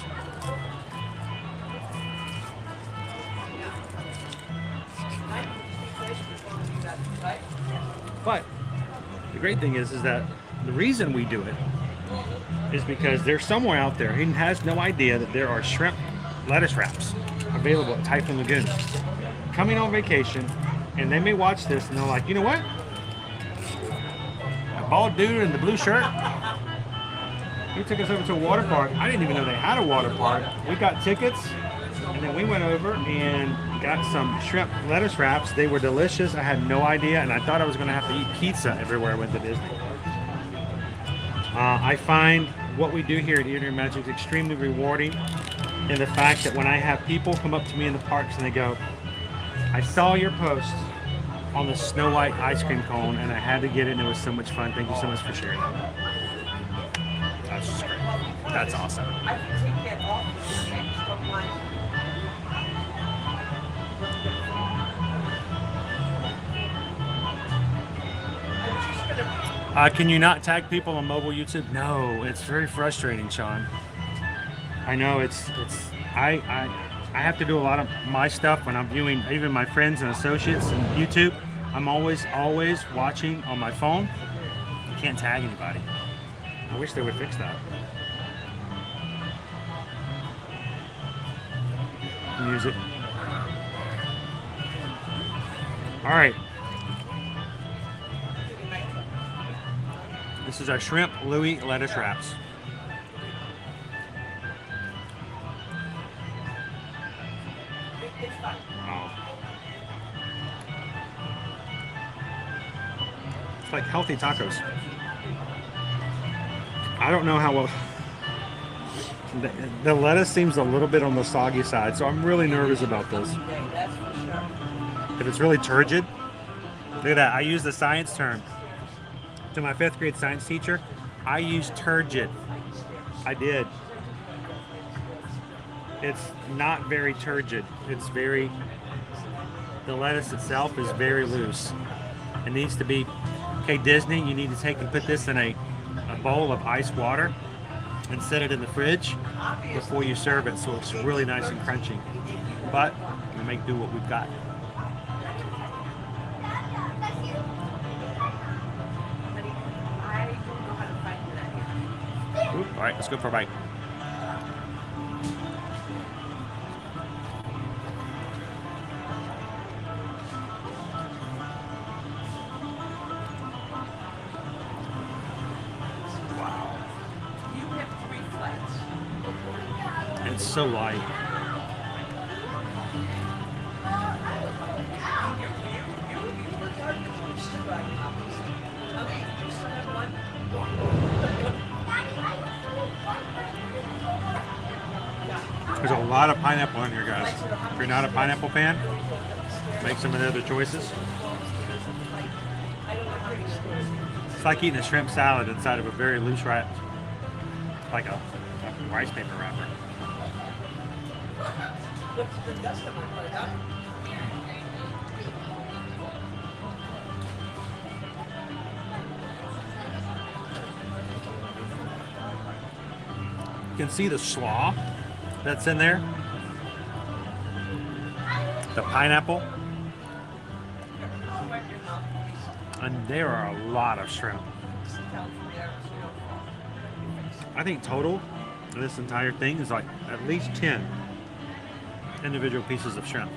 But the great thing is that the reason we do it is because there's someone out there who has no idea that there are shrimp lettuce wraps available at Typhoon Lagoon. Coming on vacation, and they may watch this and they're like, you know what? A bald dude in the blue shirt, he took us over to a water park. I didn't even know they had a water park. We got tickets, and then we went over and got some shrimp lettuce wraps. They were delicious. I had no idea, and I thought I was going to have to eat pizza everywhere I went to Disney. I find what we do here at Eating Magic extremely rewarding in the fact that when I have people come up to me in the parks and they go, I saw your post on the Snow White ice cream cone and I had to get it and it was so much fun. Thank you so much for sharing it. That's just great. That's awesome. I can take that off from my. Can you not tag people on mobile YouTube? No, it's very frustrating, Sean. I know I have to do a lot of my stuff when I'm viewing even my friends and associates on YouTube. I'm always watching on my phone. You can't tag anybody. I wish they would fix that. Music. All right. This is our shrimp Louis lettuce wraps. Oh. It's like healthy tacos. I don't know how well. The lettuce seems a little bit on the soggy side, so I'm really nervous about this. If it's really turgid, look at that. I use the science term. To my 5th grade science teacher, I use turgid. I did. It's not very turgid. It's very, the lettuce itself is very loose. It needs to be, okay, Disney, you need to take and put this in a bowl of ice water and set it in the fridge before you serve it so it's really nice and crunchy. But we make do what we've got. All right, let's go for a bite. Wow. You have 3 flights. It's so light. There's a lot of pineapple in here, guys. If you're not a pineapple fan, make some of the other choices. It's like eating a shrimp salad inside of a very loose wrap, like a rice paper wrapper. You can see the slaw that's in there, the pineapple, and there are a lot of shrimp. I think total this entire thing is like at least 10 individual pieces of shrimp.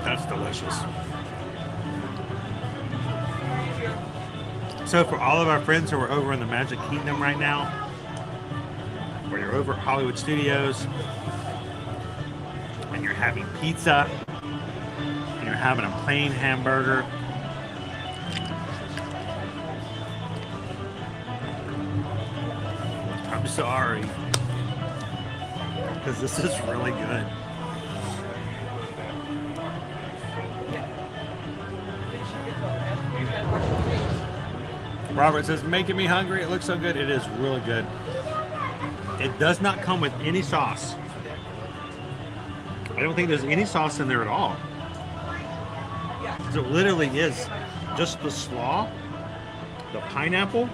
That's delicious. So for all of our friends who are over in the Magic Kingdom right now, or you're over at Hollywood Studios and you're having pizza and you're having a plain hamburger. I'm sorry, because this is really good. Robert says, making me hungry. It looks so good. It is really good. It does not come with any sauce. I don't think there's any sauce in there at all. So it literally is just the slaw, the pineapple,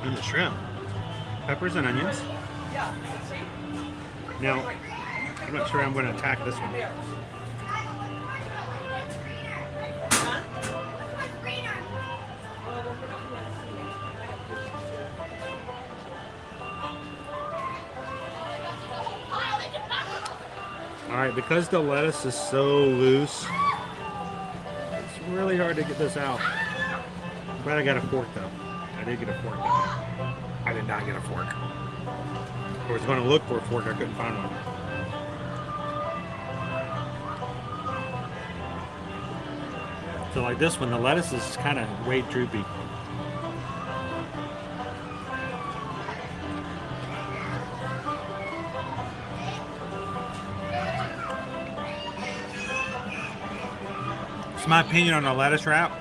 and the shrimp, peppers and onions. Now, I'm not sure I'm going to attack this one. Alright, because the lettuce is so loose, it's really hard to get this out. But I got a fork though. I did get a fork though. I did not get a fork. I was going to look for a fork, I couldn't find one. So like this one, the lettuce is kind of way droopy. It's my opinion on a lettuce wrap.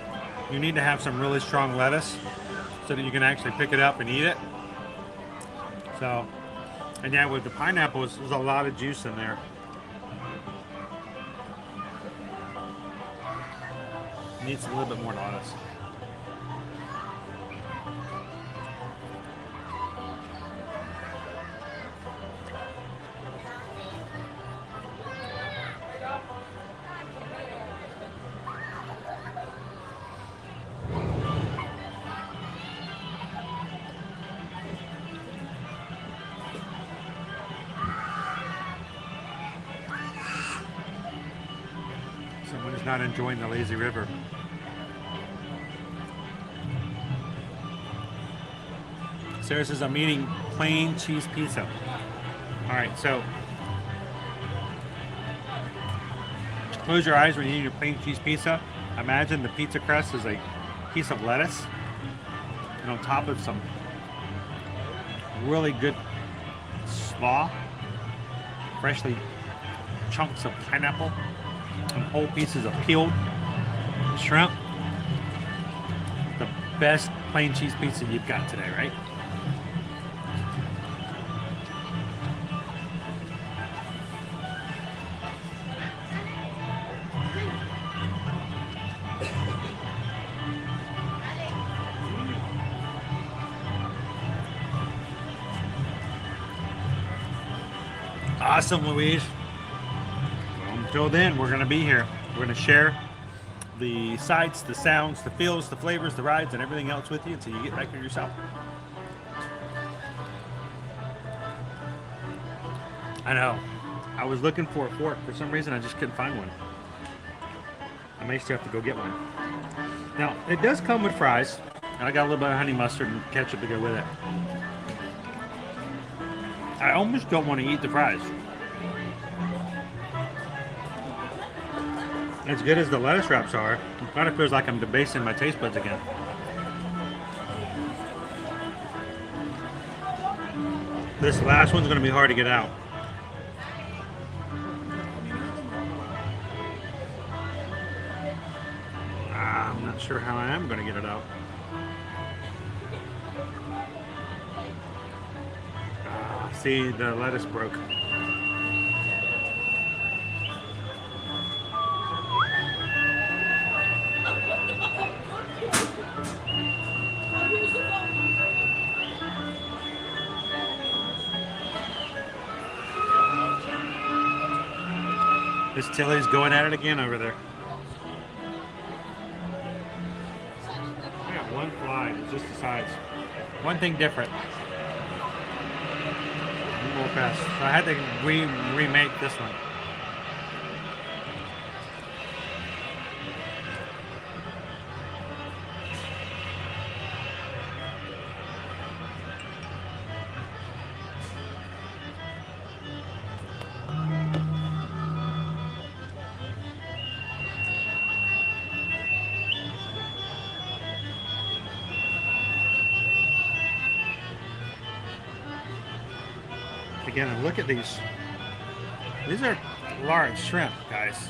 You need to have some really strong lettuce so that you can actually pick it up and eat it. So, and yeah, with the pineapples, there's a lot of juice in there. Needs a little bit more lettuce. Someone is not enjoying the lazy river. Sarah says, I'm eating plain cheese pizza. All right, so close your eyes when you eat your plain cheese pizza. Imagine the pizza crust is a piece of lettuce, and on top of some really good slaw, freshly chunks of pineapple, and whole pieces of peeled shrimp. The best plain cheese pizza you've got today, right? Awesome, Louise. Well, until then, we're going to be here. We're going to share the sights, the sounds, the feels, the flavors, the rides, and everything else with you until you get back here yourself. I know. I was looking for a fork. For some reason, I just couldn't find one. I may still have to go get one. Now, it does come with fries. And I got a little bit of honey mustard and ketchup to go with it. I almost don't want to eat the fries. As good as the lettuce wraps are, it kind of feels like I'm debasing my taste buds again. This last one's going to be hard to get out. I'm not sure how I am going to get it out. See, the lettuce broke. Miss Tilly's going at it again over there. I got one fly, it's just the size. One thing different. More fast. So I had to remake this one. again, and look at these. These are large shrimp, guys.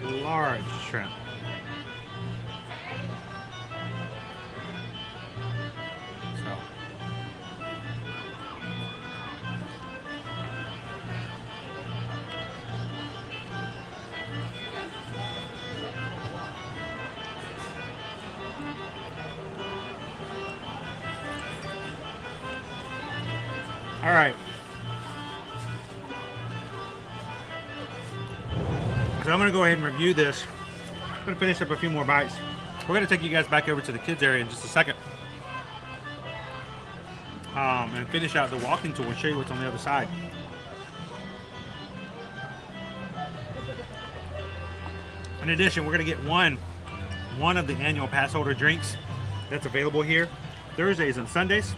Large shrimp. So. All right. So I'm going to go ahead and review this. I'm going to finish up a few more bites. We're going to take you guys back over to the kids area in just a second. And finish out the walking tour and show you what's on the other side. In addition, we're going to get one of the annual Passholder drinks that's available here. Thursdays and Sundays.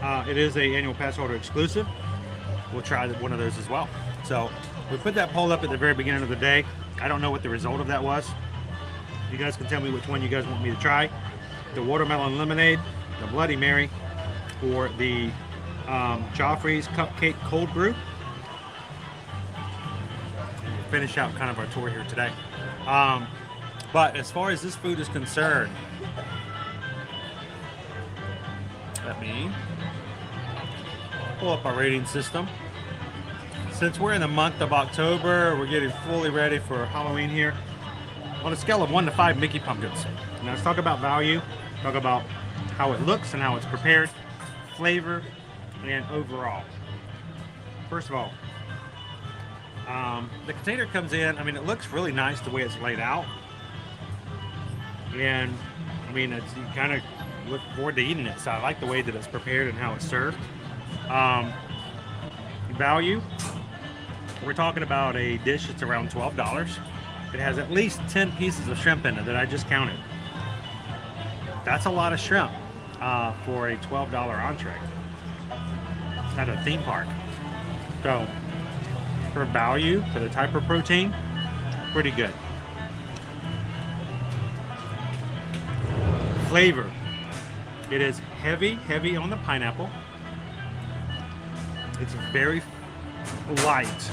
It is a annual Passholder exclusive. We'll try one of those as well. So we put that poll up at the very beginning of the day. I don't know what the result of that was. You guys can tell me which one you guys want me to try. The watermelon lemonade, the Bloody Mary, or the Joffrey's Cupcake Cold Brew. And we'll finish out kind of our tour here today. But as far as this food is concerned, let me pull up our rating system. Since we're in the month of October, we're getting fully ready for Halloween here. On a scale of 1 to 5 Mickey pumpkins. Now let's talk about value, talk about how it looks and how it's prepared, flavor, and overall. First of all, the container comes in, I mean, it looks really nice the way it's laid out. And I mean, you kind of look forward to eating it. So I like the way that it's prepared and how it's served. Value, we're talking about a dish that's around $12. It has at least 10 pieces of shrimp in it that I just counted. That's a lot of shrimp for a $12 entree at a theme park. So for value, for the type of protein, pretty good. Flavor, it is heavy on the pineapple. It's very light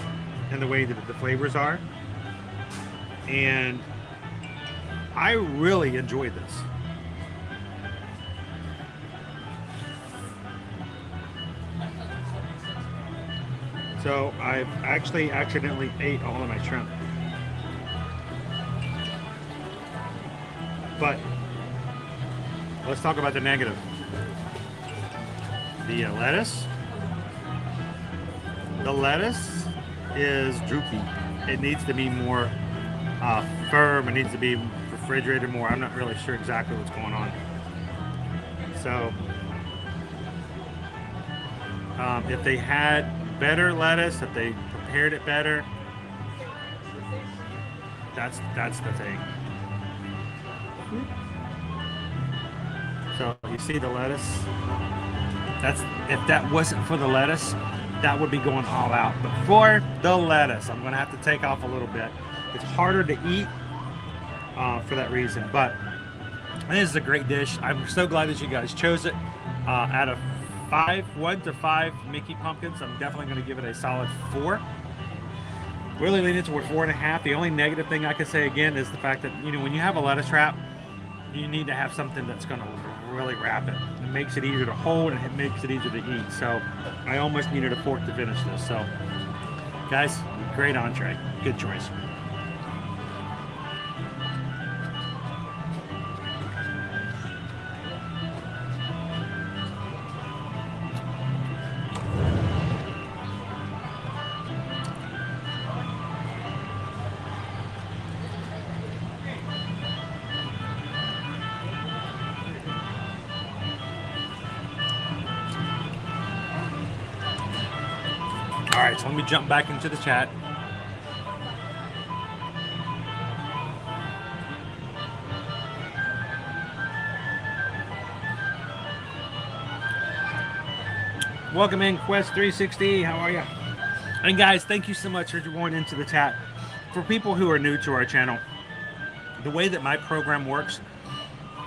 in the way that the flavors are. And I really enjoy this. So I've actually accidentally ate all of my shrimp. But let's talk about the negative. The lettuce. The lettuce is droopy. It needs to be more firm. It needs to be refrigerated more. I'm not really sure exactly what's going on. So if they had better lettuce, if they prepared it better, that's the thing. So you see the lettuce. If that wasn't for the lettuce, that would be going all out. But for the lettuce, I'm gonna have to take off a little bit. It's harder to eat for that reason, but this is a great dish. I'm so glad that you guys chose it. Out of 1 to 5 Mickey pumpkins, I'm definitely gonna give it a solid 4. Really leaning toward 4.5. The only negative thing I could say again is the fact that, you know, when you have a lettuce wrap, you need to have something that's gonna really wrap it. It makes it easier to hold and it makes it easier to eat. So I almost needed a fork to finish this. So guys, great entree. Good choice. All right, so let me jump back into the chat. Welcome in, Quest 360. How are you? And guys, thank you so much for going into the chat. For people who are new to our channel, the way that my program works,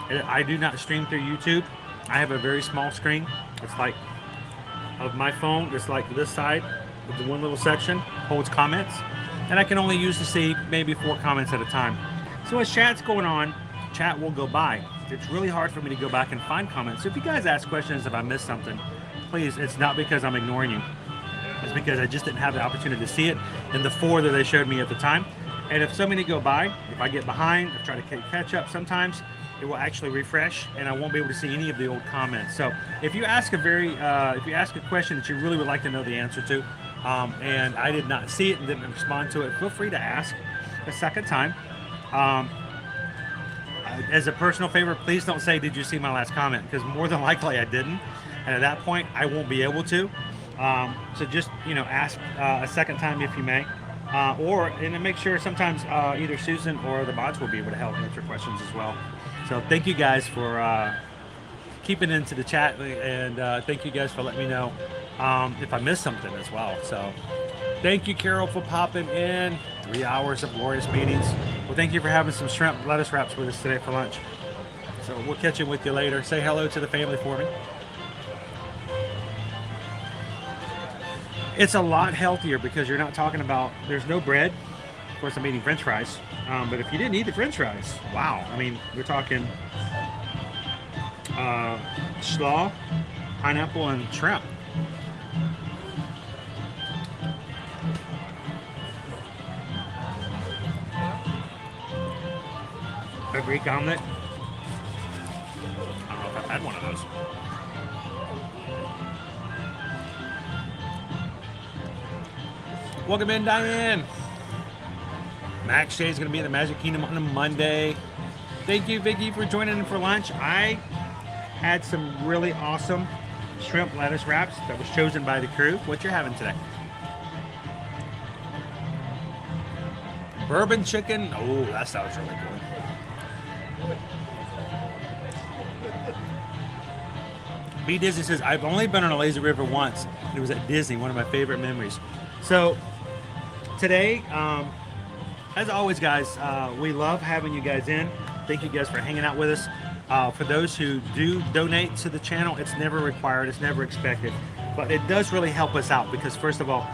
I do not stream through YouTube. I have a very small screen. It's like of my phone is like this side, the one little section holds comments, and I can only use to see maybe 4 comments at a time. So as chat's going on, chat will go by. It's really hard for me to go back and find comments. So if you guys ask questions if I missed something, please, it's not because I'm ignoring you. It's because I just didn't have the opportunity to see it in the 4 that they showed me at the time. And if so many go by, if I get behind, I try to catch up sometimes, it will actually refresh and I won't be able to see any of the old comments. So if you ask a question that you really would like to know the answer to, and I did not see it and didn't respond to it, feel free to ask a second time. As a personal favor, please don't say, did you see my last comment? Because more than likely I didn't. And at that point, I won't be able to. So just, ask a second time if you may. And make sure sometimes either Susan or the bots will be able to help answer questions as well. So thank you guys for keeping into the chat, and thank you guys for letting me know if I missed something as well. So thank you, Carol, for popping in. 3 hours of glorious meetings. Well, thank you for having some shrimp lettuce wraps with us today for lunch. So we'll catch in with you later. Say hello to the family for me. It's a lot healthier because you're not talking about, there's no bread. Of course, I'm eating French fries. But if you didn't eat the French fries, wow. I mean, we're talking slaw, pineapple, and shrimp. A Greek omelet. I don't know if I've had one of those. Welcome in, Diane. Max Shay's going to be in the Magic Kingdom on a Monday. Thank you, Vicky, for joining in for lunch. I had some really awesome shrimp lettuce wraps that was chosen by the crew. What you're having today? Bourbon chicken. Oh, that sounds really good. B Disney says, I've only been on a lazy river once. It was at Disney, one of my favorite memories. So today, as always, guys, we love having you guys in. Thank you guys for hanging out with us. For those who do donate to the channel, it's never required, it's never expected. But it does really help us out because, first of all,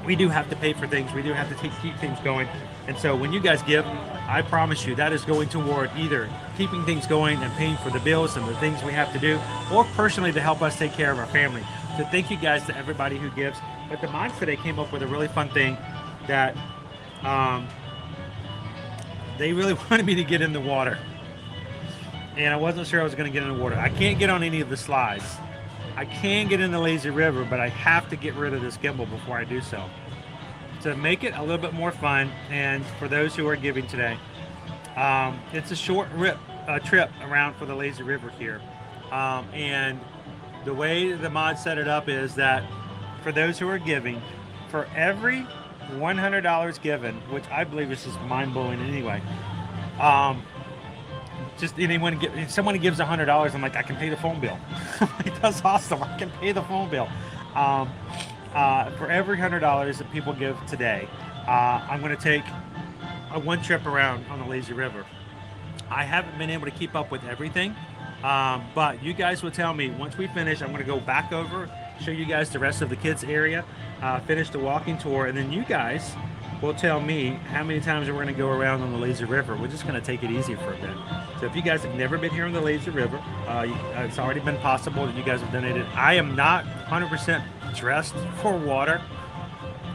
we do have to pay for things. We do have to keep things going. And so when you guys give, I promise you that is going toward either keeping things going and paying for the bills and the things we have to do, or personally to help us take care of our family. So thank you guys to everybody who gives. But the mods today came up with a really fun thing that they really wanted me to get in the water. And I wasn't sure I was going to get in the water. I can't get on any of the slides. I can get in the lazy river, but I have to get rid of this gimbal before I do so. To make it a little bit more fun, and for those who are giving today, it's a short trip around for the lazy river here. And the way the mod set it up is that for those who are giving, for every $100 given, which I believe is just mind-blowing anyway, just if someone gives $100, I'm like, I can pay the phone bill. That's awesome. I can pay the phone bill. For every $100 that people give today, I'm going to take one trip around on the lazy river. I haven't been able to keep up with everything, but you guys will tell me once we finish. I'm going to go back over, show you guys the rest of the kids area, finish the walking tour, and then you guys will tell me how many times we're going to go around on the lazy river. We're just going to take it easy for a bit. So if you guys have never been here on the lazy river, it's already been possible that you guys have donated. I am not 100% dressed for water.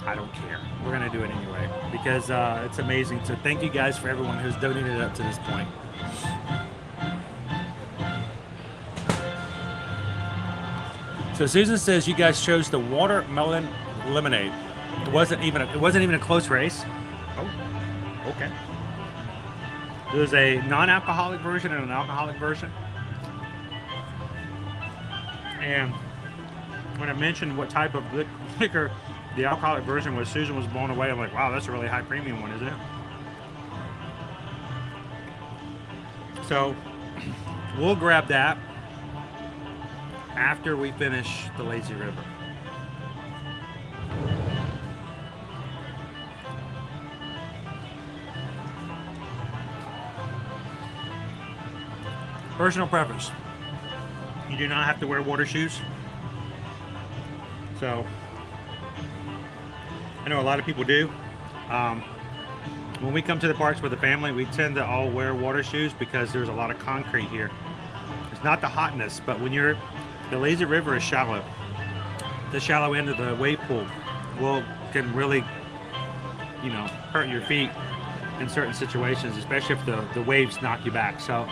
I don't care. We're going to do it anyway because it's amazing. So thank you guys for everyone who's donated up to this point. So Susan says you guys chose the watermelon lemonade. It wasn't even a close race. Oh, okay. There's a non-alcoholic version and an alcoholic version. And when I mentioned what type of liquor the alcoholic version was, Susan was blown away. I'm like, wow, that's a really high premium one, isn't it? So we'll grab that after we finish the lazy river. Personal preference. You do not have to wear water shoes. So I know a lot of people do. When we come to the parks with the family, we tend to all wear water shoes because there's a lot of concrete here. It's not the hotness, but when the lazy river is shallow. The shallow end of the wave pool can really, you know, hurt your feet in certain situations, especially if the waves knock you back. So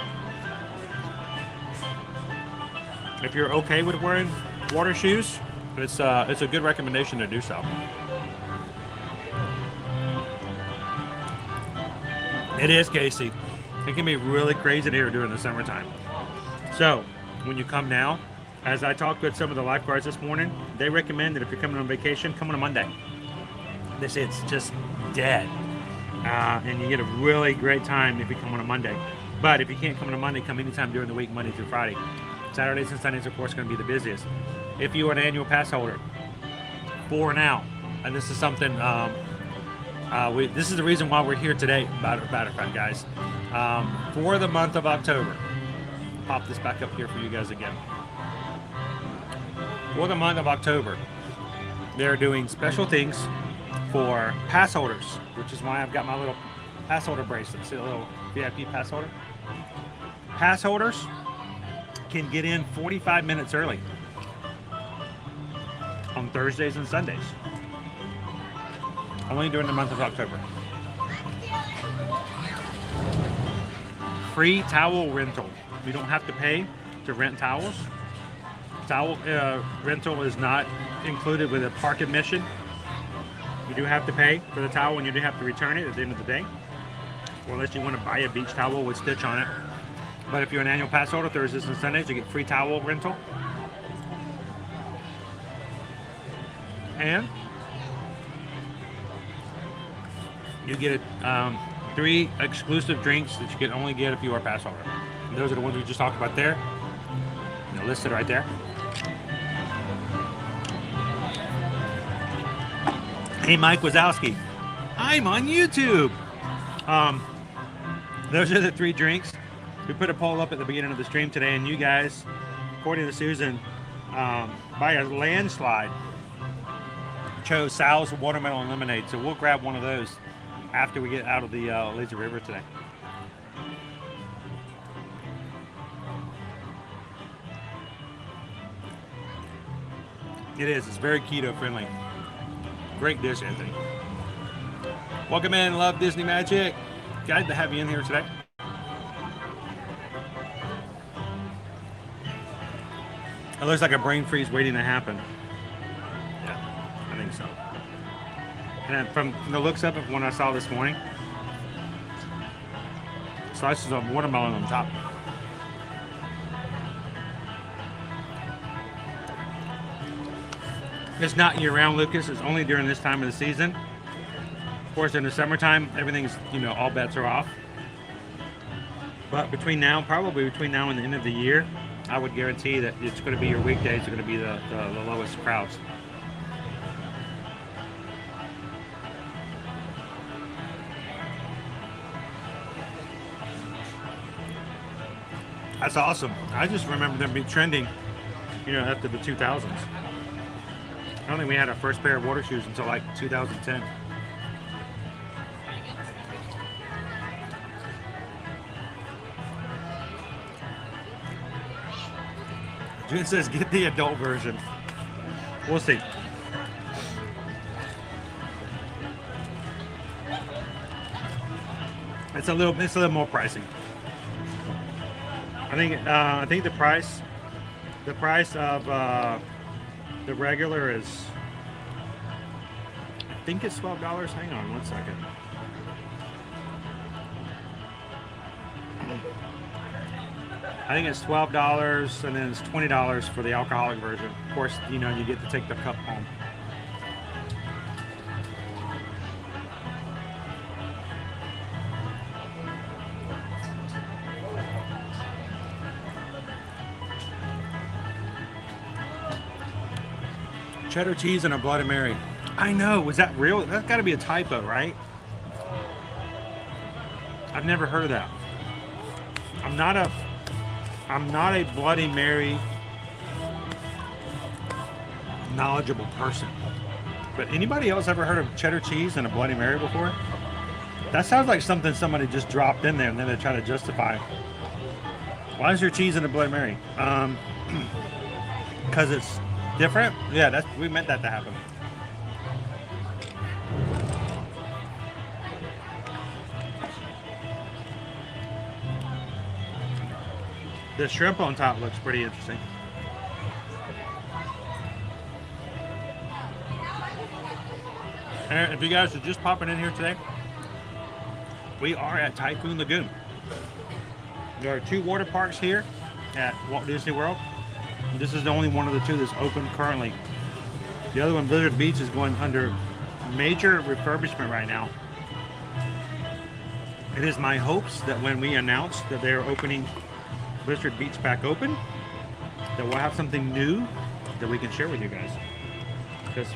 if you're okay with wearing water shoes, it's a good recommendation to do so. It is, Casey. It can be really crazy here during the summertime. So when you come now, as I talked with some of the lifeguards this morning, they recommend that if you're coming on vacation, come on a Monday. They say it's just dead. And you get a really great time if you come on a Monday. But if you can't come on a Monday, come anytime during the week, Monday through Friday. Saturdays and Sundays, of course, are going to be the busiest. If you are an annual pass holder, for now, and this is something, this is the reason why we're here today, matter of fact, guys. For the month of October, pop this back up here for you guys again. For the month of October, they're doing special things for pass holders, which is why I've got my little pass holder bracelet. See a little VIP pass holder? Pass holders can get in 45 minutes early on Thursdays and Sundays. Only during the month of October. Free towel rental. You don't have to pay to rent towels. Towel rental is not included with a park admission. You do have to pay for the towel and you do have to return it at the end of the day. Or unless you want to buy a beach towel with stitch on it. But if you're an annual pass holder, Thursdays and Sundays, you get free towel rental. And you get 3 exclusive drinks that you can only get if you are a pass holder. And those are the ones we just talked about there. They're listed right there. Hey, Mike Wazowski. I'm on YouTube. Those are the 3 drinks. We put a poll up at the beginning of the stream today, and you guys, according to Susan, by a landslide, chose Sal's watermelon lemonade. So we'll grab one of those after we get out of the lazy river today. It is. It's very keto friendly. Great dish, Anthony. Welcome in. Love Disney Magic. Glad to have you in here today. It looks like a brain freeze waiting to happen. Yeah, I think so. And from the looks of it, when I saw this morning, slices of watermelon on top. It's not year-round, Lucas. It's only during this time of the season. Of course, in the summertime, everything's, all bets are off. But probably between now and the end of the year, I would guarantee that it's going to be your weekdays are going to be the lowest crowds. That's awesome. I just remember them being trending, after the 2000s. I don't think we had our first pair of water shoes until like 2010. June says get the adult version. We'll see. It's a little more pricey. I think the price of the regular is, I think it's $12. Hang on one second. I think it's $12 and then it's $20 for the alcoholic version. Of course, you get to take the cup home. Cheddar cheese and a Bloody Mary. I know. Was that real? That's got to be a typo, right? I've never heard of that. I'm not a Bloody Mary knowledgeable person. But anybody else ever heard of cheddar cheese and a Bloody Mary before? That sounds like something somebody just dropped in there and then they try to justify. Why is your cheese in a Bloody Mary? Because it's different? Yeah, we meant that to happen. The shrimp on top looks pretty interesting. And if you guys are just popping in here today, we are at Typhoon Lagoon. There are 2 water parks here at Walt Disney World. And this is the only one of the 2 that's open currently. The other one, Blizzard Beach, is going under major refurbishment right now. It is my hopes that when we announce that they are opening Blizzard Beach back open, that we'll have something new that we can share with you guys. Because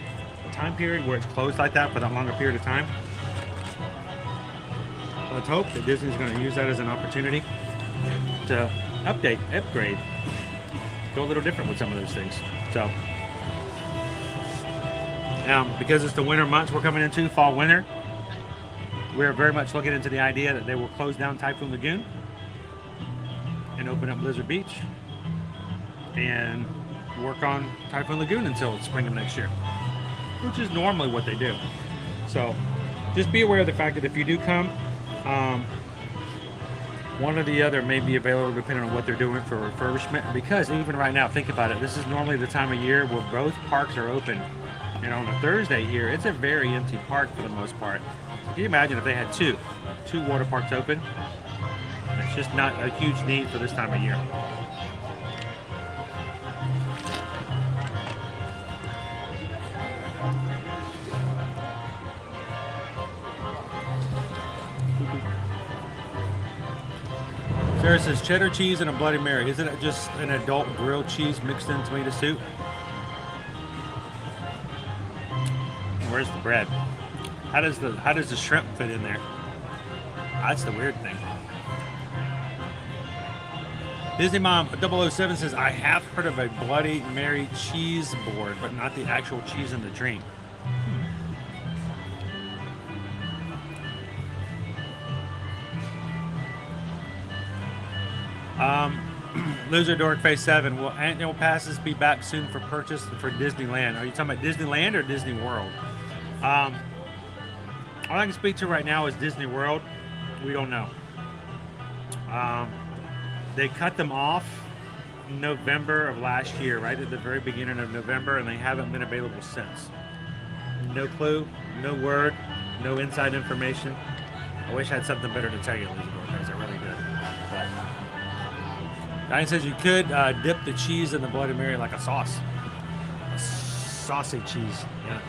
the time period where it's closed like that for that longer period of time, let's hope that Disney's going to use that as an opportunity to update, upgrade, go a little different with some of those things. So, because it's the winter months we're coming into, fall, winter, we're very much looking into the idea that they will close down Typhoon Lagoon and open up Blizzard Beach and work on Typhoon Lagoon until spring of next year, which is normally what they do. So just be aware of the fact that if you do come, one or the other may be available depending on what they're doing for refurbishment. Because even right now, think about it, this is normally the time of year where both parks are open. And on a Thursday here, it's a very empty park for the most part. Can you imagine if they had two water parks open? It's just not a huge need for this time of year. Sarah says cheddar cheese and a Bloody Mary. Isn't it just an adult grilled cheese mixed in tomato soup? Where's the bread? How does the shrimp fit in there? That's the weird thing. Disney Mom 007 says, I have heard of a Bloody Mary cheese board, but not the actual cheese in the drink. Loser Dork Face 7. Will annual passes be back soon for purchase for Disneyland? Are you talking about Disneyland or Disney World? All I can speak to right now is Disney World. We don't know. They cut them off in November of last year, right at the very beginning of November, and they haven't been available since. No clue, no word, no inside information. I wish I had something better to tell you, Loser Dork Face. I really did. But Diane says you could dip the cheese in the Bloody Mary like a sauce. A saucy cheese, yeah.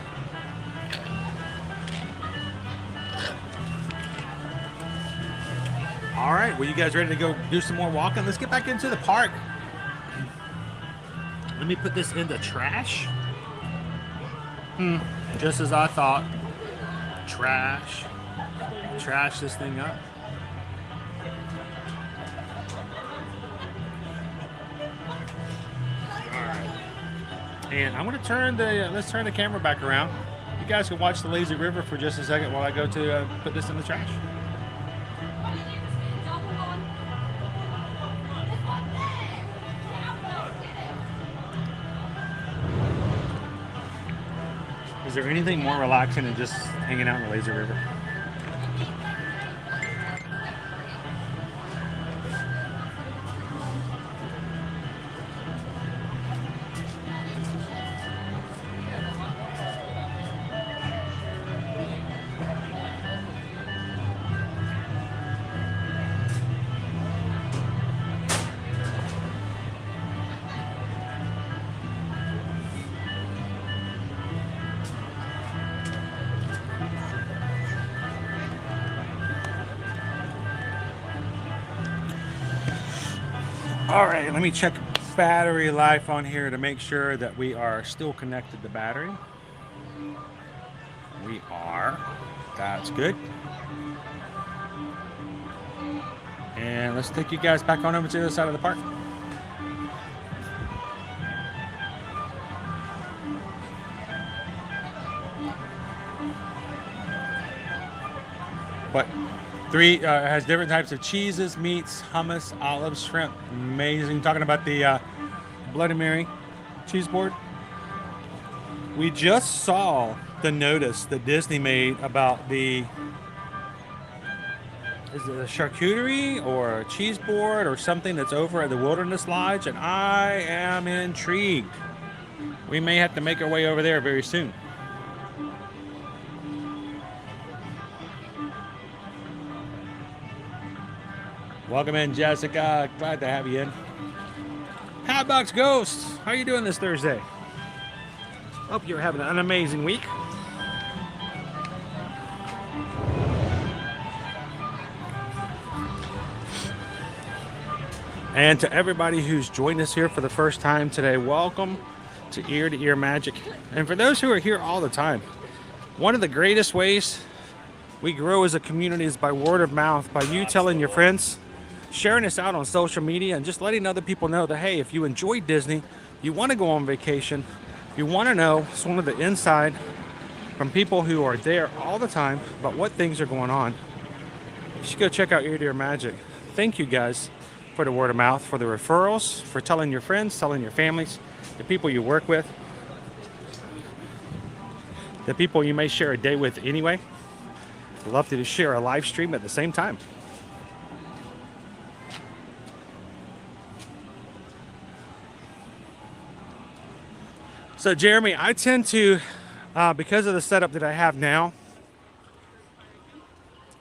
All right, well, you guys ready to go do some more walking? Let's get back into the park. Let me put this in the trash. Just as I thought. Trash. Trash this thing up. And I'm going to turn let's turn the camera back around. You guys can watch the lazy river for just a second while I go to put this in the trash. Is there anything more relaxing than just hanging out in the lazy river? All right, let me check battery life on here to make sure that we are still connected to battery. We are. That's good. And let's take you guys back on over to the other side of the park. Has different types of cheeses, meats, hummus, olives, shrimp. Amazing. Talking about the Bloody Mary cheese board. We just saw the notice that Disney made about the, is it a charcuterie or a cheese board or something that's over at the Wilderness Lodge, and I am intrigued. We may have to make our way over there very soon. Welcome in, Jessica. Glad to have you in. Hatbox Ghost, how are you doing this Thursday? Hope you're having an amazing week. And to everybody who's joined us here for the first time today, welcome to Ear to Ear Magic. And for those who are here all the time, one of the greatest ways we grow as a community is by word of mouth, by you telling your friends, sharing us out on social media, and just letting other people know that, hey, if you enjoy Disney, you want to go on vacation, you want to know some of the inside from people who are there all the time about what things are going on, you should go check out Ear to Ear Magic. Thank you guys for the word of mouth, for the referrals, for telling your friends, telling your families, the people you work with, the people you may share a day with anyway. I'd love to share a live stream at the same time. So Jeremy, I tend to, because of the setup that I have now,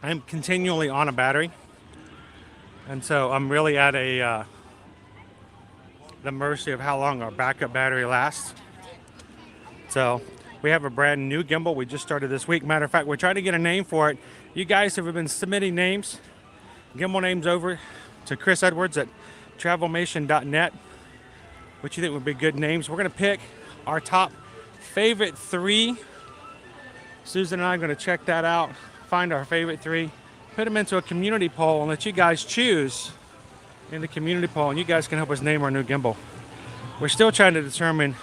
I'm continually on a battery. And so I'm really at the mercy of how long our backup battery lasts. So we have a brand new gimbal we just started this week. Matter of fact, we're trying to get a name for it. You guys have been submitting names, gimbal names over to Chris Edwards at travelmation.net, which you think would be good names. We're going to pick our top favorite 3. Susan and I are going to check that out, find our favorite 3, put them into a community poll, and let you guys choose in the community poll, and you guys can help us name our new gimbal. We're still trying to determine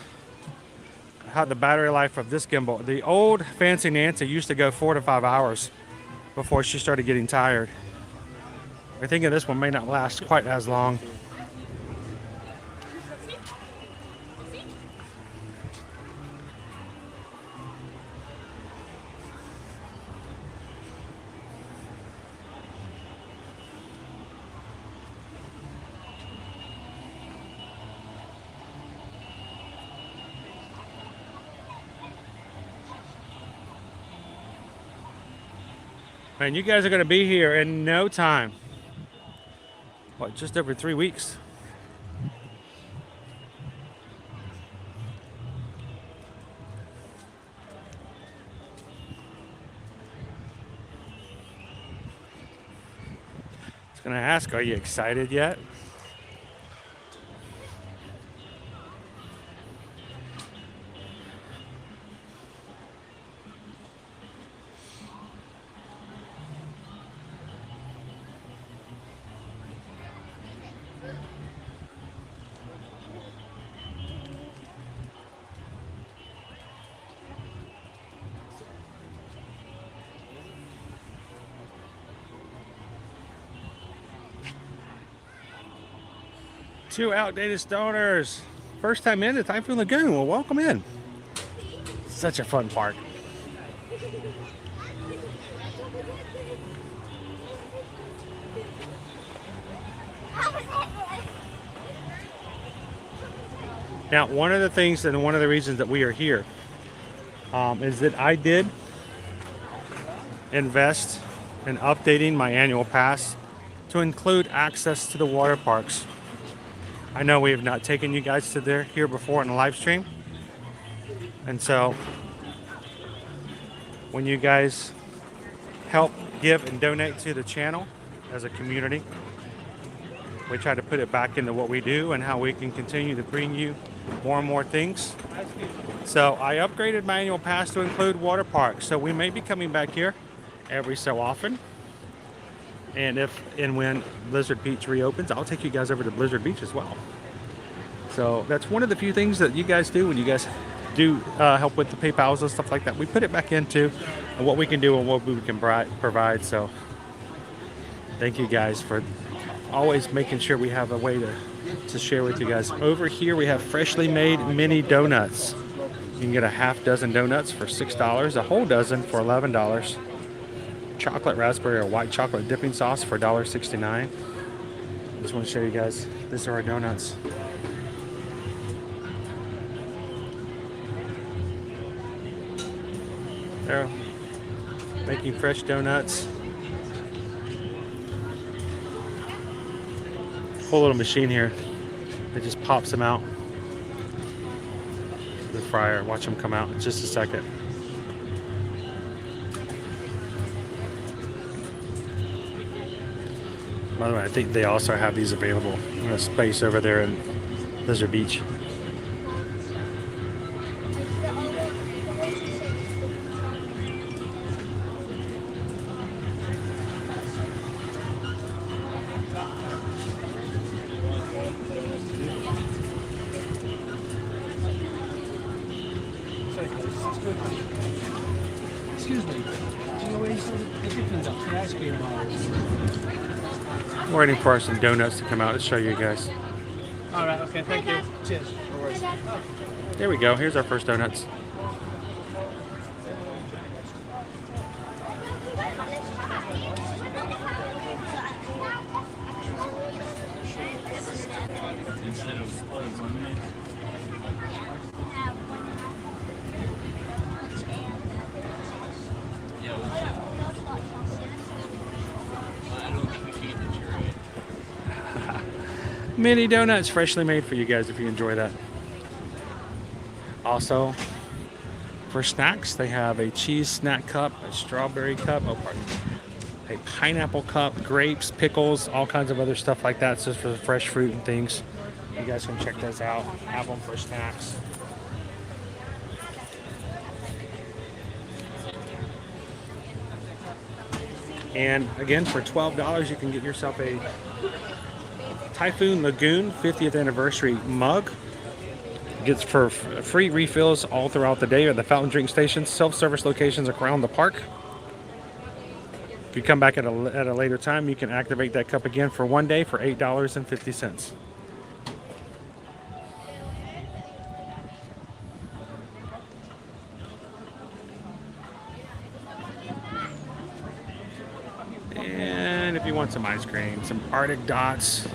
how the battery life of this gimbal. The old Fancy Nancy used to go 4 to 5 hours before she started getting tired. I think this one may not last quite as long. Man, you guys are going to be here in no time. What, just over 3 weeks? I was going to ask, are you excited yet? Two outdated stoners. First time in the Typhoon Lagoon. Well, welcome in. Such a fun park. Now, one of the things and one of the reasons that we are here is that I did invest in updating my annual pass to include access to the water parks. I know we have not taken you guys to here before in a live stream. And so when you guys help give and donate to the channel as a community, we try to put it back into what we do and how we can continue to bring you more and more things. So I upgraded my annual pass to include water parks. So we may be coming back here every so often. And if and when Blizzard Beach reopens, I'll take you guys over to Blizzard Beach as well. So that's one of the few things that you guys do when you guys do help with the PayPals and stuff like that. We put it back into what we can do and what we can provide. So Thank you guys for always making sure we have a way to share with you guys. Over here we have freshly made mini donuts. You can get a half dozen donuts for $6, a whole dozen for $11. Chocolate raspberry or white chocolate dipping sauce for $1.69. Just want to show you guys, these are our donuts. They're making fresh donuts. Whole little machine here that just pops them out. The fryer, watch them come out in just a second. By the way, I think they also have these available in a space over there in Lizard Beach. Excuse me. Do you always the difference of the ice cream bars? We're waiting for some donuts to come out to show you guys. All right. Okay. Thank you. Cheers. There we go. Here's our first donuts. Mini donuts freshly made for you guys if you enjoy that. Also, for snacks, they have a cheese snack cup, a strawberry cup, a pineapple cup, grapes, pickles, all kinds of other stuff like that. So for the fresh fruit and things, you guys can check those out. Have them for snacks. And again, for $12, you can get yourself a Typhoon Lagoon 50th anniversary mug. Gets for free refills all throughout the day at the fountain drink stations, self-service locations around the park. If you come back at a later time, you can activate that cup again for one day for $8.50. And if you want some ice cream, some Arctic Dots.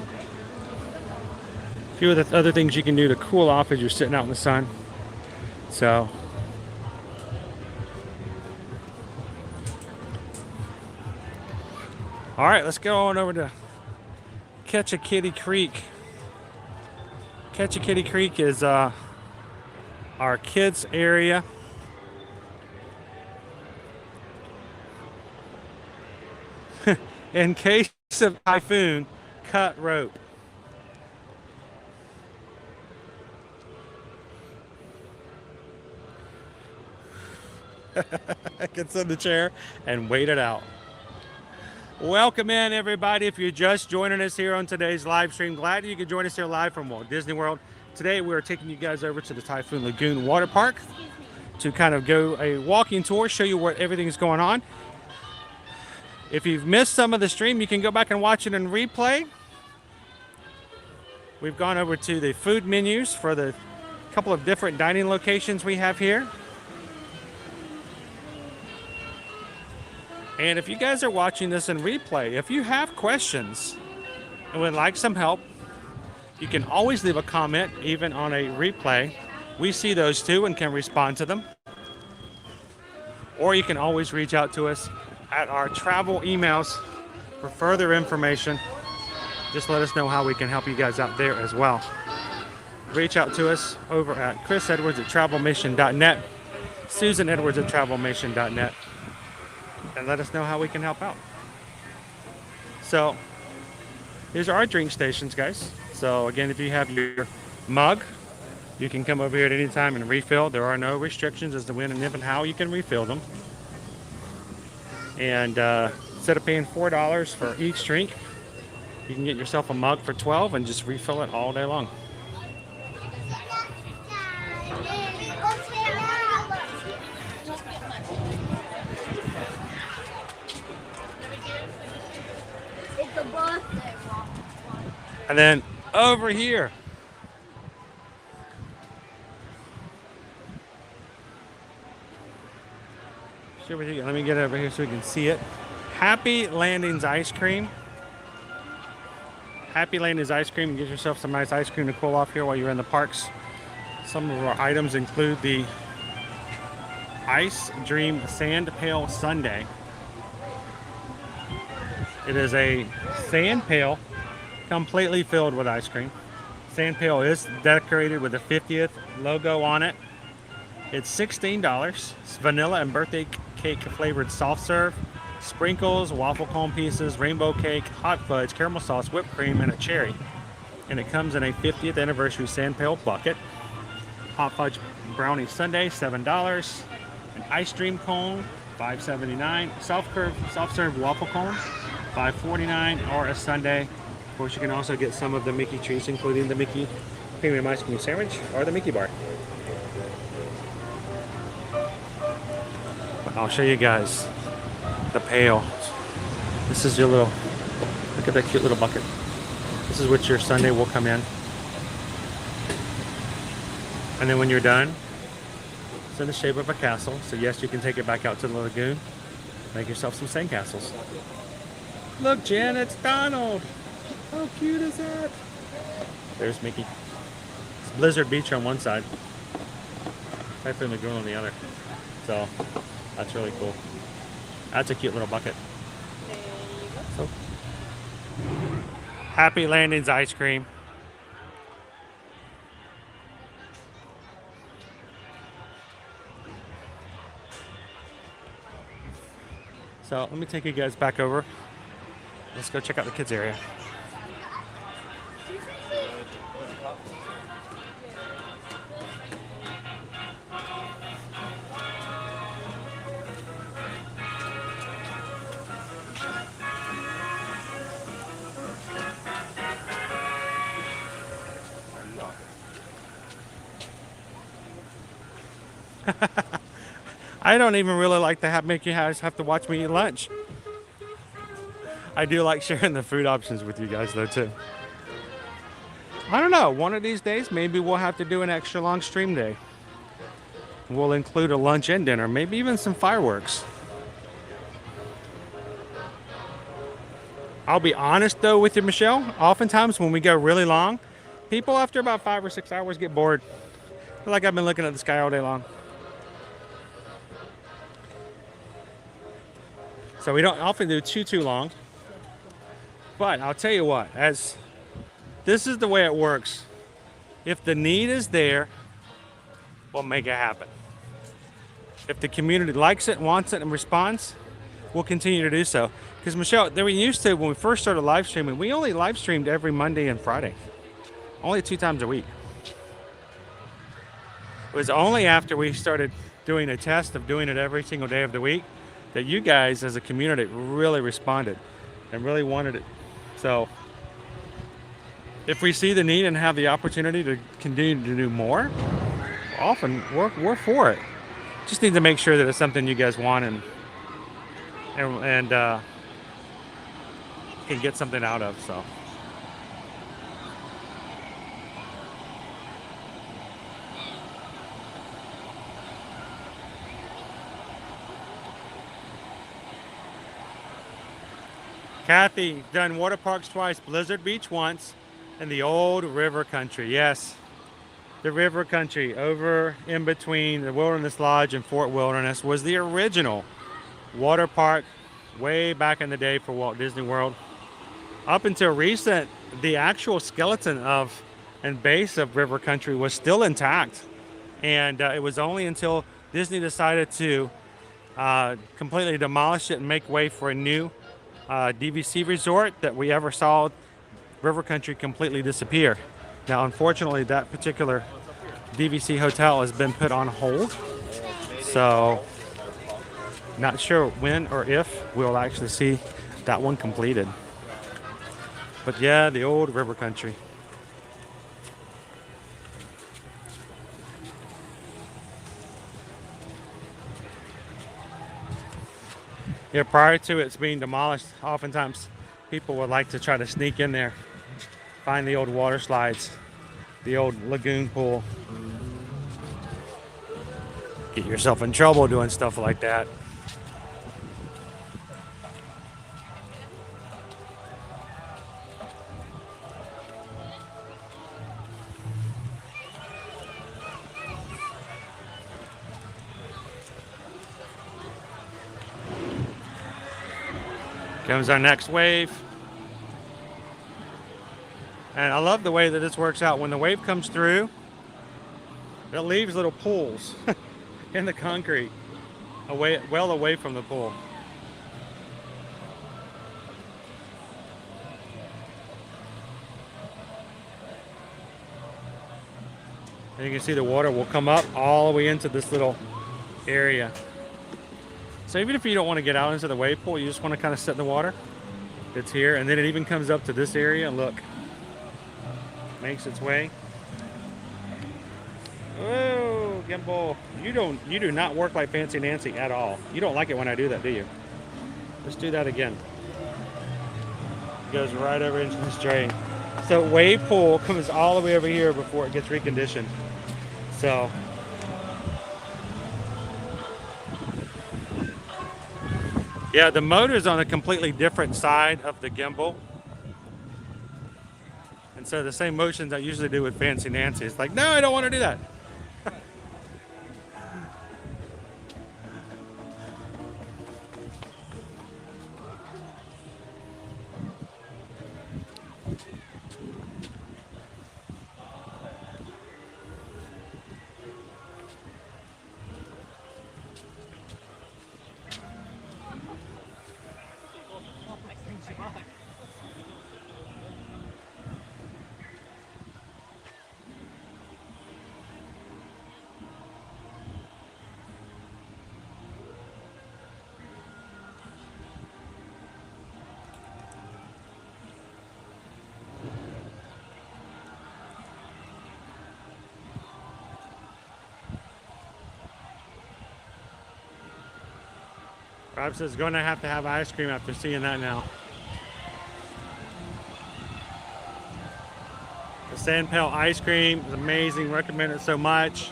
A few of the other things you can do to cool off as you're sitting out in the sun. So, all right, let's go on over to Ketchikiddee Creek. Ketchikiddee Creek is our kids area. In case of typhoon, cut rope. Gets in the chair and wait it out. Welcome in, everybody. If you're just joining us here on today's live stream, glad you could join us here live from Walt Disney World. Today we're taking you guys over to the Typhoon Lagoon water park to kind of go a walking tour, show you what everything's going on. If you've missed some of the stream, you can go back and watch it in replay. We've gone over to the food menus for the couple of different dining locations we have here. And if you guys are watching this in replay, if you have questions and would like some help, you can always leave a comment, even on a replay. We see those too and can respond to them. Or you can always reach out to us at our travel emails for further information. Just let us know how we can help you guys out there as well. Reach out to us over at chrisedwards@travelmission.net, susanedwards@travelmission.net, and let us know how we can help out. So here's our drink stations, guys. So again, if you have your mug, you can come over here at any time and refill. There are no restrictions as to when and if and how you can refill them. And instead of paying $4 for each drink, you can get yourself a mug for $12 and just refill it all day long. And then over here, let me get over here so we can see it. Happy Landings Ice Cream. Happy Landings Ice Cream. Get yourself some nice ice cream to cool off here while you're in the parks. Some of our items include the Ice Dream Sand Pail Sundae. It is a sand pail completely filled with ice cream. Sand pail is decorated with the 50th logo on it. It's $16. It's vanilla and birthday cake flavored soft serve, sprinkles, waffle cone pieces, rainbow cake, hot fudge, caramel sauce, whipped cream, and a cherry. And it comes in a 50th anniversary sand pail bucket. Hot fudge brownie sundae, $7. An ice cream cone, $5.79. Soft serve waffle cone, $5.49, or a sundae. Of course, you can also get some of the Mickey treats, including the Mickey Premium Ice Cream Sandwich or the Mickey Bar. I'll show you guys the pail. This is your little, look at that cute little bucket. This is what your sundae will come in. And then when you're done, it's in the shape of a castle. So yes, you can take it back out to the lagoon. Make yourself some sand castles. Look, Jen, it's Donald. How cute is that? There's Mickey. It's Blizzard Beach on one side. Typhoon Lagoon on the other. So that's really cool. That's a cute little bucket. So, Happy Landings Ice Cream. So let me take you guys back over. Let's go check out the kids area. I don't even really like to make you guys have to watch me eat lunch. I do like sharing the food options with you guys though too. I don't know, one of these days maybe we'll have to do an extra long stream day. We'll include a lunch and dinner, maybe even some fireworks. I'll be honest though with you, Michelle, oftentimes when we go really long, people after about 5 or 6 hours get bored. I feel like I've been looking at the sky all day long. So we don't often do too long. But I'll tell you what, as this is the way it works. If the need is there, we'll make it happen. If the community likes it, wants it, and responds, we'll continue to do so. Because Michelle, we used to, when we first started live streaming, we only live streamed every Monday and Friday. Only 2 times a week. It was only after we started doing a test of doing it every single day of the week that you guys as a community really responded and really wanted it. So if we see the need and have the opportunity to continue to do more, often we're for it. Just need to make sure that it's something you guys want and can get something out of. So Kathy, done water parks twice, Blizzard Beach once, and the old river country. Yes, the river country over in between the Wilderness Lodge and Fort Wilderness was the original water park way back in the day for Walt Disney World. Up until recent, the actual skeleton of and base of river country was still intact. And it was only until Disney decided to completely demolish it and make way for a new DVC resort that we ever saw river country completely disappear. Now unfortunately that particular DVC hotel has been put on hold, so not sure when or if we'll actually see that one completed. But yeah, the old river country. Yeah, prior to it's being demolished, oftentimes people would like to try to sneak in there Find the old water slides, the old lagoon pool. Get yourself in trouble doing stuff like that. Comes our next wave. And I love the way that this works out. When the wave comes through, it leaves little pools in the concrete, well away from the pool. And you can see the water will come up all the way into this little area. So even if you don't want to get out into the wave pool, you just want to kind of sit in the water, it's here. And then it even comes up to this area. Look, makes its way. Oh, gimbal, you do not work like Fancy Nancy at all. You don't like it when I do that, do you? Let's do that again. It goes right over into this drain. So wave pool comes all the way over here before it gets reconditioned. So yeah, the motor's on a completely different side of the gimbal. And so the same motions I usually do with Fancy Nancy. It's like, no, I don't want to do that. Rob says going to have ice cream after seeing that now. The Sand Pail ice cream is amazing. Recommend it so much.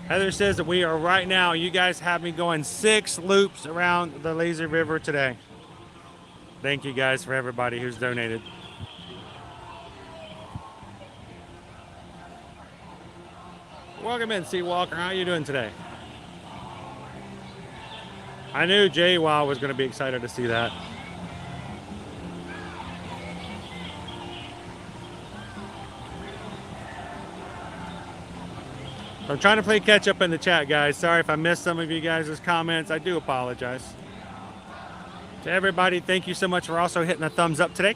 Heather says that we are right now, you guys have me going 6 loops around the lazy river today. Thank you guys for everybody who's donated. Welcome in, Sea Walker. How you doing today? I knew Jay Wow was going to be excited to see that. I'm trying to play catch up in the chat, guys. Sorry if I missed some of you guys' comments. I do apologize. To everybody, thank you so much for also hitting a thumbs up today.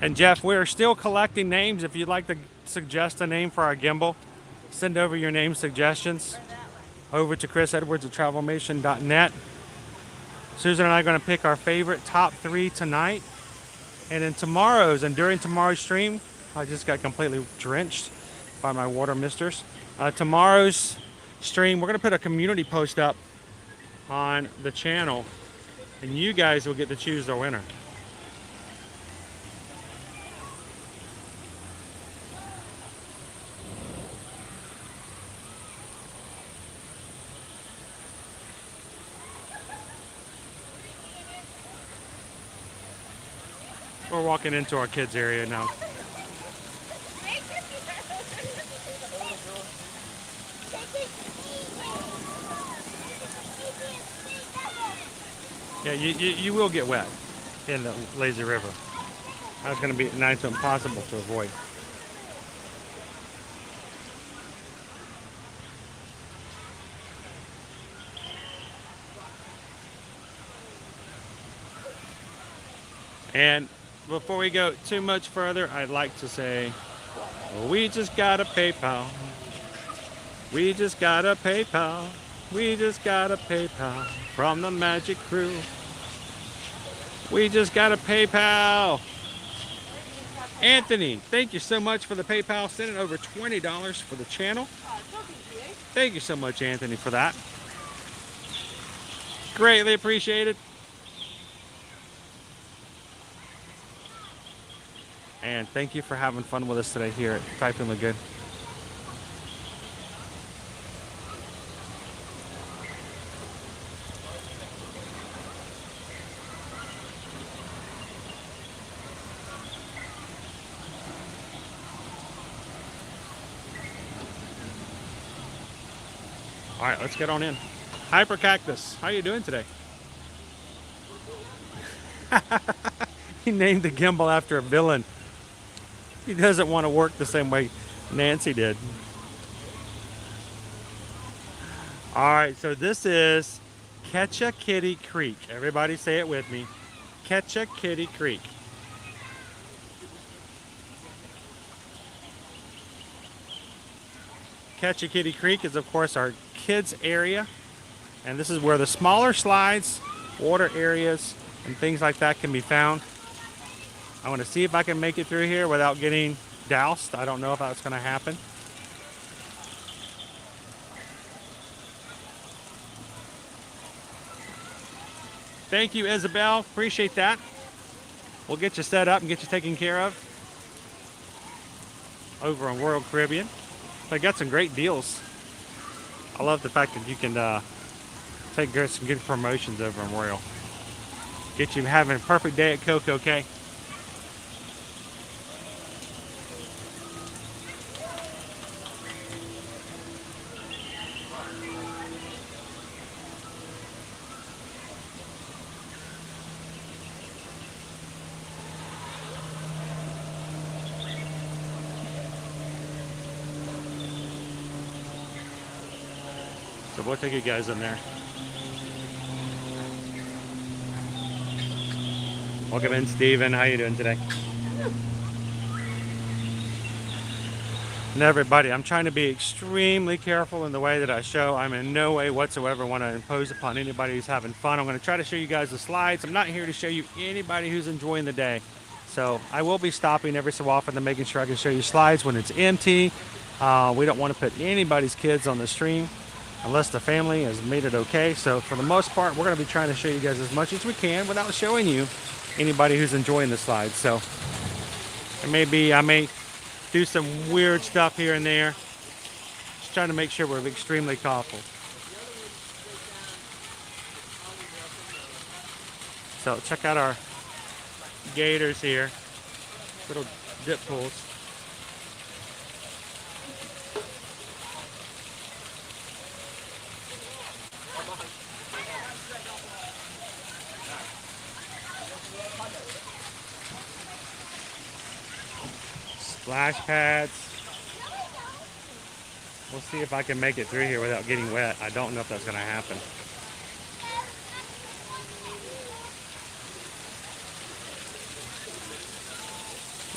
And Jeff, we're still collecting names. If you'd like to suggest a name for our gimbal, send over your name suggestions over to chrisedwards@travelmation.net. Susan and I are going to pick our favorite top 3 tonight. And in tomorrow's and during tomorrow's stream, I just got completely drenched by my water misters. Tomorrow's stream, we're going to put a community post up on the channel, and you guys will get to choose the winner. We're walking into our kids area now. Yeah, you will get wet in the lazy river. That's going to be nice and impossible to avoid. And before we go too much further, I'd like to say, we just got a PayPal. We just got a PayPal. We just got a PayPal from the Magic Crew. We just got a PayPal. Anthony, thank you so much for the PayPal. Sending over $20 for the channel. Thank you so much, Anthony, for that. Greatly appreciated. And thank you for having fun with us today here at Typhoon Lagoon. All right, let's get on in. Hyper Cactus, how you doing today? He named the gimbal after a villain. He doesn't want to work the same way Nancy did. All right, so this is Ketchikan Creek. Everybody say it with me. Ketchikan Creek. Ketchikan Creek is, of course, our kids area. And this is where the smaller slides, water areas, and things like that can be found. I want to see if I can make it through here without getting doused. I don't know if that's going to happen. Thank you, Isabel. Appreciate that. We'll get you set up and get you taken care of over on Royal Caribbean. They got some great deals. I love the fact that you can take some good promotions over on Royal. Get you having a perfect day at Coco, okay? So we'll take you guys in there. Welcome in, Steven. How you doing today? And everybody, I'm trying to be extremely careful in the way that I show. I'm in no way whatsoever want to impose upon anybody who's having fun. I'm going to try to show you guys the slides. I'm not here to show you anybody who's enjoying the day. So I will be stopping every so often and making sure I can show you slides when it's empty. We don't want to put anybody's kids on the stream unless the family has made it okay. So for the most part, we're going to be trying to show you guys as much as we can without showing you anybody who's enjoying the slides. So it may be, I may do some weird stuff here and there. Just trying to make sure we're extremely careful. So check out our gators here, little dip pools. Splash pads. We'll see if I can make it through here without getting wet. I don't know if that's going to happen.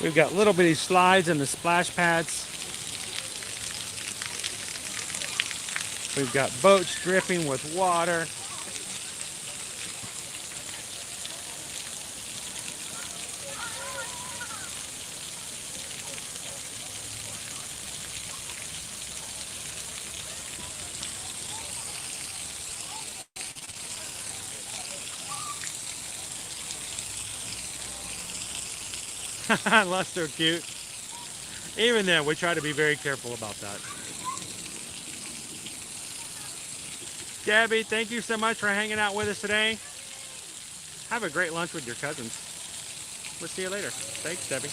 We've got little bitty slides in the splash pads. We've got boats dripping with water. That's so cute. Even then, we try to be very careful about that. Debbie, thank you so much for hanging out with us today. Have a great lunch with your cousins. We'll see you later. Thanks, Debbie.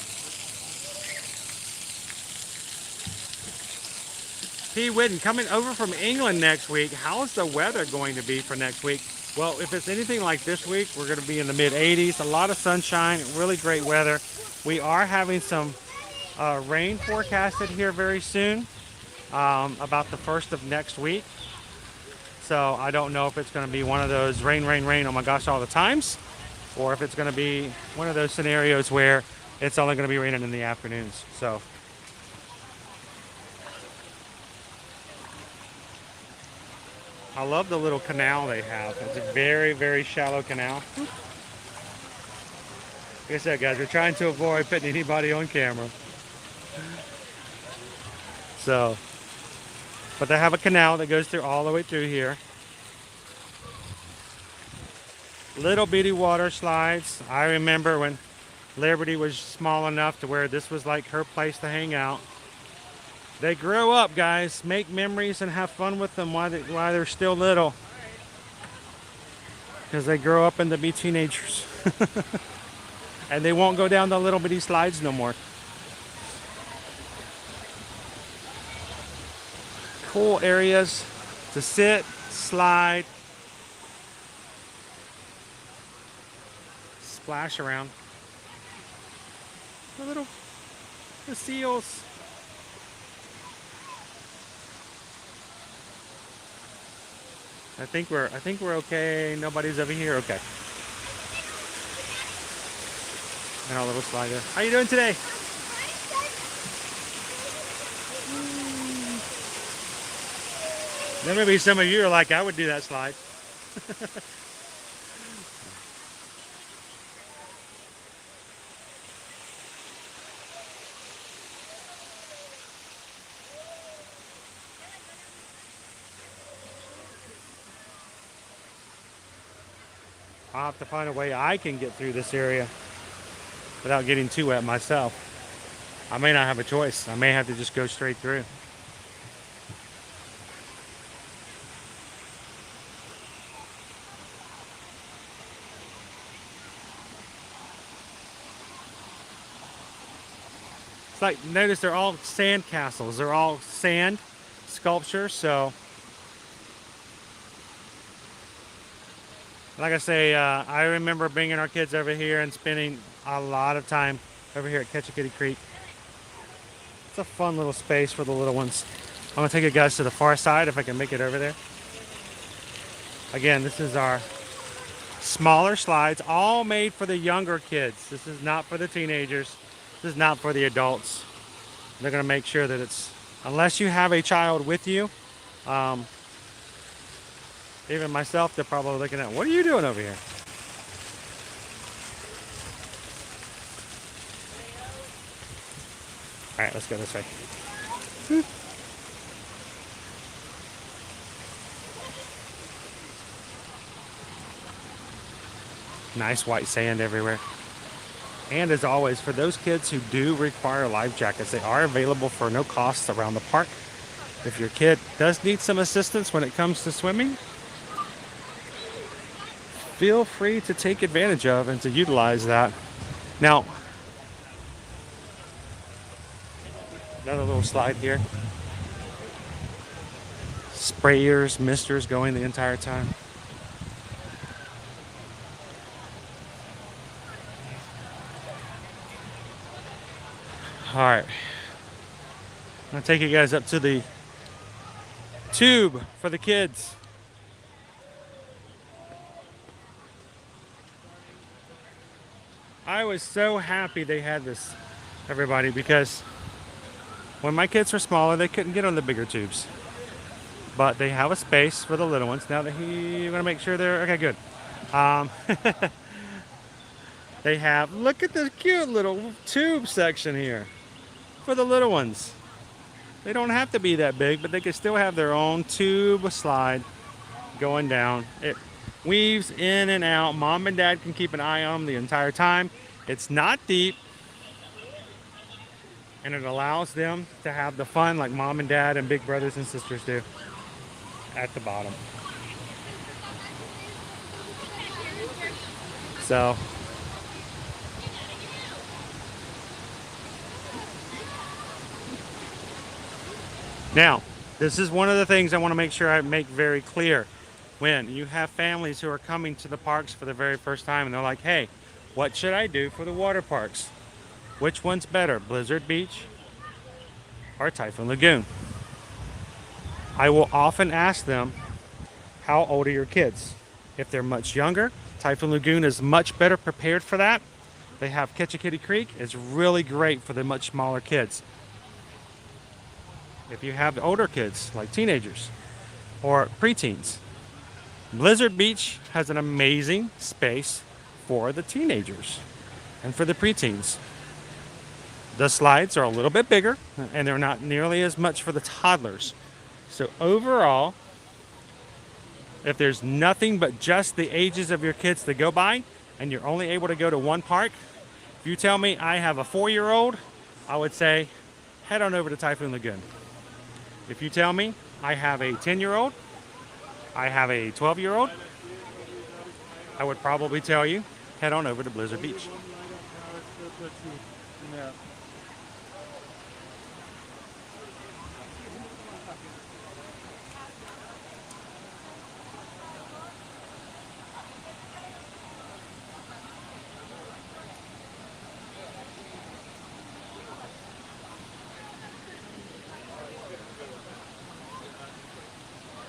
P. Whidden, coming over from England next week. How's the weather going to be for next week? Well, if it's anything like this week, we're going to be in the mid-80s. A lot of sunshine, really great weather. We are having some rain forecasted here very soon, about the 1st of next week. So I don't know if it's going to be one of those rain, rain, rain, oh my gosh, all the times, or if it's going to be one of those scenarios where it's only going to be raining in the afternoons. So I love the little canal they have. It's a very, very shallow canal. Like I said, guys, we're trying to avoid putting anybody on camera. So, but they have a canal that goes through all the way through here. Little bitty water slides. I remember when Liberty was small enough to where this was like her place to hang out. They grow up, guys. Make memories and have fun with them while they're still little. Because they grow up and to be teenagers. And they won't go down the little bitty slides no more. Cool areas to sit, slide, splash around. The seals. I think we're okay. Nobody's over here. Okay. And our little slider. How you doing today? There may be some of you are like, I would do that slide. I'll have to find a way I can get through this area without getting too wet myself. I may not have a choice. I may have to just go straight through. It's like, notice they're all sand castles. They're all sand sculptures, so like I say, I remember bringing our kids over here and spending a lot of time over here at Ketchikan Creek. It's a fun little space for the little ones. I'm gonna take you guys to the far side if I can make it over there. Again, this is our smaller slides, all made for the younger kids. This is not for the teenagers. This is not for the adults. They're gonna make sure that it's, unless you have a child with you, even myself, they're probably looking at, what are you doing over here? All right, let's go this way. Nice white sand everywhere. And as always, for those kids who do require life jackets, they are available for no cost around the park. If your kid does need some assistance when it comes to swimming, feel free to take advantage of and to utilize that. Now, another little slide here. Sprayers, misters going the entire time. All right, I'm gonna take you guys up to the tube for the kids. I was so happy they had this, everybody, because when my kids were smaller, they couldn't get on the bigger tubes. But they have a space for the little ones. Now that you're gonna make sure they're, okay, good. They have, look at this cute little tube section here for the little ones. They don't have to be that big, but they can still have their own tube slide going down. It weaves in and out. Mom and dad can keep an eye on them the entire time. It's not deep, and it allows them to have the fun like mom and dad and big brothers and sisters do at the bottom. So now, this is one of the things I want to make sure I make very clear. When you have families who are coming to the parks for the very first time and they're like, hey, what should I do for the water parks? Which one's better, Blizzard Beach or Typhoon Lagoon? I will often ask them, how old are your kids? If they're much younger, Typhoon Lagoon is much better prepared for that. They have Ketchikan Creek. It's really great for the much smaller kids. If you have older kids, like teenagers or preteens, Blizzard Beach has an amazing space for the teenagers. and for the preteens. The slides are a little bit bigger, and they're not nearly as much for the toddlers. So overall, if there's nothing but just the ages of your kids to go by, and you're only able to go to one park, if you tell me I have a 4-year-old, I would say head on over to Typhoon Lagoon. If you tell me I have a 10-year-old, I have a 12-year-old, I would probably tell you head on over to Blizzard Beach.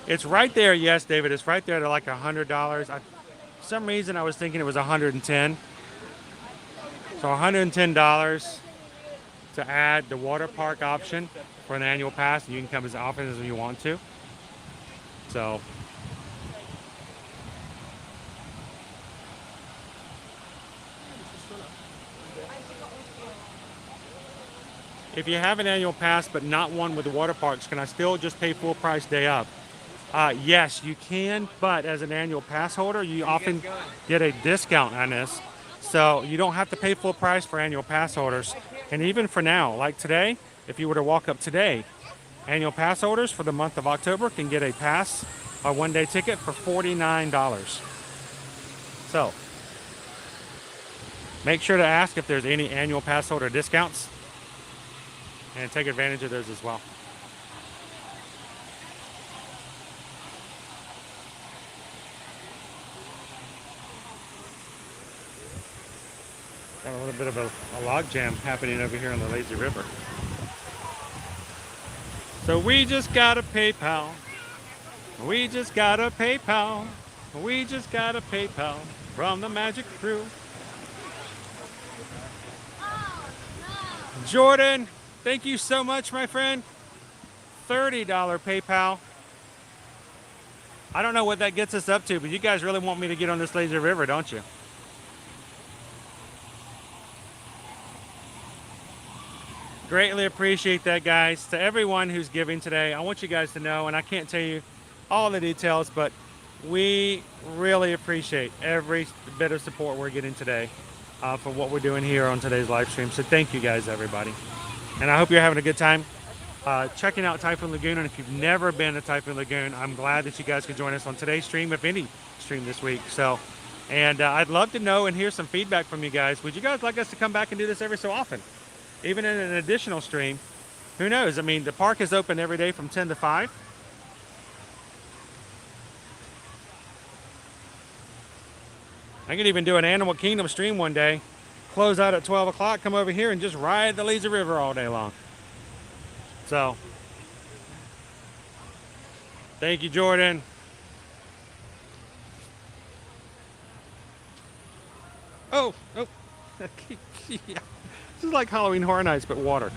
It's right there, yes, David. It's right there to like $100. For some reason, I was thinking it was $110. So $110 to add the water park option for an annual pass, and you can come as often as you want to. So if you have an annual pass but not one with the water parks, can I still just pay full price day up? Yes, you can, but as an annual pass holder, you often get a discount on this. So you don't have to pay full price for annual pass holders. And even for now, like today, if you were to walk up today, annual pass holders for the month of October can get a pass, a one-day ticket for $49. So make sure to ask if there's any annual pass holder discounts and take advantage of those as well. Got a little bit of a log jam happening over here on the lazy river. So we just got a PayPal. We just got a PayPal. We just got a PayPal from the Magic Crew. Jordan, thank you so much, my friend. $30 PayPal. I don't know what that gets us up to, but you guys really want me to get on this lazy river, don't you? Greatly appreciate that, guys. To everyone who's giving today, I want you guys to know, and I can't tell you all the details, but we really appreciate every bit of support we're getting today for what we're doing here on today's live stream. So thank you guys, everybody. And I hope you're having a good time checking out Typhoon Lagoon. And if you've never been to Typhoon Lagoon, I'm glad that you guys could join us on today's stream, if any stream this week. So, and I'd love to know and hear some feedback from you guys. Would you guys like us to come back and do this every so often? Even in an additional stream, who knows? I mean, the park is open every day from 10 to 5. I could even do an Animal Kingdom stream one day, close out at 12 o'clock, come over here and just ride the lazy river all day long. So, thank you, Jordan. Oh, yeah. This is like Halloween Horror Nights, but water.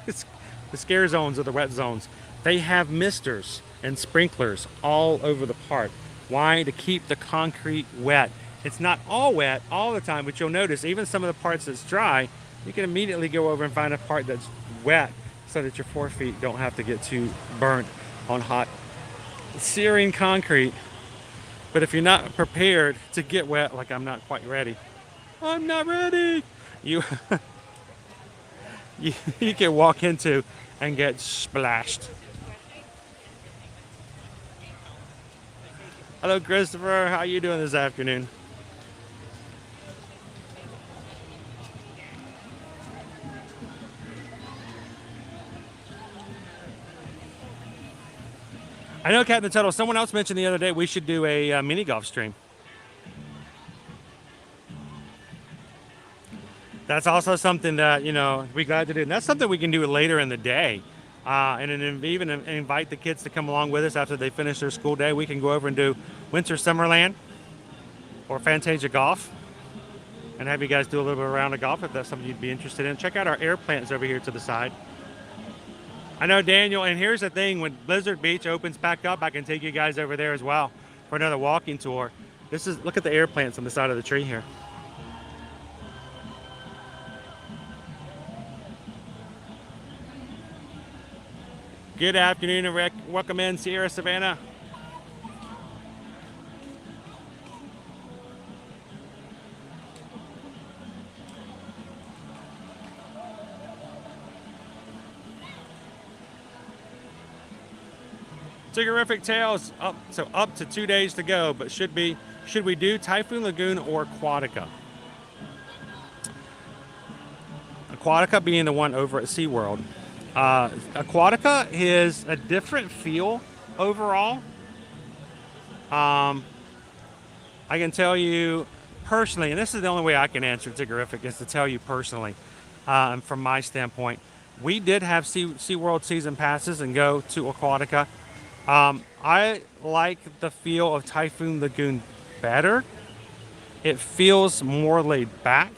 It's the scare zones are the wet zones. They have misters and sprinklers all over the park. Why? To keep the concrete wet. It's not all wet all the time, but you'll notice even some of the parts that's dry, you can immediately go over and find a part that's wet so that your 4 feet don't have to get too burnt on hot, searing concrete. But if you're not prepared to get wet, like I'm not quite ready, I'm not ready. You can walk into and get splashed. Hello, Christopher. How you doing this afternoon? I know, Captain Tuttle, someone else mentioned the other day we should do a mini golf stream. That's also something that, we're glad to do. And that's something we can do later in the day. And then even invite the kids to come along with us after they finish their school day. We can go over and do Winter Summerland or Fantasia Golf and have you guys do a little bit of a round of golf if that's something you'd be interested in. Check out our air plants over here to the side. I know, Daniel, and here's the thing. When Blizzard Beach opens back up, I can take you guys over there as well for another walking tour. Look at the air plants on the side of the tree here. Good afternoon and welcome in, Sierra Savannah. Terrific Tales up to 2 days to go, but should we do Typhoon Lagoon or Aquatica? Aquatica being the one over at SeaWorld. Aquatica is a different feel overall. I can tell you personally, and this is the only way I can answer Terrific, is to tell you personally, from my standpoint. We did have SeaWorld season passes and go to Aquatica. I like the feel of Typhoon Lagoon better. It feels more laid back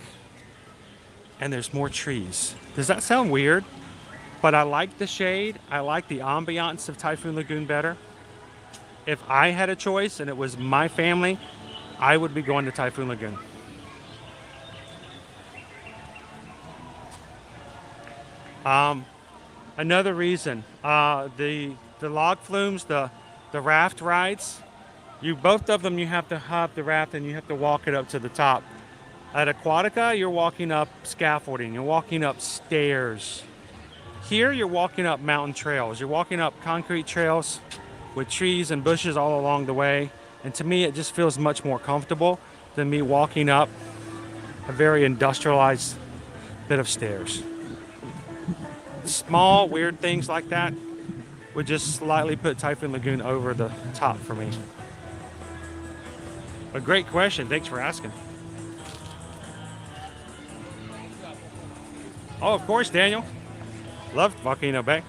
and there's more trees. Does that sound weird? But I like the shade. I like the ambiance of Typhoon Lagoon better. If I had a choice and it was my family, I would be going to Typhoon Lagoon. Another reason, the log flumes, the raft rides, both of them you have to hop the raft and you have to walk it up to the top. At Aquatica, you're walking up scaffolding, you're walking up stairs. Here, you're walking up mountain trails. You're walking up concrete trails with trees and bushes all along the way. And to me, it just feels much more comfortable than me walking up a very industrialized bit of stairs. Small, weird things like that would just slightly put Typhoon Lagoon over the top for me. A great question. Thanks for asking. Oh, of course, Daniel. Love Volcano Bay.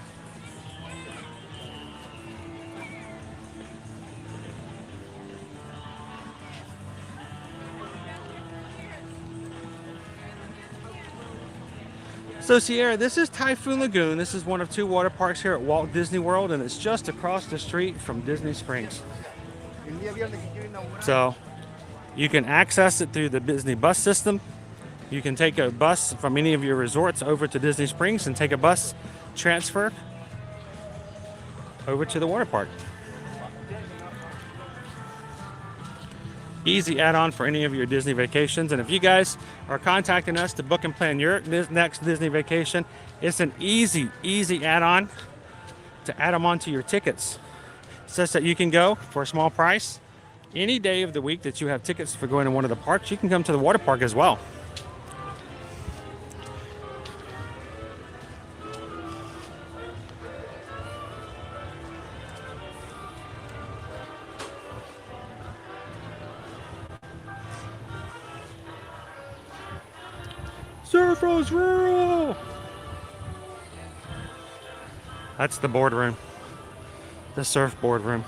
So Sierra, this is Typhoon Lagoon. This is one of 2 water parks here at Walt Disney World, and it's just across the street from Disney Springs. So you can access it through the Disney bus system. You can take a bus from any of your resorts over to Disney Springs and take a bus transfer over to the water park. Easy add-on for any of your Disney vacations. And if you guys are contacting us to book and plan your next Disney vacation, it's an easy add-on to add them onto your tickets, such that you can go for a small price any day of the week that you have tickets for going to one of the parks. You can come to the water park as well. Surfers Rural! That's the boardroom. The surfboard room.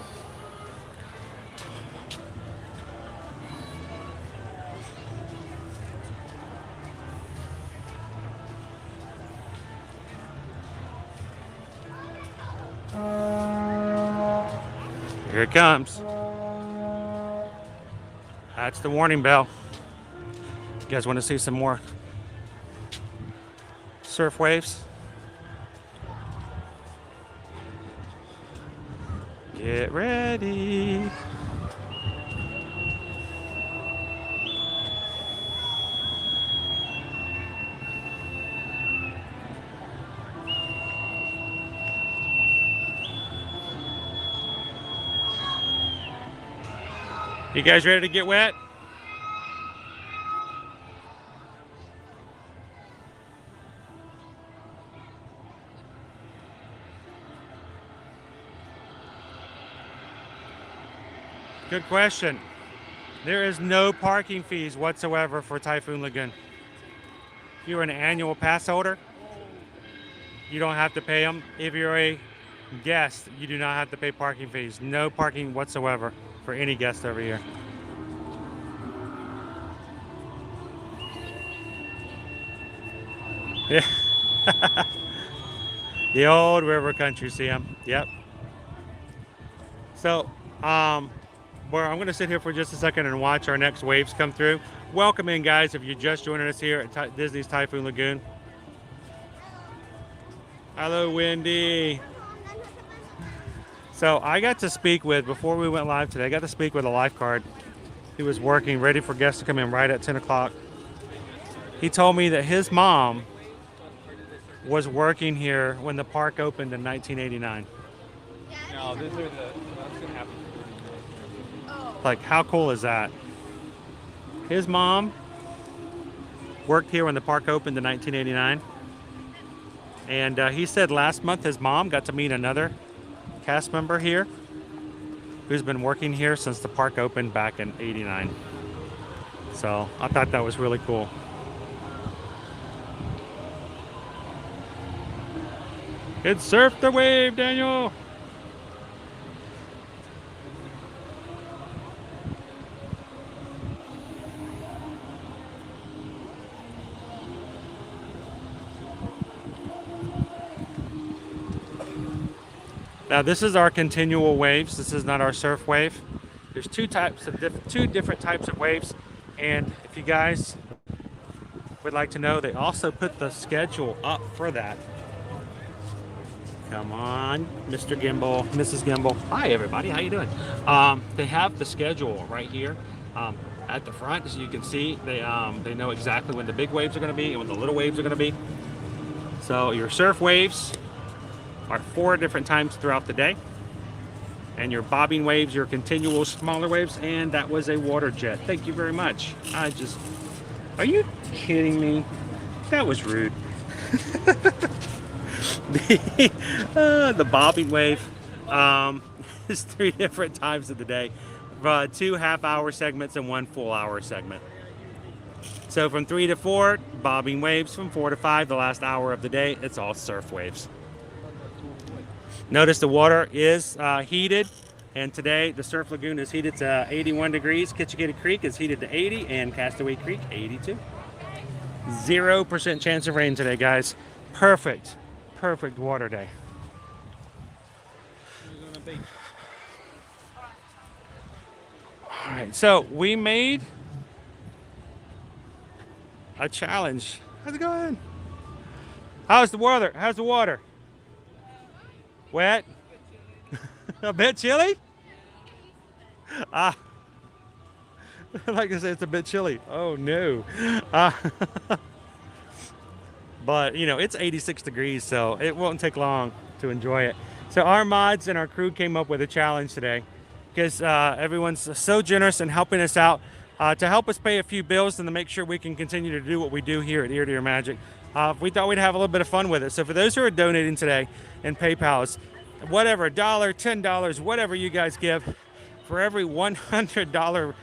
Here it comes. That's the warning bell. You guys want to see some more surf waves? Get ready. You guys ready to get wet? Good question. There is no parking fees whatsoever for Typhoon Lagoon. If you're an annual pass holder, you don't have to pay them. If you're a guest, you do not have to pay parking fees. No parking whatsoever for any guest over here. Yeah. The old river country, see 'em? Yep. So, well, I'm going to sit here for just a second and watch our next waves come through. Welcome in, guys, if you're just joining us here at Disney's Typhoon Lagoon. Hello, Wendy. So I got to speak with, before we went live today, I got to speak with a lifeguard. He was working, ready for guests to come in right at 10 o'clock. He told me that his mom was working here when the park opened in 1989. No, these are the. That's gonna happen. Like, how cool is that? His mom worked here when the park opened in 1989. And he said last month his mom got to meet another cast member here who's been working here since the park opened back in '89. So I thought that was really cool. It's surf the wave, Daniel. Now this is our continual waves. This is not our surf wave. There's two different types of waves, and if you guys would like to know, they also put the schedule up for that. Come on, Mr. Gimbal, Mrs. Gimbal. Hi everybody, how you doing? They have the schedule right here at the front, as you can see. They know exactly when the big waves are going to be and when the little waves are going to be. So your surf waves are 4 different times throughout the day, and your bobbing waves, your continual smaller waves, and that was a water jet. Thank you very much. Are you kidding me? That was rude. The bobbing wave is 3 different times of the day, 2 half-hour segments and 1 full-hour segment. So from 3 to 4, bobbing waves. From 4 to 5, the last hour of the day, it's all surf waves. Notice the water is heated, and today the Surf Lagoon is heated to 81 degrees. Kitchigate Creek is heated to 80, and Castaway Creek 82. 0% chance of rain today, guys. Perfect water day. All right, so we made a challenge. How's it going? How's the water? How's the water? Wet? A bit chilly? Like I said, it's a bit chilly. Oh no. But you know, it's 86 degrees, so it won't take long to enjoy it. So our mods and our crew came up with a challenge today, because everyone's so generous in helping us out to help us pay a few bills and to make sure we can continue to do what we do here at Ear to Ear Magic. We thought we'd have a little bit of fun with it. So for those who are donating today in PayPal's, whatever, $1, $10, whatever you guys give, for every $100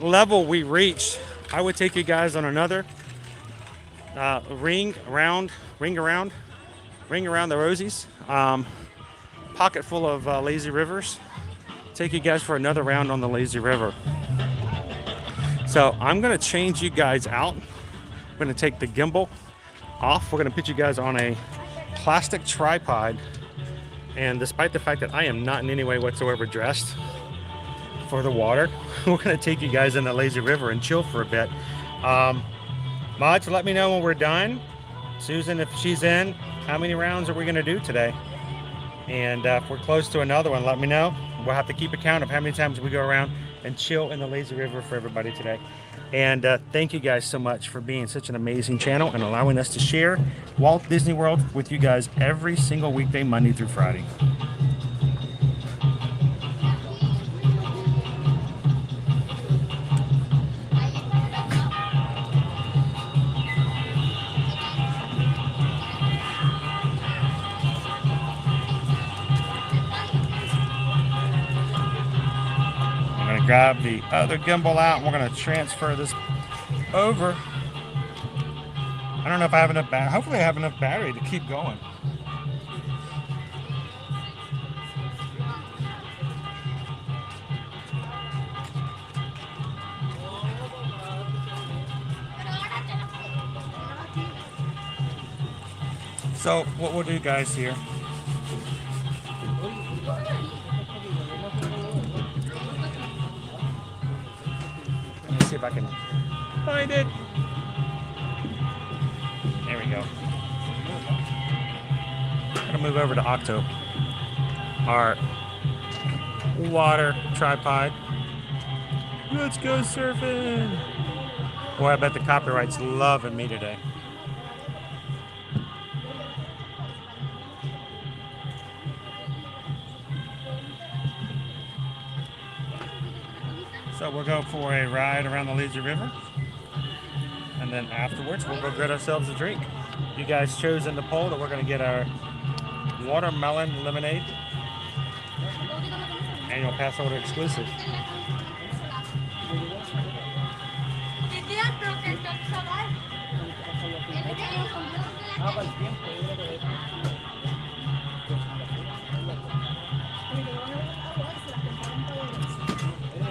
level we reach, I would take you guys on another ring around the Rosies, pocket full of lazy rivers. Take you guys for another round on the lazy river. So I'm gonna change you guys out. I'm gonna take the gimbal off. We're gonna put you guys on a plastic tripod, and despite the fact that I am not in any way whatsoever dressed for the water, we're gonna take you guys in the lazy river and chill for a bit. Mods, let me know when we're done. Susan, if she's in, how many rounds are we gonna do today? And if we're close to another one, let me know. We'll have to keep account of how many times we go around and chill in the lazy river for everybody today. And thank you guys so much for being such an amazing channel and allowing us to share Walt Disney World with you guys every single weekday, Monday through Friday. Grab the other gimbal out, and we're going to transfer this over. I don't know if I have enough battery. Hopefully I have enough battery to keep going. So what we'll do, guys, here, see if I can find it. There we go. I'm move over to Octo, our water tripod. Let's go surfing. Boy, I bet the copyright's loving me today. So we'll go for a ride around the lazy river, and then afterwards we'll go get ourselves a drink. You guys chose in the poll that we're going to get our watermelon lemonade, annual Passholder exclusive.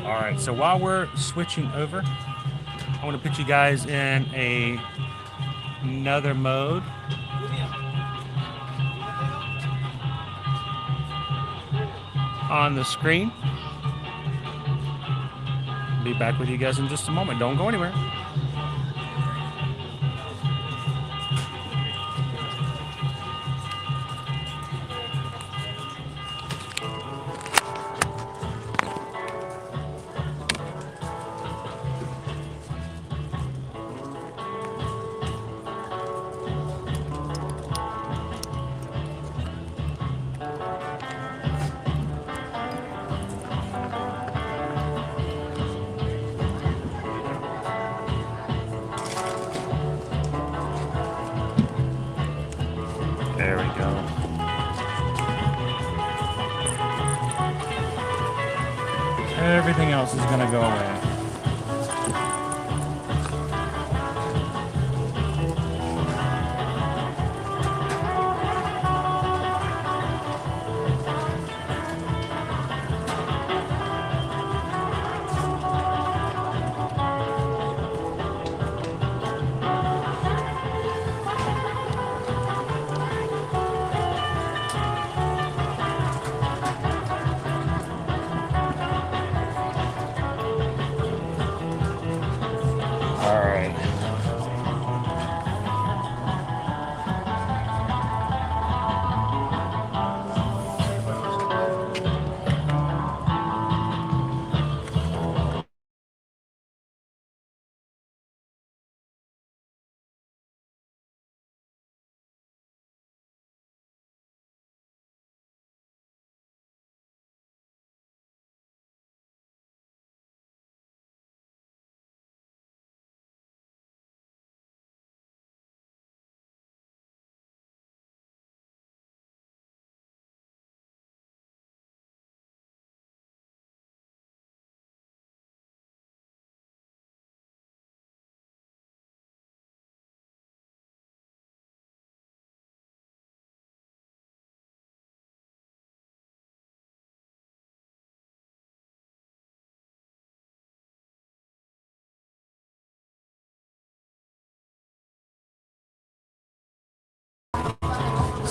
All right, so while we're switching over, I want to put you guys in another mode. On the screen. Be back with you guys in just a moment. Don't go anywhere. There we go. Everything else is going to go away.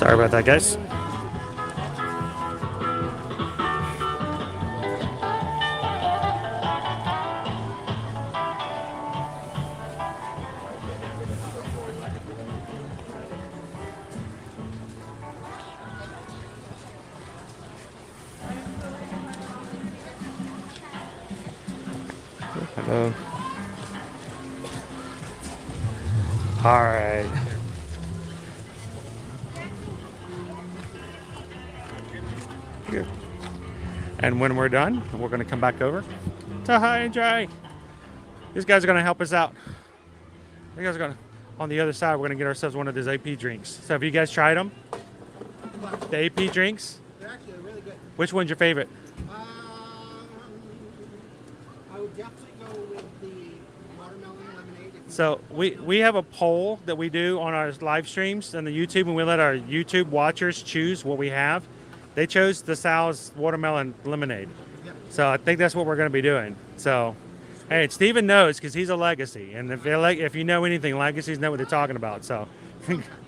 Sorry about that, guys. Hello. All right. Good. And when we're done, we're going to come back over to high and dry. These guys are going to help us out. You guys are going to, on the other side, we're going to get ourselves one of these AP drinks. So have you guys tried them? The AP drinks? They're actually really good. Which one's your favorite? I would definitely go with the watermelon lemonade. So we have a poll that we do on our live streams on the YouTube, and we let our YouTube watchers choose what we have. They chose the Sal's watermelon lemonade. Yep. So I think that's what we're going to be doing. So, hey, Steven knows because he's a legacy. And if you know anything, legacies know what they're talking about. So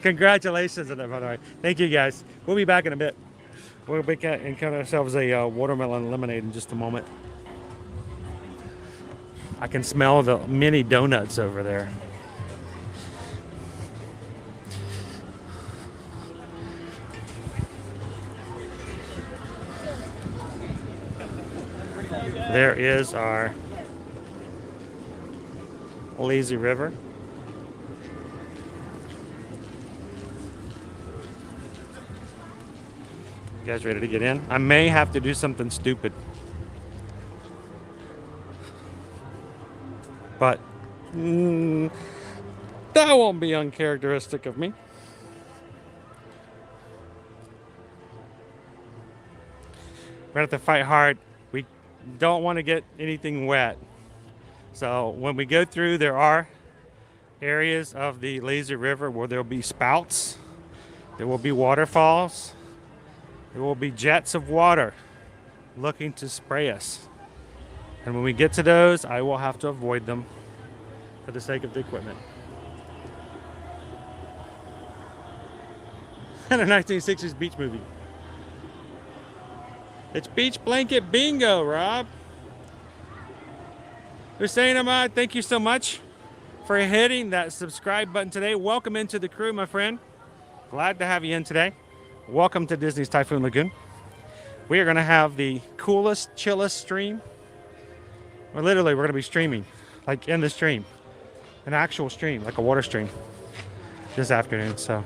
congratulations on that, by the way. Thank you, guys. We'll be back in a bit. We'll be and cut ourselves a watermelon lemonade in just a moment. I can smell the mini donuts over there. There is our lazy river. You guys ready to get in? I may have to do something stupid. But that won't be uncharacteristic of me. We're going to have to fight hard. We don't want to get anything wet. So when we go through, there are areas of the lazy river where there'll be spouts. There will be waterfalls. There will be jets of water looking to spray us. And when we get to those, I will have to avoid them for the sake of the equipment. And a 1960s beach movie. It's Beach Blanket Bingo, Rob. Hussein Ahmad, thank you so much for hitting that subscribe button today. Welcome into the crew, my friend. Glad to have you in today. Welcome to Disney's Typhoon Lagoon. We are going to have the coolest, chillest stream. We're going to be streaming, like in the stream, an actual stream, like a water stream, this afternoon. So,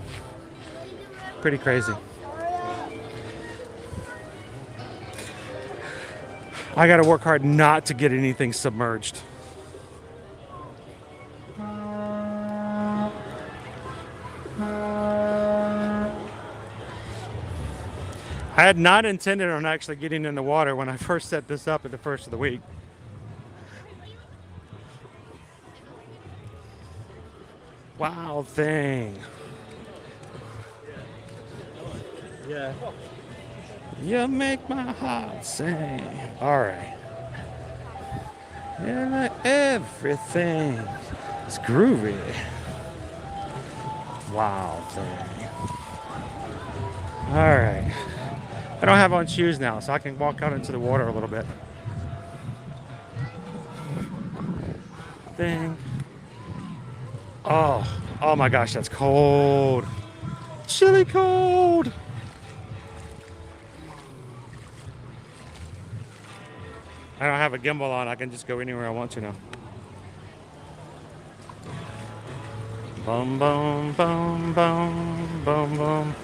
pretty crazy. I got to work hard not to get anything submerged. I had not intended on actually getting in the water when I first set this up at the first of the week. Wild thing. Yeah. You make my heart sing. All right. Yeah, everything is groovy. Wild thing. All right. I don't have on shoes now, so I can walk out into the water a little bit. Thing. Oh my gosh, that's cold. Chilly cold. I don't have a gimbal on. I can just go anywhere I want to now. Boom, boom, boom, boom, boom, boom.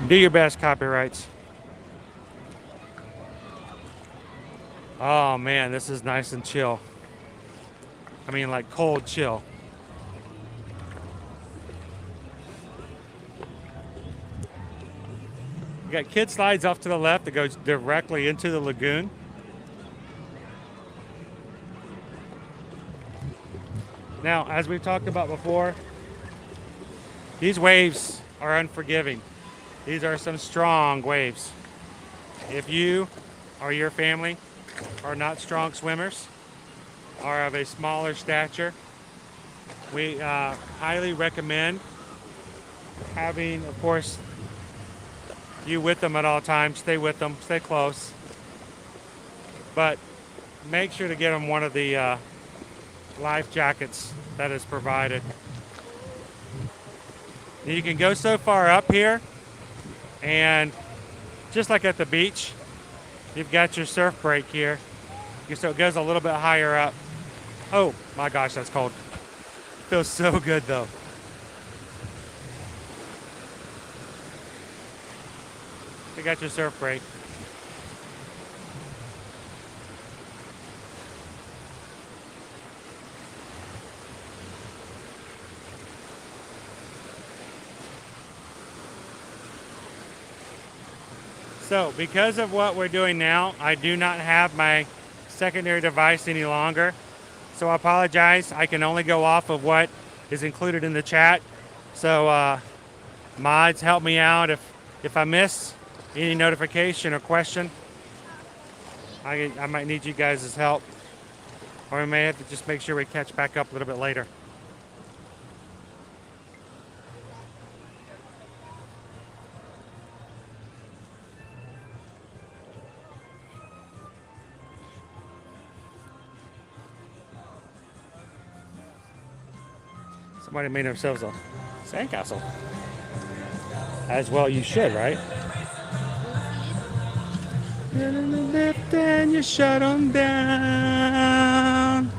Do your best, copyrights. Oh man, this is nice and chill. I mean, like cold chill. You got kid slides off to the left that goes directly into the lagoon. Now, as we've talked about before, these waves are unforgiving. These are some strong waves. If you or your family are not strong swimmers or of a smaller stature, we highly recommend having, of course, you with them at all times. Stay with them, stay close. But make sure to get them one of the life jackets that is provided. You can go so far up here, and just like at the beach, you've got your surf break here. So it goes a little bit higher up. Oh my gosh, that's cold. Feels so good though. You got your surf break. So, because of what we're doing now, I do not have my secondary device any longer. So I apologize. I can only go off of what is included in the chat. So mods, help me out if I miss any notification or question. I might need you guys' help. Or we may have to just make sure we catch back up a little bit later. Somebody made themselves a sandcastle. As well you should, right? in the lift and you shut them down.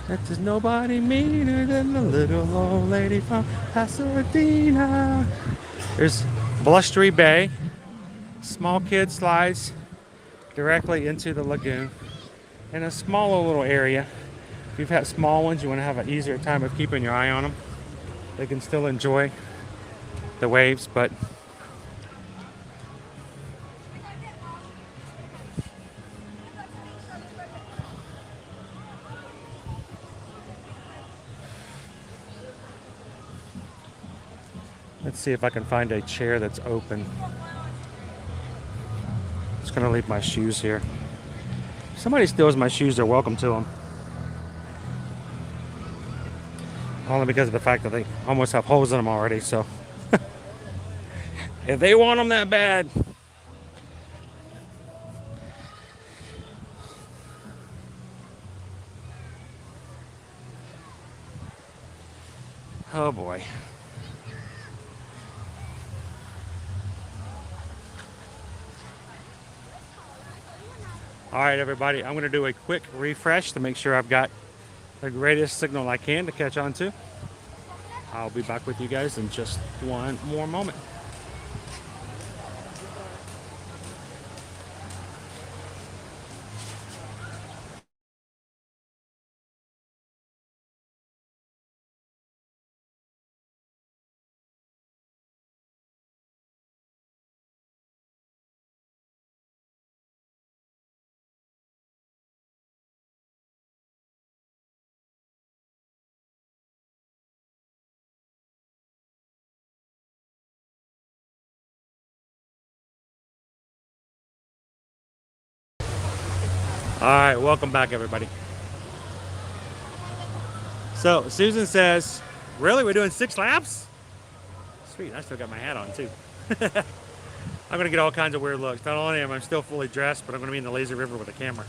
That there's nobody meaner than the little old lady from Pasadena. There's Blustery Bay. Small kid slides directly into the lagoon in a smaller little area. If you've had small ones, you want to have an easier time of keeping your eye on them. They can still enjoy the waves, but let's see if I can find a chair that's open. Just gonna leave my shoes here. If somebody steals my shoes, they're welcome to them. Only because of the fact that they almost have holes in them already, so. If they want them that bad. Oh boy. All right, everybody, I'm going to do a quick refresh to make sure I've got the greatest signal I can to catch on to. I'll be back with you guys in just one more moment. All right, welcome back, everybody. So Susan says, really, we're doing 6 laps? Sweet, I still got my hat on too. I'm gonna get all kinds of weird looks. Not only am I still fully dressed, but I'm gonna be in the lazy river with a camera.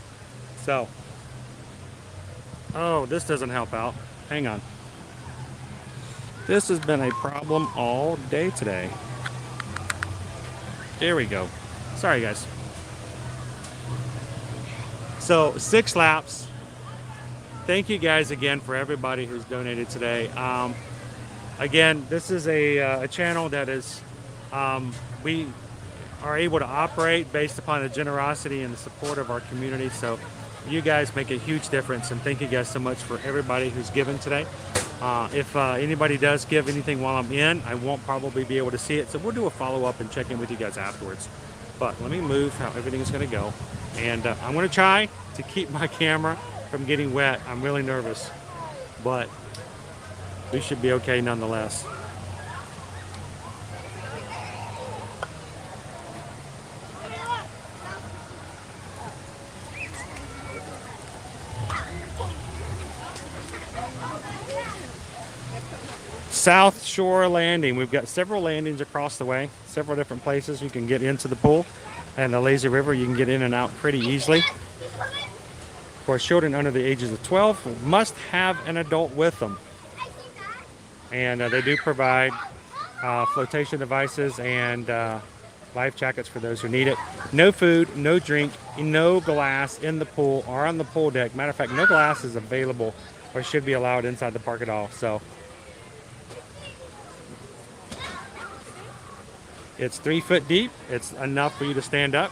So, oh, this doesn't help out. Hang on. This has been a problem all day today. There we go. Sorry, guys. So 6 laps. Thank you guys again for everybody who's donated today. Again, this is a channel that is, we are able to operate based upon the generosity and the support of our community. So you guys make a huge difference, and thank you guys so much for everybody who's given today. If anybody does give anything while I'm in, I won't probably be able to see it. So we'll do a follow-up and check in with you guys afterwards. But let me move how everything is going to go. And I'm going to try to keep my camera from getting wet. I'm really nervous, but we should be okay nonetheless. South Shore Landing. We've got several landings across the way, several different places you can get into the pool. And the lazy river, you can get in and out pretty easily. Of course, children under the ages of 12 must have an adult with them. And they do provide flotation devices and life jackets for those who need it. No food, no drink, no glass in the pool or on the pool deck. Matter of fact, no glass is available or should be allowed inside the park at all. So it's 3 foot deep. It's enough for you to stand up.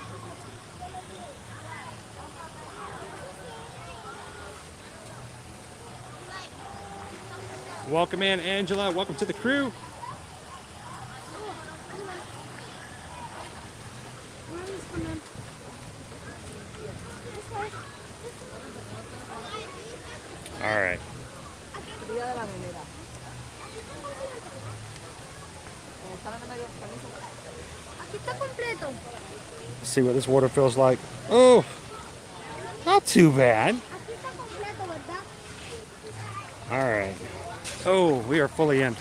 Welcome in, Angela. Welcome to the crew. All right. Let's see what this water feels like. Oh, not too bad. All right. Oh, we are fully in.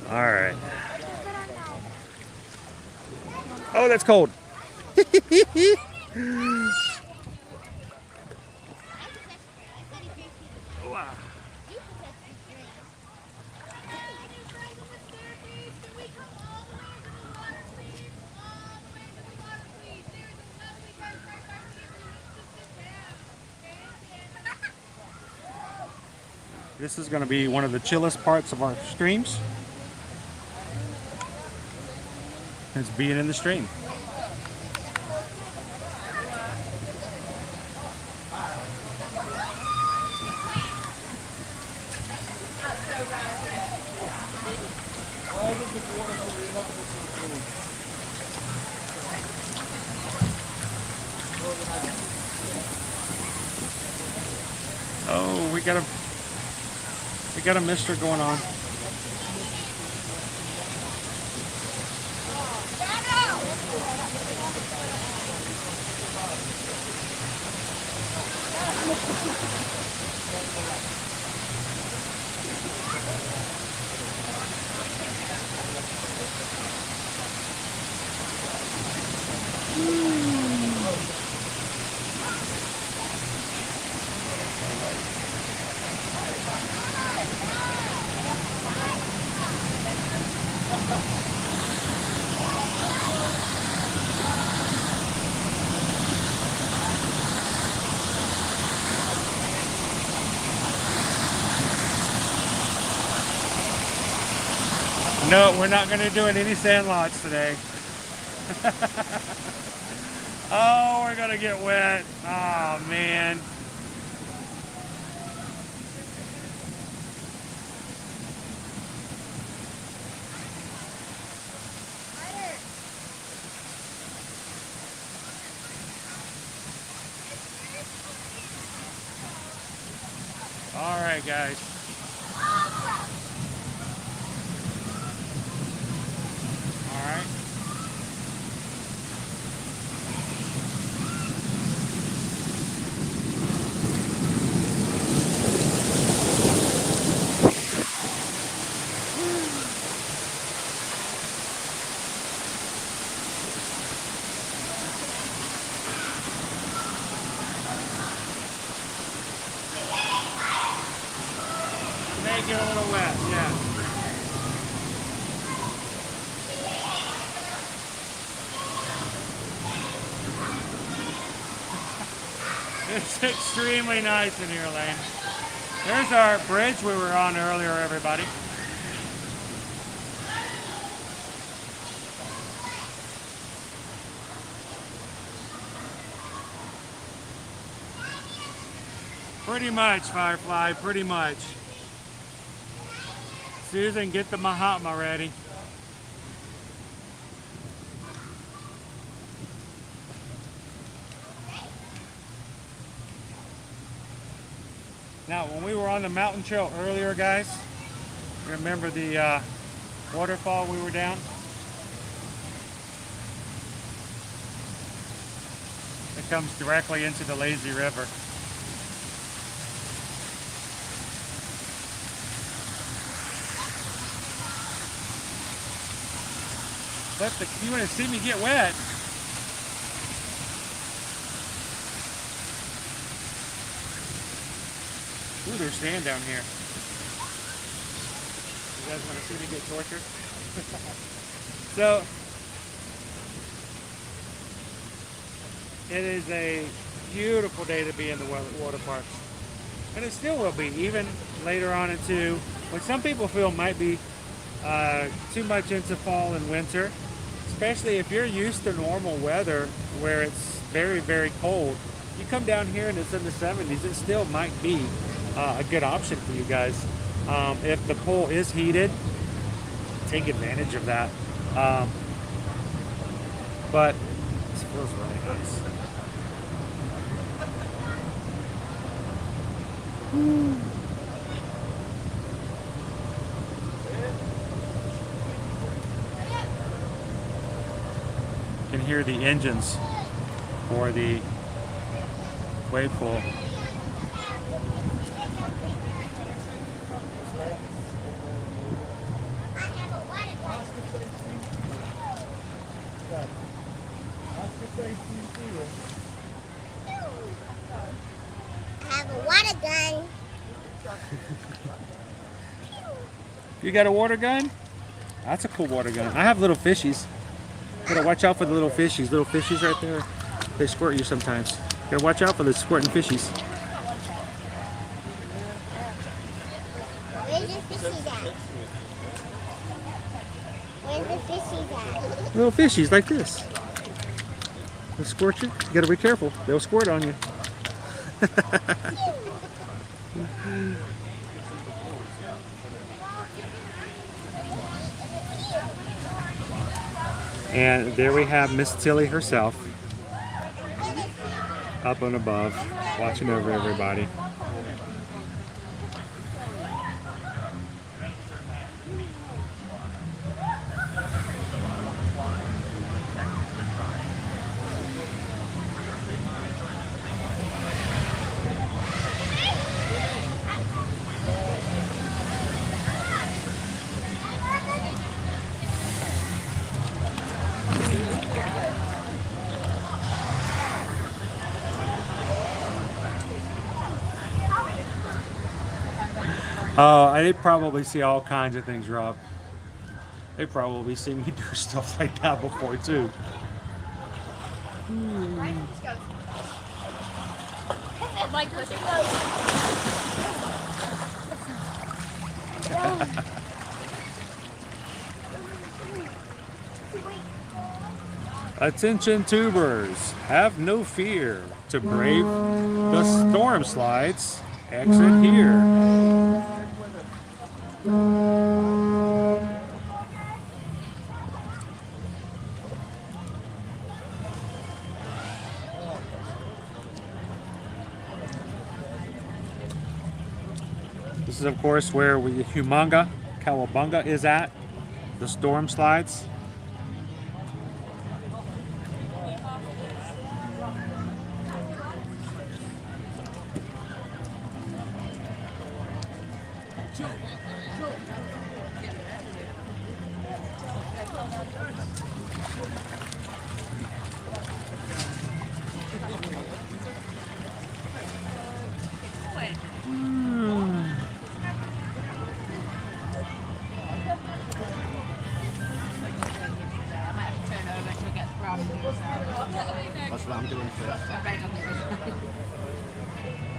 All right. Oh, that's cold. Wow. This is going to be one of the chillest parts of our streams. It's being in the stream. Oh, we got a mister going on. No, we're not going to do any sand lots today. Oh, we're going to get wet. Oh, man. All right, guys. All right. May get a little wet, yeah. It's extremely nice in here, Lane. There's our bridge we were on earlier, everybody. Pretty much, Firefly, pretty much. Susan, get the Mahatma ready. Now, when we were on the mountain trail earlier, guys, remember the waterfall we were down? It comes directly into the lazy river. But you want to see me get wet? Ooh, there's sand down here. You guys want to see me get tortured? So, it is a beautiful day to be in the water parks. And it still will be, even later on into what some people feel might be too much into fall and winter. Especially if you're used to normal weather where it's very, very cold. You come down here and it's in the 70s, it still might be a good option for you guys. If the pool is heated, take advantage of that. But it feels really nice. You can hear the engines for the wave pool. I have a water gun. You got a water gun? That's a cool water gun. I have little fishies. Gotta watch out for the little fishies. Little fishies right there. They squirt you sometimes. Gotta watch out for the squirting fishies. Little fishies like this. They'll squirt you. You gotta be careful. They'll squirt on you. And there we have Miss Tilly herself up and above, watching over everybody. They probably see all kinds of things, Rob. They probably see me do stuff like that before too. Attention tubers, have no fear. To brave the storm slides, exit here. This is, of course, where Humanga, Cowabunga is at, the storm slides. That's what I'm doing first.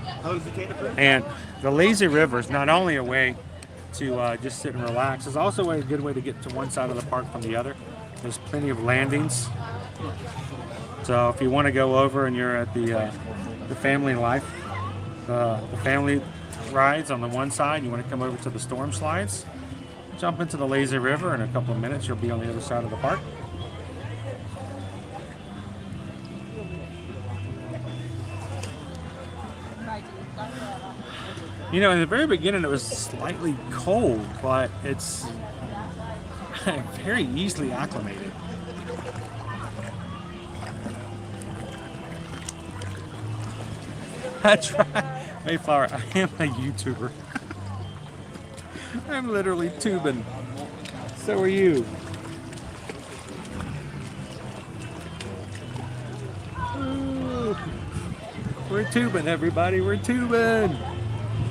How long does it take to print? And the lazy river is not only a way to just sit and relax, it's also a good way to get to one side of the park from the other. There's plenty of landings. So if you want to go over and you're at the family life, the family rides on the one side, you want to come over to the storm slides, jump into the lazy river. In a couple of minutes, you'll be on the other side of the park. You know, in the very beginning, it was slightly cold, but it's very easily acclimated. That's right. Mayflower, I am a YouTuber. I'm literally tubing. So are you. Ooh. We're tubing, everybody. We're tubing.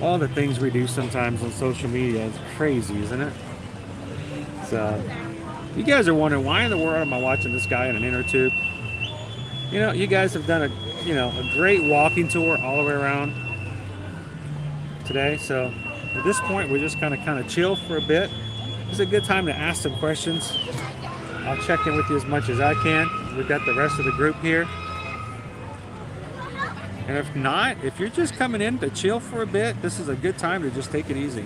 All the things we do sometimes on social media is crazy, isn't it? So, you guys are wondering, why in the world am I watching this guy in an inner tube? You know, you guys have done a great walking tour all the way around today. So, at this point, we're just kind of chill for a bit. It's a good time to ask some questions. I'll check in with you as much as I can. We've got the rest of the group here. And if not, if you're just coming in to chill for a bit, this is a good time to just take it easy.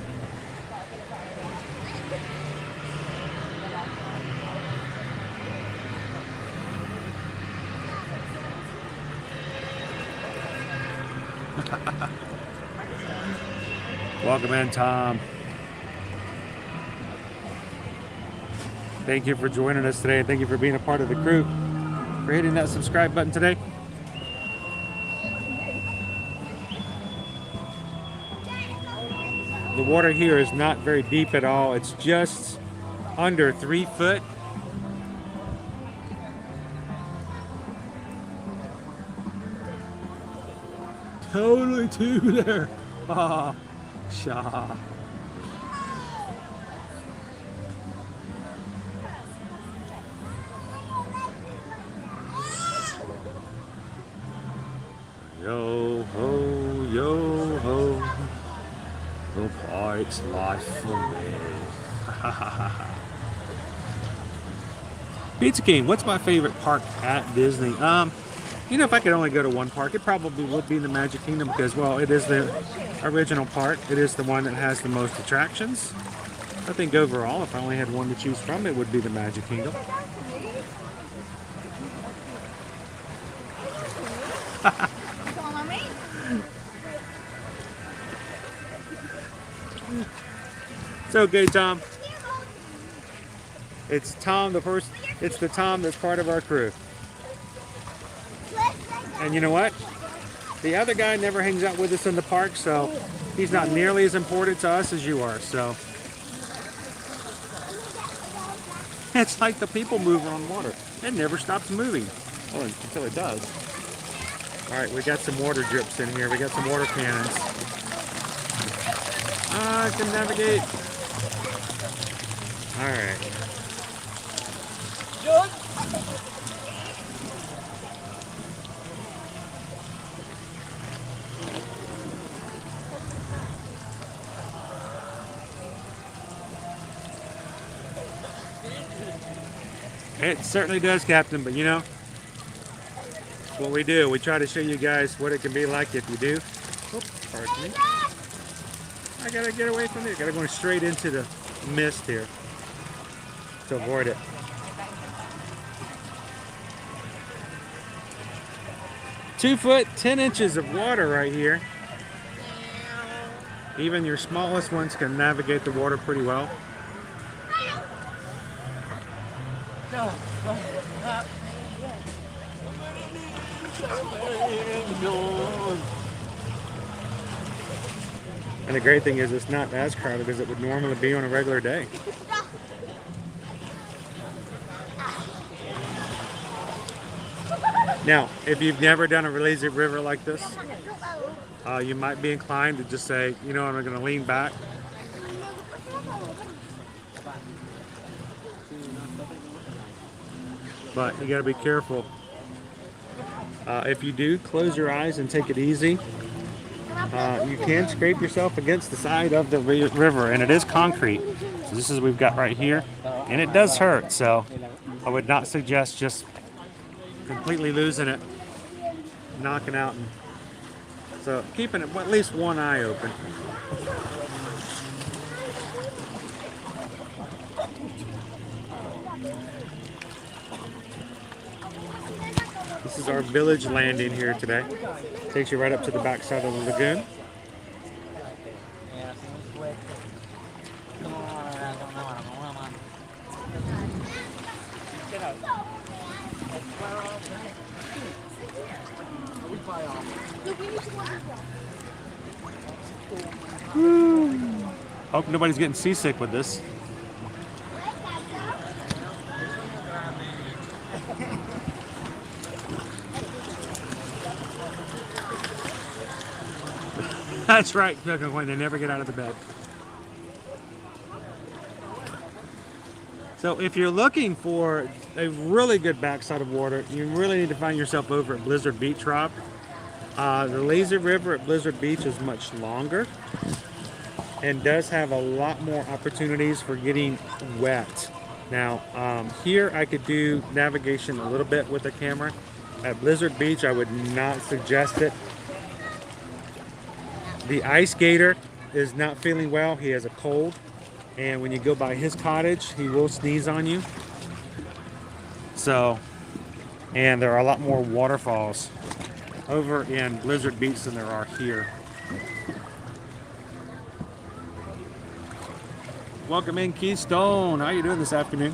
Welcome in, Tom. Thank you for joining us today. Thank you for being a part of the crew, for hitting that subscribe button today. The water here is not very deep at all. It's just under 3 foot. Totally two there. Ah, Shaw. Yo ho, yo ho. The park's life for me. Pizza King, what's my favorite park at Disney? You know, if I could only go to one park, it probably would be the Magic Kingdom because, well, it is the original park. It is the one that has the most attractions. I think overall, if I only had one to choose from, it would be the Magic Kingdom. It's okay, Tom. It's Tom, it's the Tom that's part of our crew. And you know what? The other guy never hangs out with us in the park, so he's not nearly as important to us as you are, so. It's like the people mover on water. It never stops moving. Well, until it does. All right, we got some water drips in here. We got some water cannons. I can navigate. All right. It certainly does, Captain, but you know, it's what we do. We try to show you guys what it can be like if you do. Oops, pardon me. I gotta get away from it. Gotta go straight into the mist here to avoid it. Two foot, 10 inches of water right here. Even your smallest ones can navigate the water pretty well. And the great thing is it's not as crowded as it would normally be on a regular day. Now, if you've never done a lazy river like this, you might be inclined to just say, you know, I'm going to lean back. But you got to be careful. If you do, close your eyes and take it easy. You can scrape yourself against the side of the river, and it is concrete. So this is what we've got right here, and it does hurt. So I would not suggest just completely losing it, knocking out. So keeping it, at least one eye open. This is our village landing here today. Takes you right up to the back side of the lagoon. Hope nobody's getting seasick with this. That's right, they never get out of the bed. So if you're looking for a really good backside of water, you really need to find yourself over at Blizzard Beach, Rob. The lazy river at Blizzard Beach is much longer and does have a lot more opportunities for getting wet. Now, here I could do navigation a little bit with the camera. At Blizzard Beach, I would not suggest it. The ice skater is not feeling well. He has a cold. And when you go by his cottage, he will sneeze on you. So, and there are a lot more waterfalls over in Blizzard Beach than there are here. Welcome in, Keystone. How you doing this afternoon?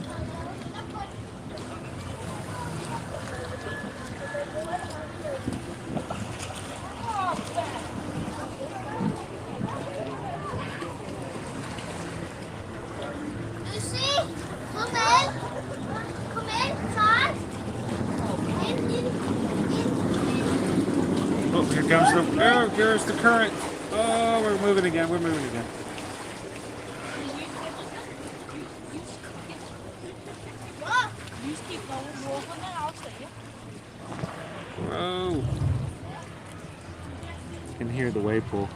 Oh, here comes the, oh, there's the current. Oh, we're moving again, we're moving again. Whoa. You can hear the wave pool.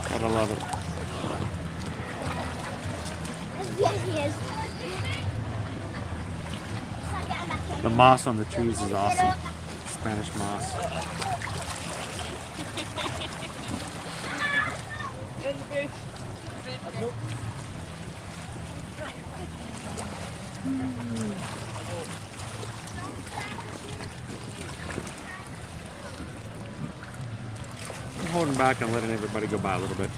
Gotta love it. Yes, he is. The moss on the trees is awesome. Spanish moss. I'm holding back and letting everybody go by a little bit.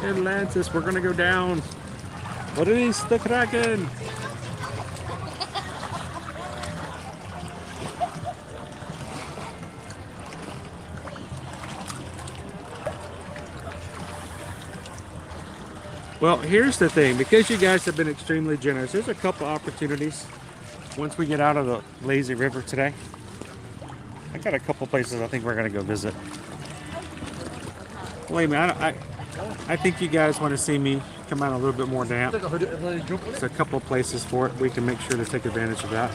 Atlantis, we're gonna go down. What is the Kraken? Well, here's the thing, because you guys have been extremely generous, there's a couple opportunities once we get out of the lazy river today. I got a couple places I think we're gonna go visit. Believe me, I think you guys want to see me come out a little bit more damp. There's a couple places for it. We can make sure to take advantage of that.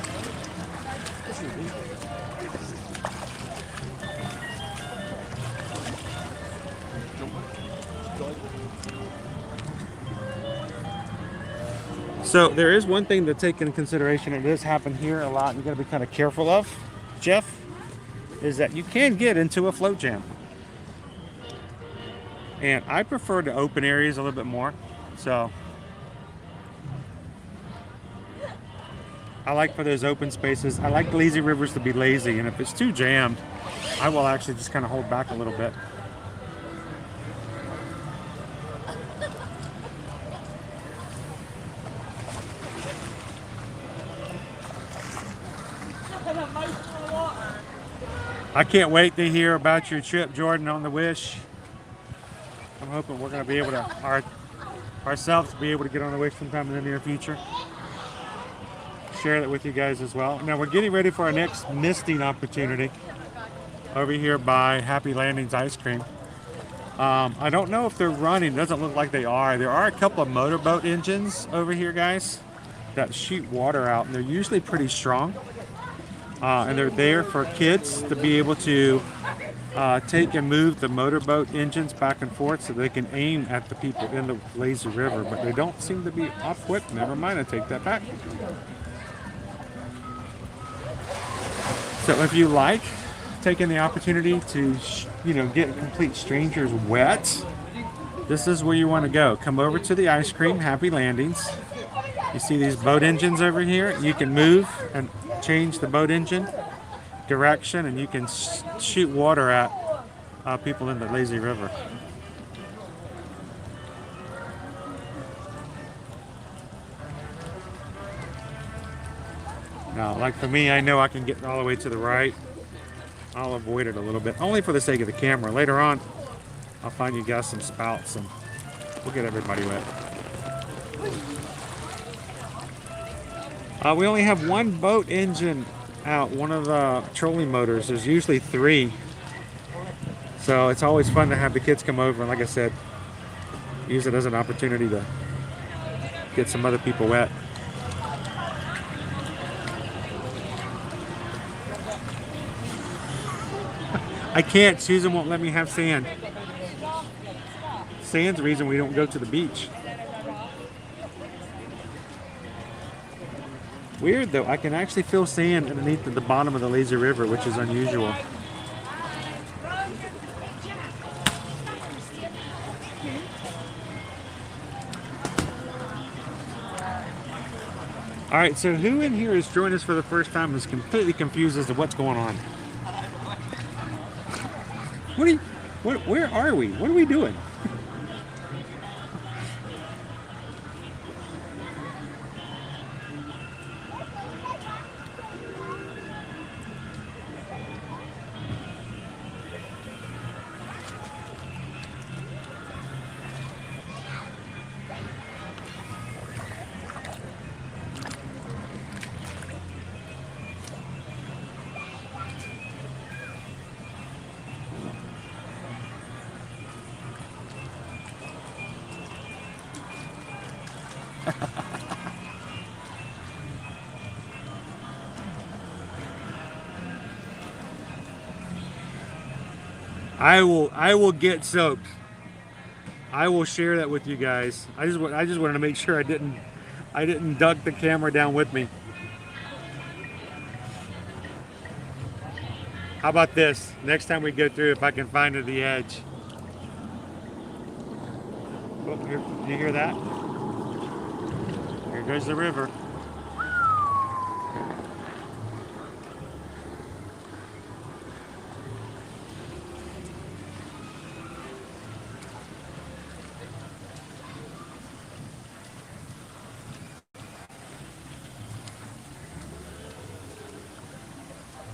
So there is one thing to take into consideration. It does happen here a lot. You got to be kind of careful of, Jeff, is that you can get into a float jam. And I prefer the open areas a little bit more. So I like for those open spaces. I like lazy rivers to be lazy. And if it's too jammed, I will actually just kind of hold back a little bit. I can't wait to hear about your trip, Jordan, on the Wish. I'm hoping we're going to be able to, ourselves, be able to get on the Wish sometime in the near future. Share that with you guys as well. Now we're getting ready for our next misting opportunity over here by Happy Landings Ice Cream. I don't know if they're running. It doesn't look like they are. There are a couple of motorboat engines over here, guys, that shoot water out, and they're usually pretty strong. And they're there for kids to be able to take and move the motorboat engines back and forth so they can aim at the people in the lazy river, but they don't seem to be equipped. Never mind, I take that back. So if you like taking the opportunity to, get complete strangers wet, this is where you want to go. Come over to the ice cream, Happy Landings. You see these boat engines over here? You can move and change the boat engine direction, and you can shoot water at people in the lazy river. Now, like for me, I know I can get all the way to the right. I'll avoid it a little bit, only for the sake of the camera. Later on, I'll find you guys some spouts and we'll get everybody wet. We only have one boat engine out, one of the trolling motors. There's usually 3. So it's always fun to have the kids come over, and like I said, use it as an opportunity to get some other people wet. I can't. Susan won't let me have sand. Sand's the reason we don't go to the beach. Weird though, I can actually feel sand underneath the bottom of the lazy river, which is unusual. All right, so who in here is joining us for the first time is completely confused as to what's going on? Where are we? What are we doing? I will get soaked. I will share that with you guys. I just wanted to make sure I didn't duck the camera down with me. How about this? Next time we go through, if I can find to the edge. Oh, here, you hear that? Here goes the river.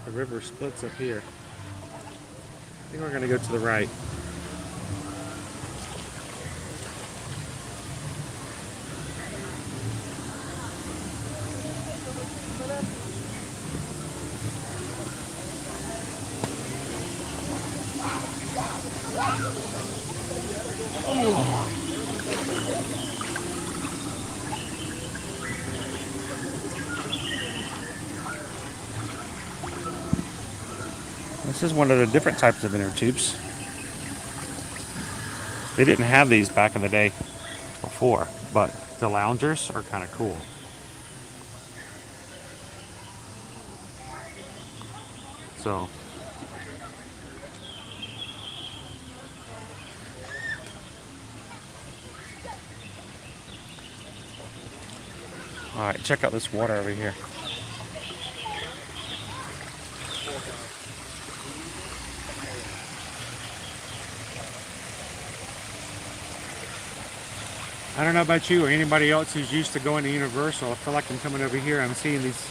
The river splits up here. I think we're going to go to the right. This is one of the different types of inner tubes. They didn't have these back in the day before, but the loungers are kind of cool. So, all right, check out this water over here. I don't know about you or anybody else who's used to going to Universal. I feel like I'm coming over here. I'm seeing these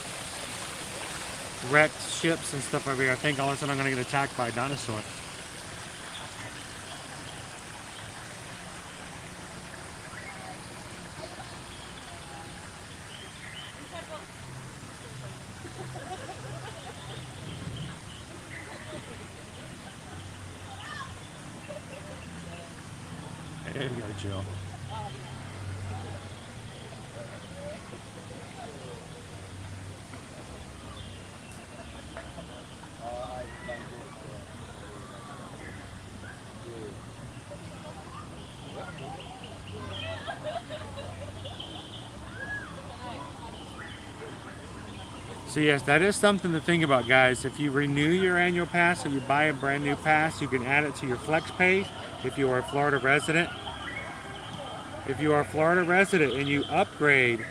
wrecked ships and stuff over here. I think all of a sudden I'm going to get attacked by a dinosaur. There you go, Jill. So yes, that is something to think about, guys. If you renew your annual pass or you buy a brand new pass, you can add it to your flex pay if you are a Florida resident. If you are a Florida resident and you upgrade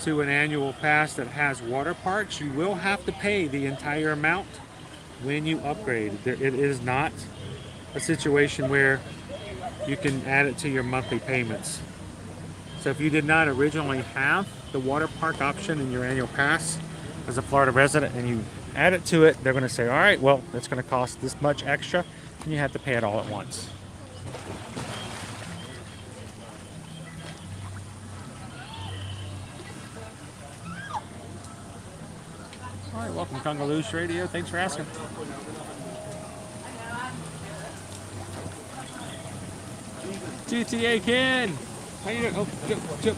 to an annual pass that has water parks, you will have to pay the entire amount when you upgrade. It is not a situation where you can add it to your monthly payments. So if you did not originally have the water park option in your annual pass as a Florida resident and you add it to it, they're going to say, all right, well, it's going to cost this much extra and you have to pay it all at once. All right, welcome to Congaloosh Radio. Thanks for asking. GTA Ken! How you doing? Oh, chip.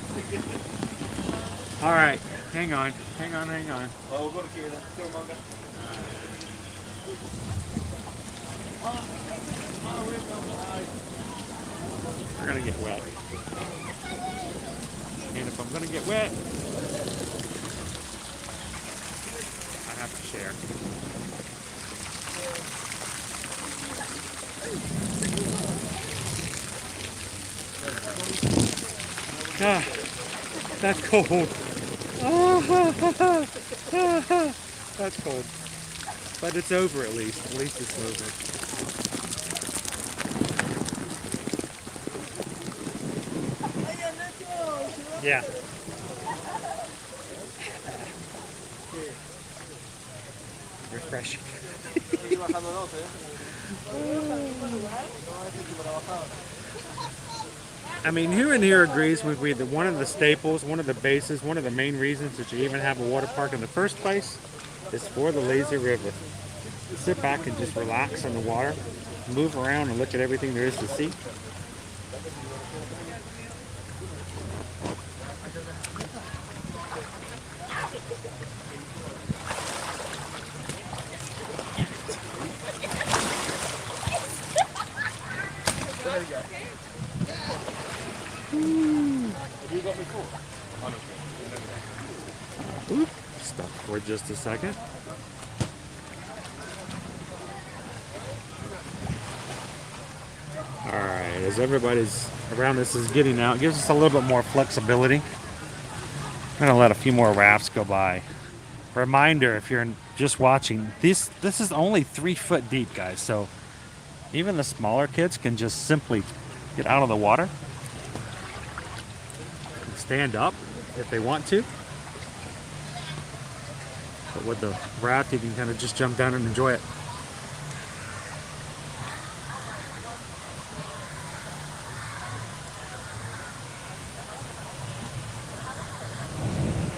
All right, hang on. Oh, we'll go to Canada. Go, Manga. We're gonna get wet. And if I'm gonna get wet, I have to share. Ah, that's cold. That's cold. But it's over at least. At least it's over. Yeah. Refreshing. I mean, who in here agrees with me that one of the staples, one of the bases, one of the main reasons that you even have a water park in the first place is for the lazy river. Sit back and just relax on the water, move around and look at everything there is to see. Oop, stuck for just a second. All right, as everybody's around this is getting out, it gives us a little bit more flexibility. I'm gonna let a few more rafts go by. Reminder, if you're just watching, this is only 3 foot deep, guys. So even the smaller kids can just simply get out of the water, and stand up if they want to. But with the raft, you can kind of just jump down and enjoy it.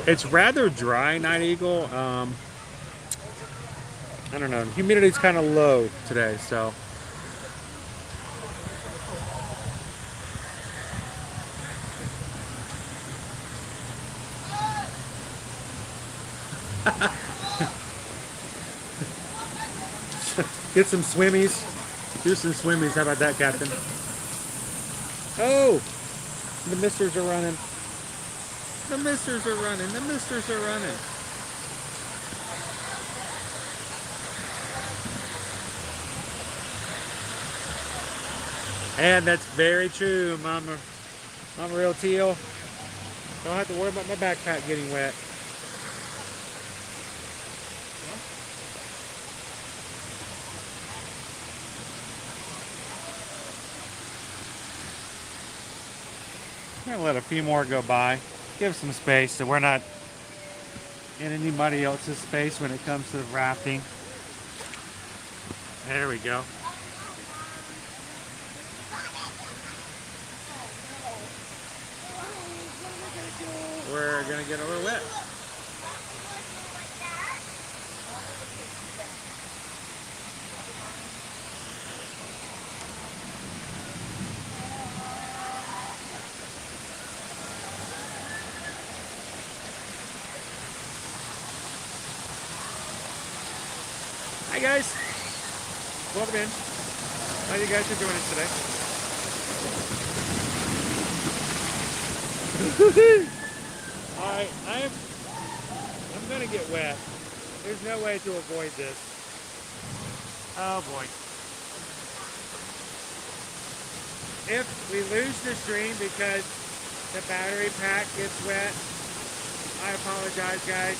It's rather dry, Night Eagle. I don't know. Humidity's kind of low today, so. Get some swimmies. Do some swimmies. How about that, Captain? Oh, the misters are running. The misters are running. The misters are running. And that's very true, Mama. Mama Real Teal. Don't have to worry about my backpack getting wet. I'm gonna let a few more go by. Give some space so we're not in anybody else's space when it comes to the rafting. There we go. We're gonna get a little wet. Hi guys, welcome in. How you guys are doing it today? Alright, I'm gonna get wet. There's no way to avoid this. Oh boy. If we lose the stream because the battery pack gets wet, I apologize guys.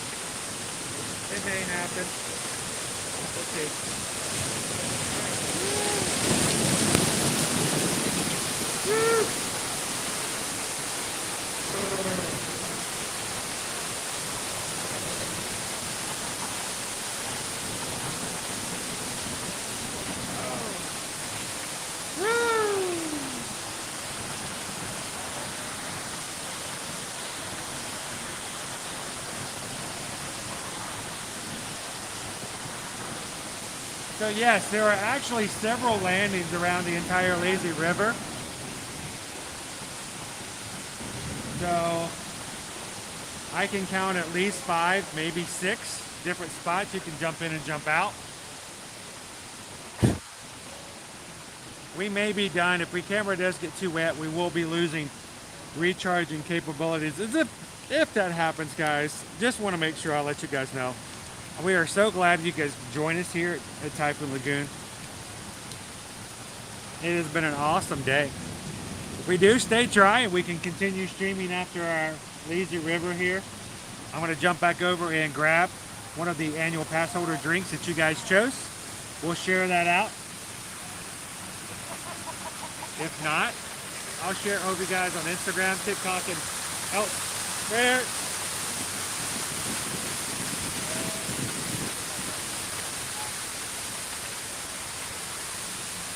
It may happen. Okay. Woo! So yes, there are actually several landings around the entire Lazy River. So I can count at least 5, maybe 6 different spots you can jump in and jump out. We may be done. If the camera does get too wet, we will be losing recharging capabilities. As if that happens, guys, just want to make sure I'll let you guys know. We are so glad you guys join us here at Typhoon Lagoon. It has been an awesome day. If we do stay dry and we can continue streaming after our lazy river here, I'm going to jump back over and grab one of the annual Passholder drinks that you guys chose. We'll share that out. If not, I'll share it over you guys on Instagram, TikTok, and elsewhere.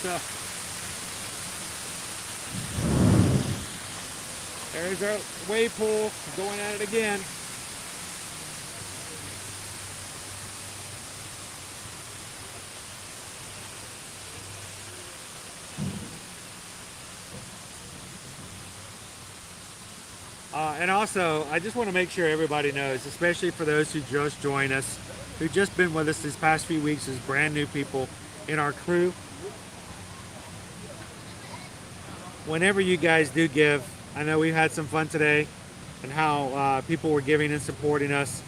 So, there's our wave pool going at it again. And also, I just want to make sure everybody knows, especially for those who just joined us, who've just been with us these past few weeks as brand new people in our crew. Whenever you guys do give, I know we've had some fun today and how people were giving and supporting us.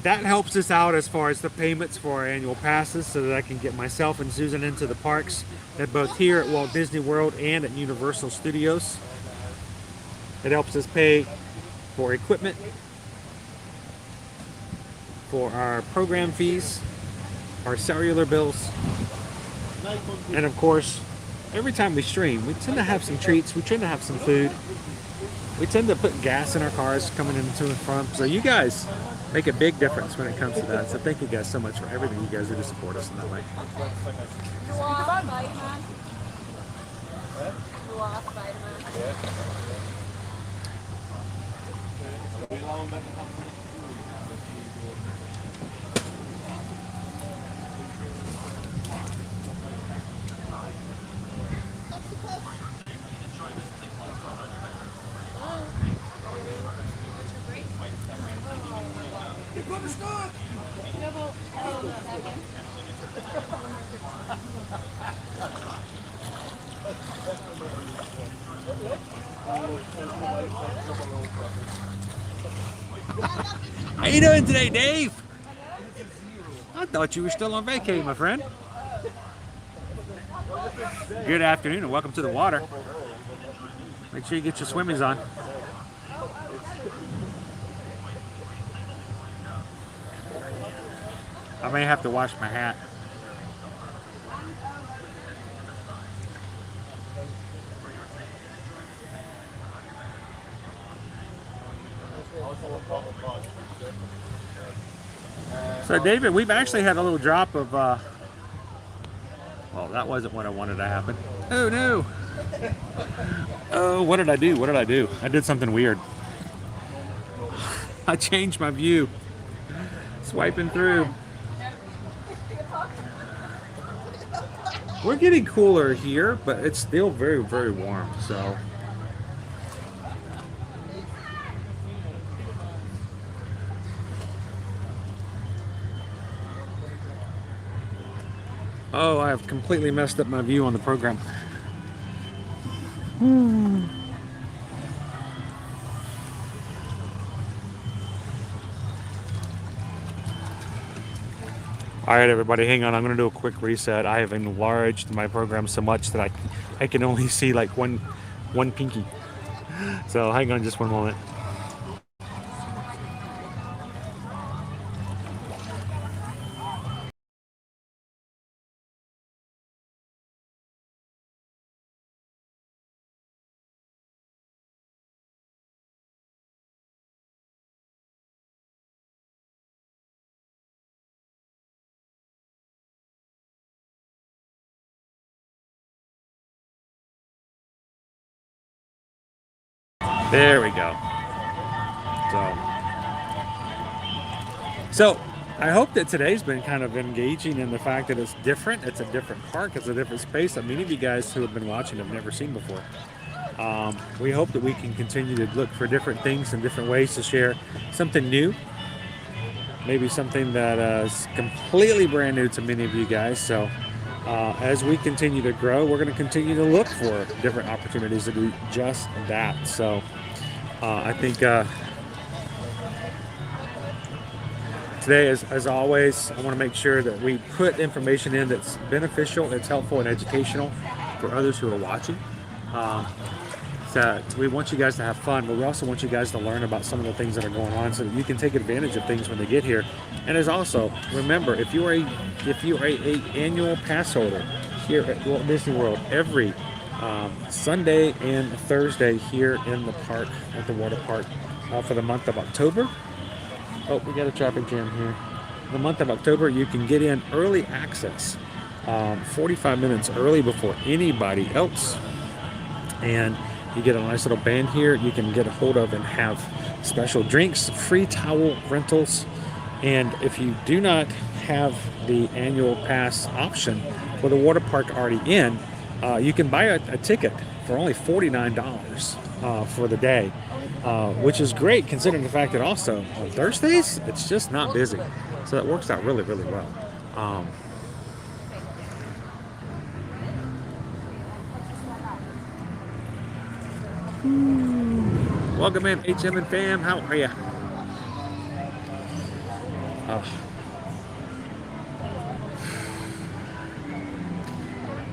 that helps us out as far as the payments for our annual passes so that I can get myself and Susan into the parks at both here at Walt Disney World and at Universal Studios. It helps us pay for equipment, for our program fees, our cellular bills, and of course, every time we stream, we tend to have some treats, we tend to have some food, we tend to put gas in our cars coming in to and from. So you guys make a big difference when it comes to that. So thank you guys so much for everything you guys do to support us in that way. How you doing today, Dave? I thought you were still on vacay, my friend. Good afternoon and welcome to the water. Make sure you get your swimmies on. I may have to wash my hat. So David, we've actually had a little drop of, well, that wasn't what I wanted to happen. Oh no. Oh, what did I do? What did I do? I did something weird. I changed my view. Swiping through. We're getting cooler here, but it's still very, very warm, so. Oh, I have completely messed up my view on the program. All right, everybody, hang on. I'm going to do a quick reset. I have enlarged my program so much that I can only see like one pinky. So hang on just one moment. There we go. So I hope that today's been kind of engaging in the fact that it's different. It's a different park. It's a different space that many of you guys who have been watching have never seen before. We hope that we can continue to look for different things and different ways to share something new. Maybe something that is completely brand new to many of you guys. So as we continue to grow, we're going to continue to look for different opportunities to do just that. So I think today, as always, I want to make sure that we put information in that's beneficial, that's helpful and educational for others who are watching. So we want you guys to have fun, but we also want you guys to learn about some of the things that are going on so that you can take advantage of things when they get here. And as also, remember, if you are a annual pass holder here at Walt Disney World, every Sunday and Thursday here in the park, at the water park, for the month of October. Oh, we got a traffic jam here. The month of October, you can get in early access, 45 minutes early before anybody else. And you get a nice little band here you can get a hold of and have special drinks, free towel rentals. And if you do not have the annual pass option for the water park already in, you can buy a ticket for only $49 for the day, which is great considering the fact that also on Thursdays, it's just not busy. So that works out really, really well. Welcome in, HM and fam. How are you? Oh.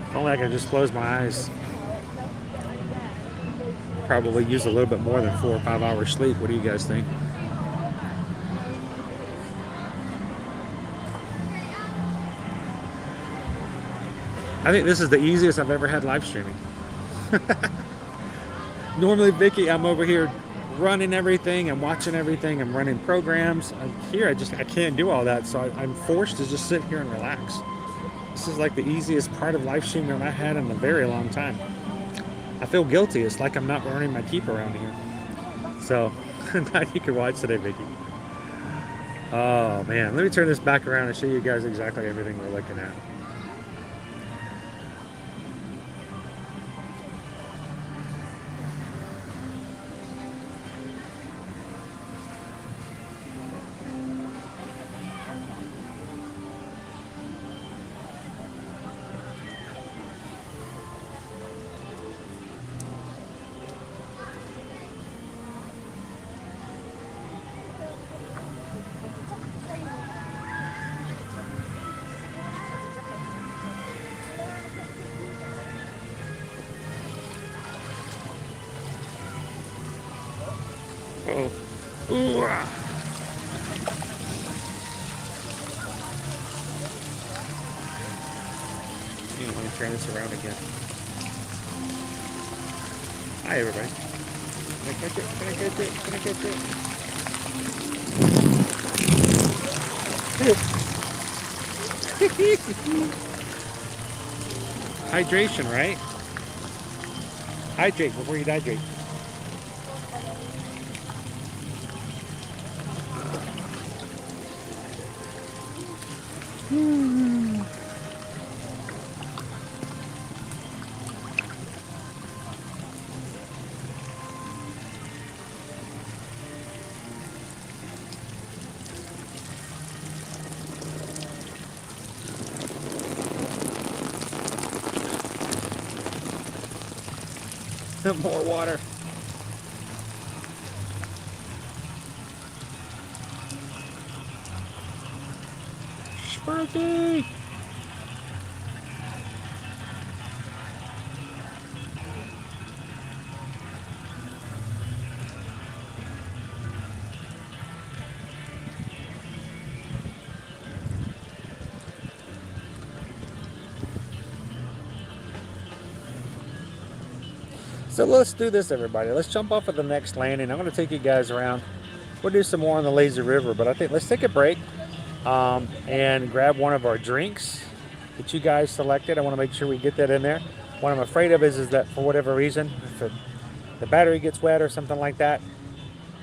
If only I could just close my eyes. Probably use a little bit more than 4 or 5 hours sleep. What do you guys think? I think this is the easiest I've ever had live streaming. Normally, Vicky, I'm over here running everything, I'm watching everything, I'm running programs. Here, I can't do all that, so I'm forced to just sit here and relax. This is like the easiest part of live streaming I've had in a very long time. I feel guilty. It's like I'm not earning my keep around here. So, now you can watch today, Vicky. Oh, man. Let me turn this back around and show you guys exactly everything we're looking at. Oh. Ooh. Let me turn this around again. Hi, everybody. Can I catch it? Can I catch it? Can I catch it? Hydration, right? Hydrate before you dehydrate. More water. Sparky! So let's do this, everybody. Let's jump off at the next landing. I'm going to take you guys around. We'll do some more on the lazy river, but I think let's take a break and grab one of our drinks that you guys selected. I want to make sure we get that in there. What I'm afraid of is that for whatever reason, if the battery gets wet or something like that,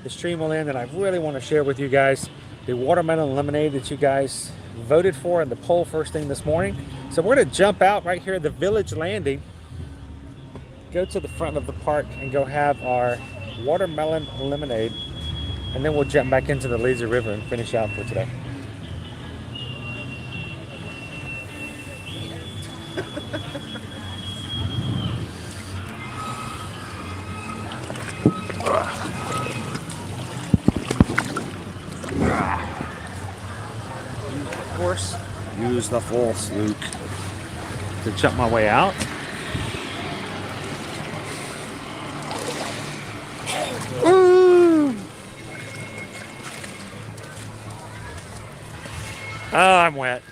the stream will end. And I really want to share with you guys the watermelon lemonade that you guys voted for in the poll first thing this morning. So we're going to jump out right here at the village landing, go to the front of the park and go have our watermelon lemonade, and then we'll jump back into the lazy river and finish out for today. Of course, use the false Luke to jump my way out. Oh, I'm wet.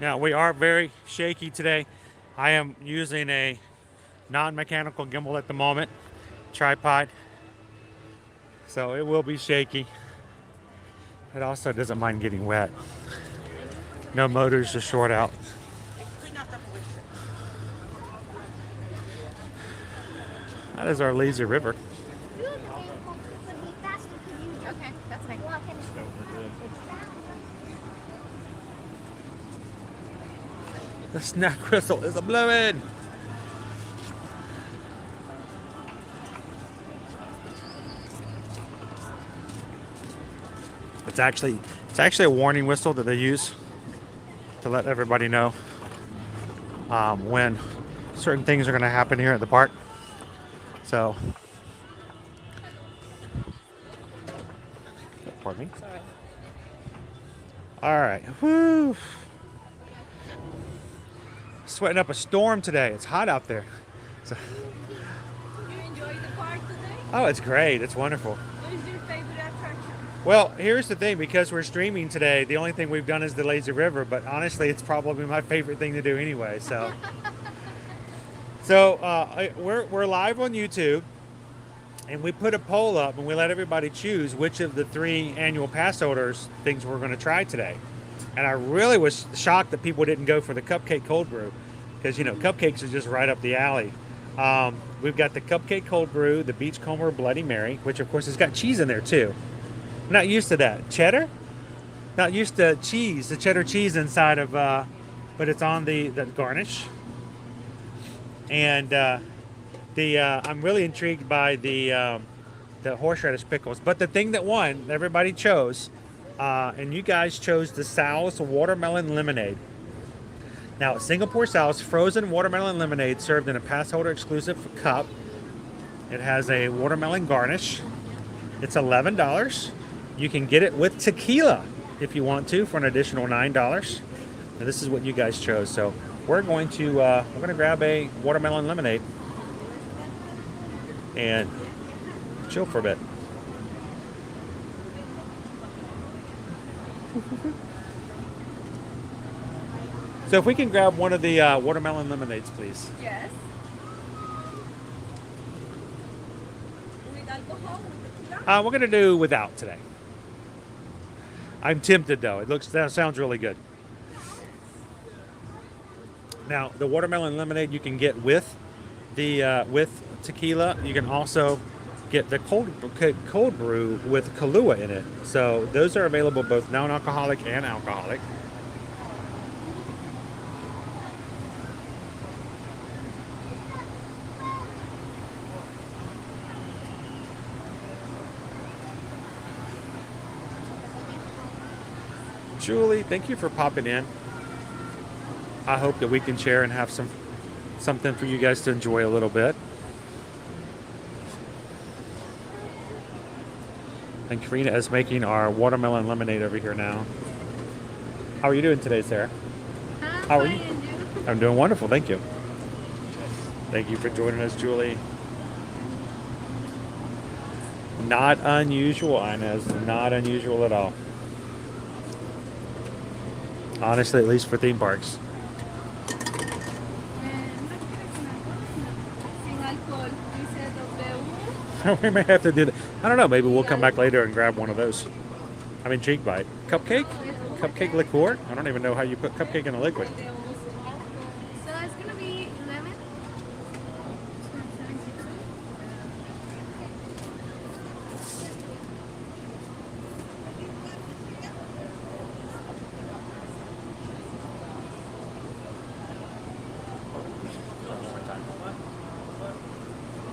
Now, we are very shaky today. I am using a non-mechanical gimbal at the moment, tripod, so it will be shaky. It also doesn't mind getting wet. No motors, just short out. That is our lazy river. Okay, that's fine. The snack crystal is a blowing. It's actually a warning whistle that they use to let everybody know when certain things are going to happen here at the park. So, pardon me. Sorry. All right. Woo. Sweating up a storm today. It's hot out there. So, You enjoy the park today? oh, it's great. It's wonderful. What is your favorite attraction? Well, here's the thing. Because we're streaming today, the only thing we've done is the lazy river. But honestly, it's probably my favorite thing to do anyway. So, we're live on YouTube, and we put a poll up, and we let everybody choose which of the 3 annual pass holders things we're going to try today. And I really was shocked that people didn't go for the cupcake cold brew, because cupcakes are just right up the alley. We've got the cupcake cold brew, the beachcomber Bloody Mary, which of course has got cheese in there too. Not used to that. Cheddar? Not used to cheese, the cheddar cheese inside of, but it's on the garnish. And I'm really intrigued by the horseradish pickles. But the thing that won, everybody chose, and you guys chose the Sal's watermelon lemonade. Now, Singapore Sal's frozen watermelon lemonade served in a pass holder exclusive cup. It has a watermelon garnish. It's $11. You can get it with tequila if you want to for an additional $9. And this is what you guys chose. So we're going to grab a watermelon lemonade and chill for a bit. So if we can grab one of the watermelon lemonades, please. Yes. With alcohol? We're going to do without today. I'm tempted though. That sounds really good. Now, the watermelon lemonade you can get with the with tequila. You can also get the cold brew with Kahlua in it. So those are available both non-alcoholic and alcoholic. Julie, thank you for popping in. I hope that we can share and have something for you guys to enjoy a little bit. And Karina is making our watermelon lemonade over here now. How are you doing today, Sarah? How are you? I'm doing wonderful, thank you. Thank you for joining us, Julie. Not unusual, Inez. Not unusual at all. Honestly, at least for theme parks. We may have to do that. I don't know. Maybe we'll come back later and grab one of those. I'm intrigued by it. Cupcake? Cupcake liqueur? I don't even know how you put cupcake in a liquid. So it's gonna be lemon.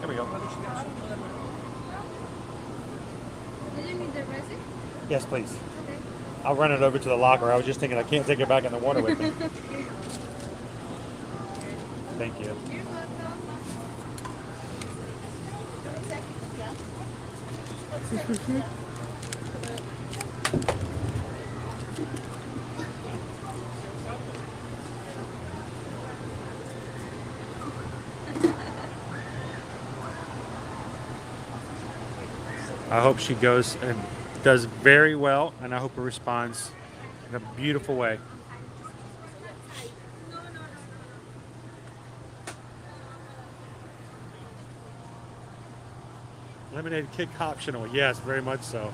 There we go. Do you need the resin? Yes, please. Okay. I'll run it over to the locker. I was just thinking I can't take it back in the water with me. Thank you. You're welcome. I hope she goes and does very well, and I hope it responds in a beautiful way. Lemonade kick optional. Yes, very much so.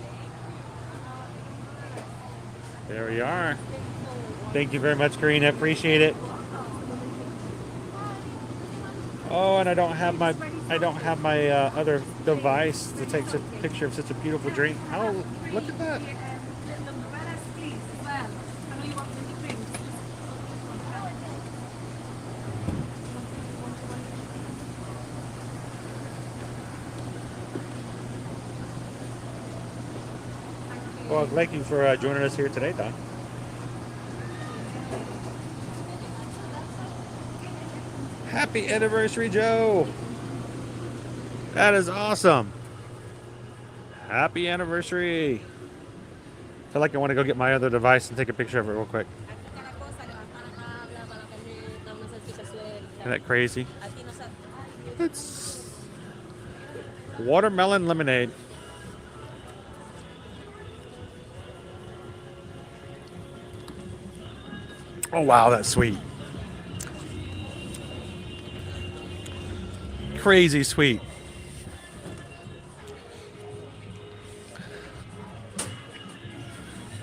There we are. Thank you very much, Karina. Appreciate it. Oh, and I don't have my other device that takes a picture of such a beautiful drink. Oh, look at that. Well, thank you for joining us here today, Don. Happy anniversary, Joe. That is awesome. Happy anniversary. I feel like I want to go get my other device and take a picture of it real quick. Isn't that crazy? It's watermelon lemonade. Oh wow, that's sweet. Crazy sweet.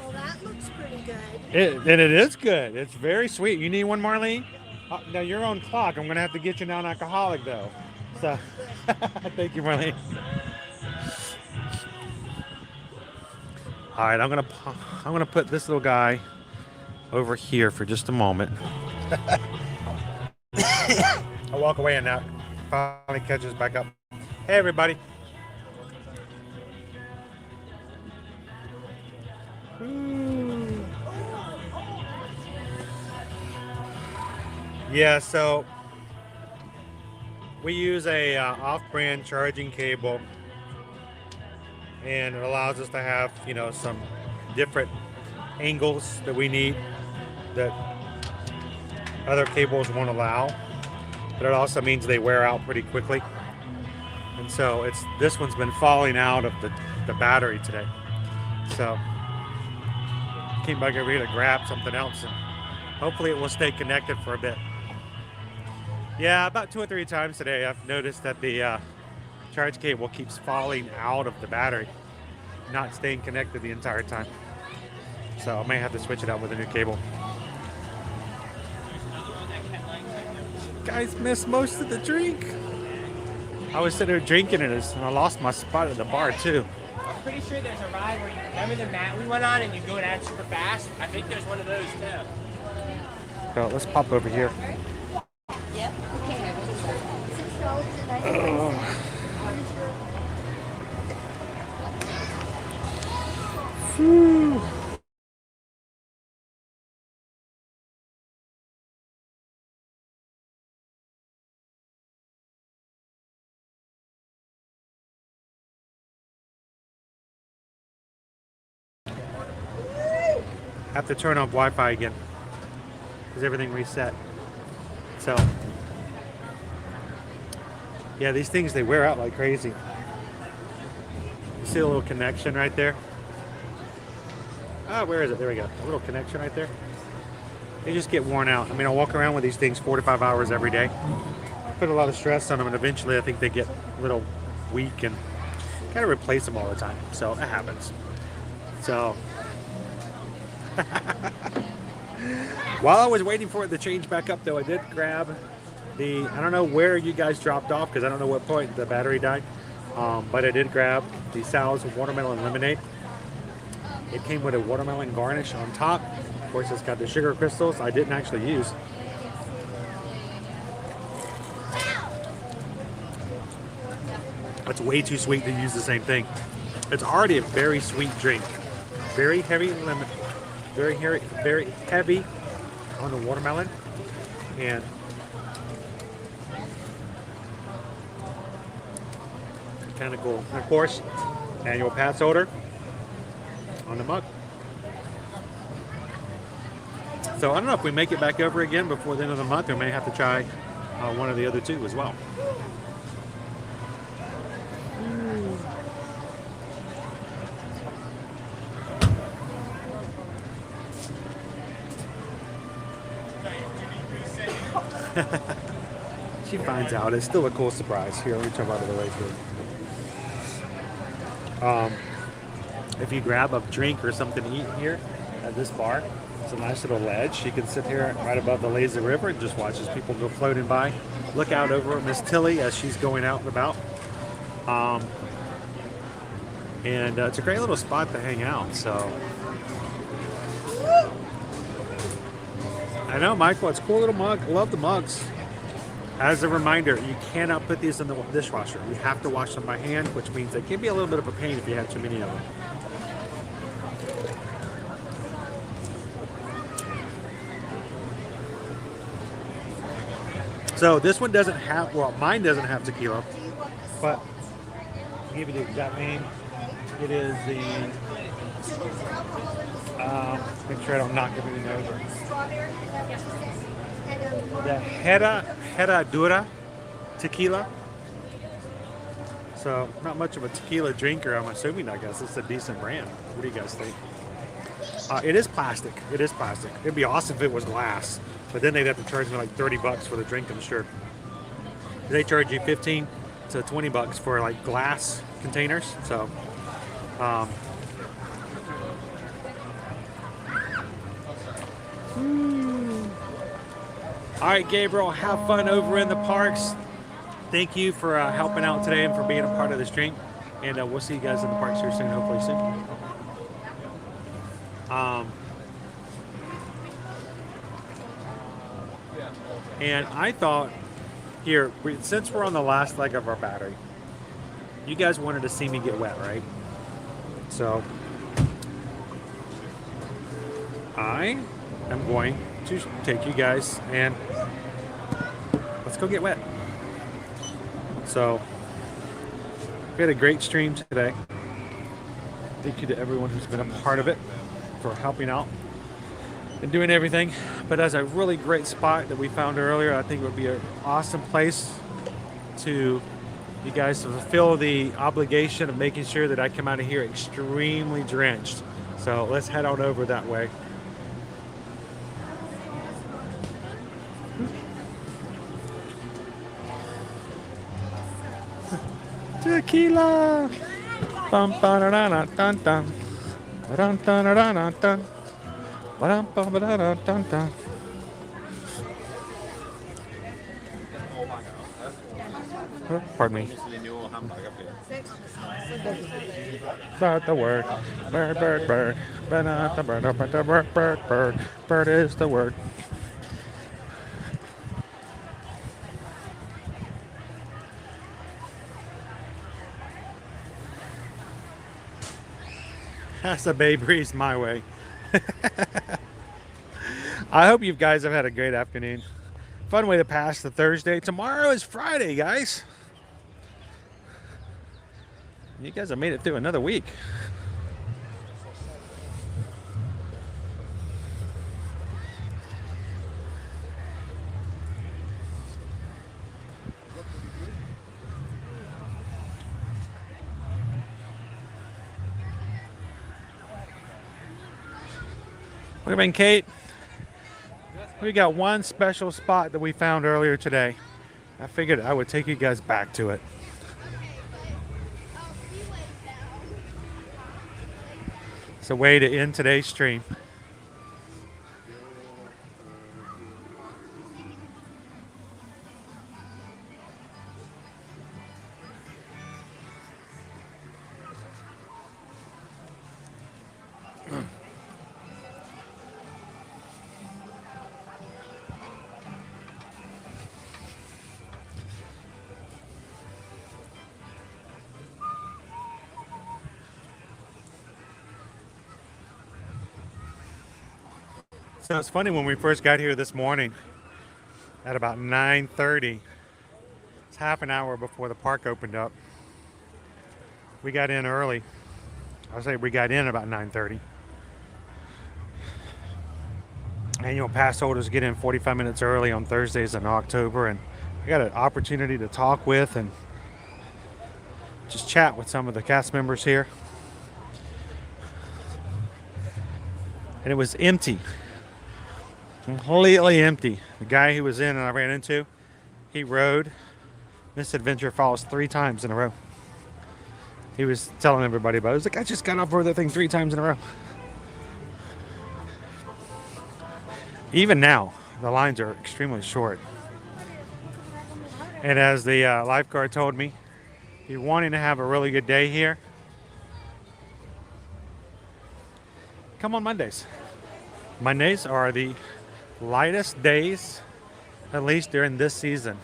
Well, that looks pretty good. And it is good. It's very sweet. You need one, Marlene? Now your own clock. I'm gonna have to get you non-alcoholic though. So, thank you, Marlene. All right, I'm gonna put this little guy over here for just a moment. I'll walk away and now finally catches back up. Hey, everybody. Ooh. Yeah, so we use a off-brand charging cable, and it allows us to have, you know, some different angles that we need that other cables won't allow, but it also means they wear out pretty quickly. And so this one's been falling out of the battery today, so came back over here to grab something else, and hopefully it will stay connected for a bit. Yeah, about 2 or 3 times today I've noticed that the charge cable keeps falling out of the battery, not staying connected the entire time. So I may have to switch it out with a new cable. Guys missed most of the drink. I was sitting there drinking it, and I lost my spot at the bar too. I'm pretty sure there's a ride where you remember the mat we went on and you go down super fast. I think there's one of those too. So let's pop over here. Yep. Okay. Whew. Have to turn off Wi-Fi again because everything reset. So yeah, these things, they wear out like crazy. You see a little connection right there? Ah, where is it? There we go. A little connection right there. They just get worn out. I mean, I walk around with these things 4 to 5 hours every day. Put a lot of stress on them, and eventually I think they get a little weak, and kind of replace them all the time. So it happens. So while I was waiting for it to change back up, though, I did grab I don't know where you guys dropped off because I don't know what point the battery died, but I did grab the Sal's watermelon lemonade. It came with a watermelon garnish on top. Of course, it's got the sugar crystals I didn't actually use. It's way too sweet to use the same thing. It's already a very sweet drink. Very heavy lemon, very heavy on the watermelon, and kind of cool. And of course, annual Passholder on the mug. So I don't know if we make it back over again before the end of the month. We may have to try one of the other two as well. She finds out. It's still a cool surprise. Here, let me jump out of the way here. If you grab a drink or something to eat here at this bar, it's a nice little ledge. You can sit here right above the lazy river and just watch as people go floating by. Look out over Miss Tilly as she's going out and about. And it's a great little spot to hang out. So I know, Michael, it's a cool little mug. I love the mugs. As a reminder, you cannot put these in the dishwasher. You have to wash them by hand, which means they can be a little bit of a pain if you have too many of them. So this one doesn't have, well, mine doesn't have tequila, but I'll give you the exact name. It is the, make sure I don't knock everything over. The Herradura tequila. So not much of a tequila drinker, I'm assuming. I guess it's a decent brand. What do you guys think? It is plastic. It is plastic. It'd be awesome if it was glass, but then they'd have to charge me like 30 bucks for the drink, I'm sure. They charge you 15 to 20 bucks for like glass containers. So, all right, Gabriel, have fun over in the parks. Thank you for helping out today and for being a part of this drink. And we'll see you guys in the parks here soon, hopefully soon. And I thought, here, since we're on the last leg of our battery, you guys wanted to see me get wet, right? So, I am going to take you guys and let's go get wet. So, we had a great stream today. Thank you to everyone who's been a part of it for helping out and doing everything. But as a really great spot that we found earlier, I think it would be an awesome place to you guys to fulfill the obligation of making sure that I come out of here extremely drenched. So let's head on over that way. Tequila. Bum ba da da dun dun. Dun dun dun dun dun. Ba ba ba da dun dun. Pardon me. Bird the word. Bird, bird, bird. Bird, bird, bird, bird, bird, bird. Bird is the word. That's a Bay Breeze my way. I hope you guys have had a great afternoon. Fun way to pass the Thursday. Tomorrow is Friday, guys. You guys have made it through another week. What have been, Kate? We got one special spot that we found earlier today. I figured I would take you guys back to it. It's a way to end today's stream. So it's funny, when we first got here this morning at about 9:30, it's half an hour before the park opened up. We got in early. I'll say we got in about 9:30. Annual pass holders get in 45 minutes early on Thursdays in October, and I got an opportunity to talk with and just chat with some of the cast members here. And it was empty. Completely empty. The guy who was in and I ran into, he rode Misadventure Falls 3 times in a row. He was telling everybody about it. He was like, I just got off that thing 3 times in a row. Even now, the lines are extremely short. And as the lifeguard told me, if you're wanting to have a really good day here, come on Mondays. Mondays are the lightest days, at least during this season.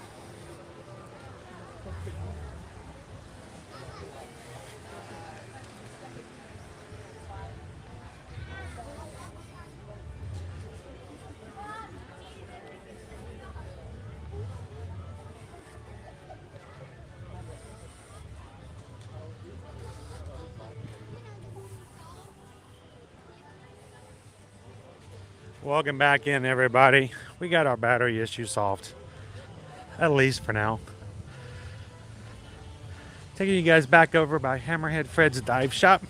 Welcome back in, everybody. We got our battery issue solved, at least for now. Taking you guys back over by Hammerhead Fred's Dive Shop.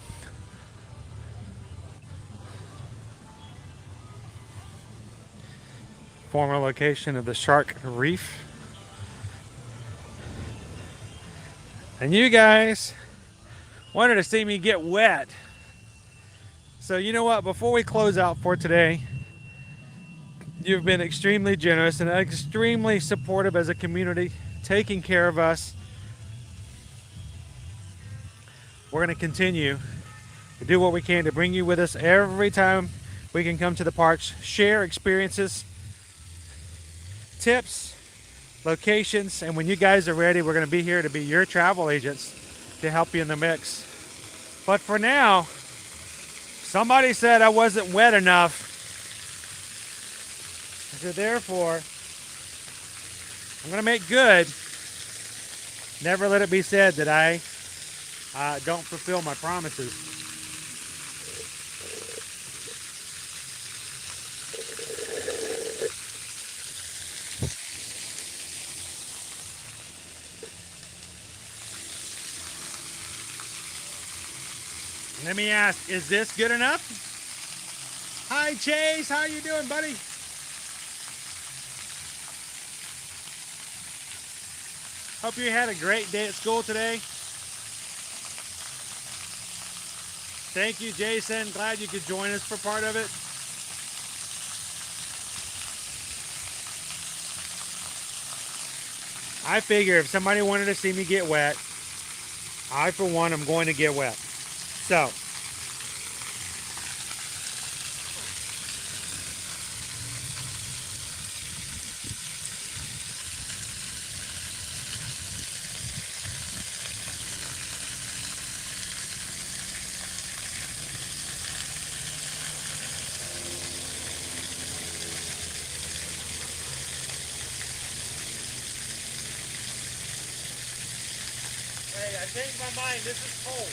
Former location of the Shark Reef. And you guys wanted to see me get wet. So you know what, before we close out for today, you've been extremely generous and extremely supportive as a community, taking care of us. We're going to continue to do what we can to bring you with us every time we can come to the parks, share experiences, tips, locations, and when you guys are ready, we're going to be here to be your travel agents to help you in the mix. But for now, somebody said I wasn't wet enough. So therefore, I'm going to make good. Never let it be said that I don't fulfill my promises. Let me ask, is this good enough? Hi Chase, how you doing, buddy? Hope you had a great day at school today. Thank you, Jason. Glad you could join us for part of it. I figure if somebody wanted to see me get wet, I, for one, am going to get wet. So, hey, I changed my mind. This is cold.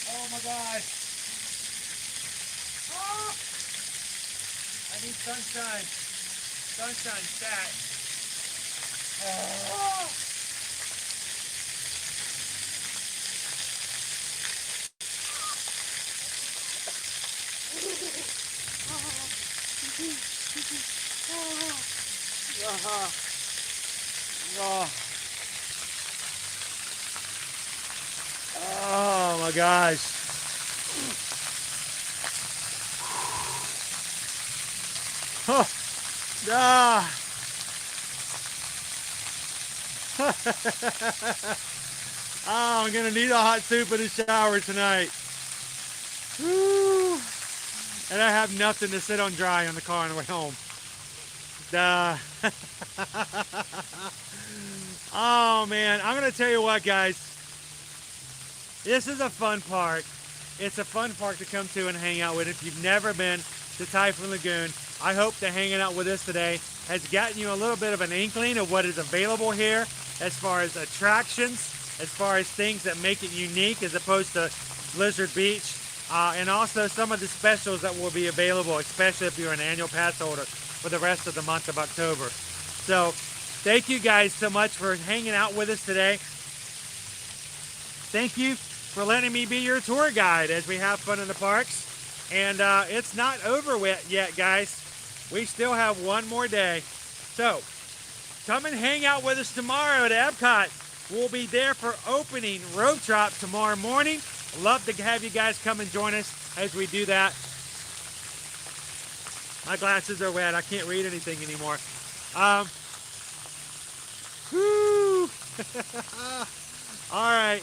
Oh my gosh. Oh, I need sunshine. Sunshine stat. Oh. Oh my gosh. Oh, ah. Oh, I'm gonna need a hot soup in the shower tonight. Woo. And I have nothing to sit on dry on the car on the way home. Oh man, I'm gonna tell you what, guys. This is a fun park. It's a fun park to come to and hang out with. If you've never been to Typhoon Lagoon, I hope that hanging out with us today has gotten you a little bit of an inkling of what is available here as far as attractions, as far as things that make it unique as opposed to Blizzard Beach. and also some of the specials that will be available, especially if you're an annual pass holder for the rest of the month of October. So thank you guys so much for hanging out with us today. Thank you for letting me be your tour guide as we have fun in the parks. And it's not over with yet, guys. We still have one more day. So come and hang out with us tomorrow at Epcot. We'll be there for opening rope drop tomorrow morning. Love to have you guys come and join us as we do that. My glasses are wet. I can't read anything anymore. Whew. All right.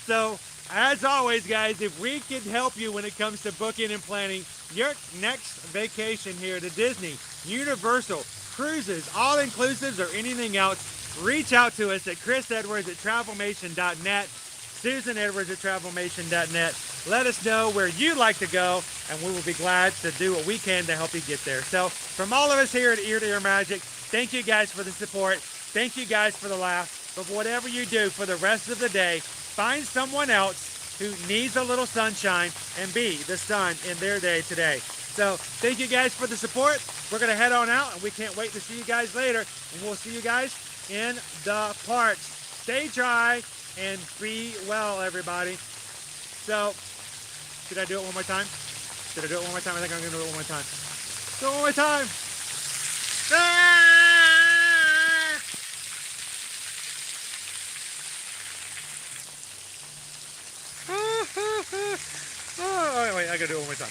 So, as always, guys, if we can help you when it comes to booking and planning your next vacation here to Disney, Universal, cruises, all-inclusives, or anything else, reach out to us at chrisedwards@travelmation.net, susanedwards@travelmation.net. Let us know where you'd like to go, and we will be glad to do what we can to help you get there. So, from all of us here at Ear to Ear Magic, thank you guys for the support. Thank you guys for the laugh. But whatever you do for the rest of the day, find someone else who needs a little sunshine and be the sun in their day today. So thank you guys for the support. We're going to head on out, and we can't wait to see you guys later. And we'll see you guys in the parks. Stay dry and be well, everybody. So, should I do it one more time? Should I do it one more time? I think I'm going to do it one more time. Do it one more time. Ah! Oh, wait, I gotta do it one more time.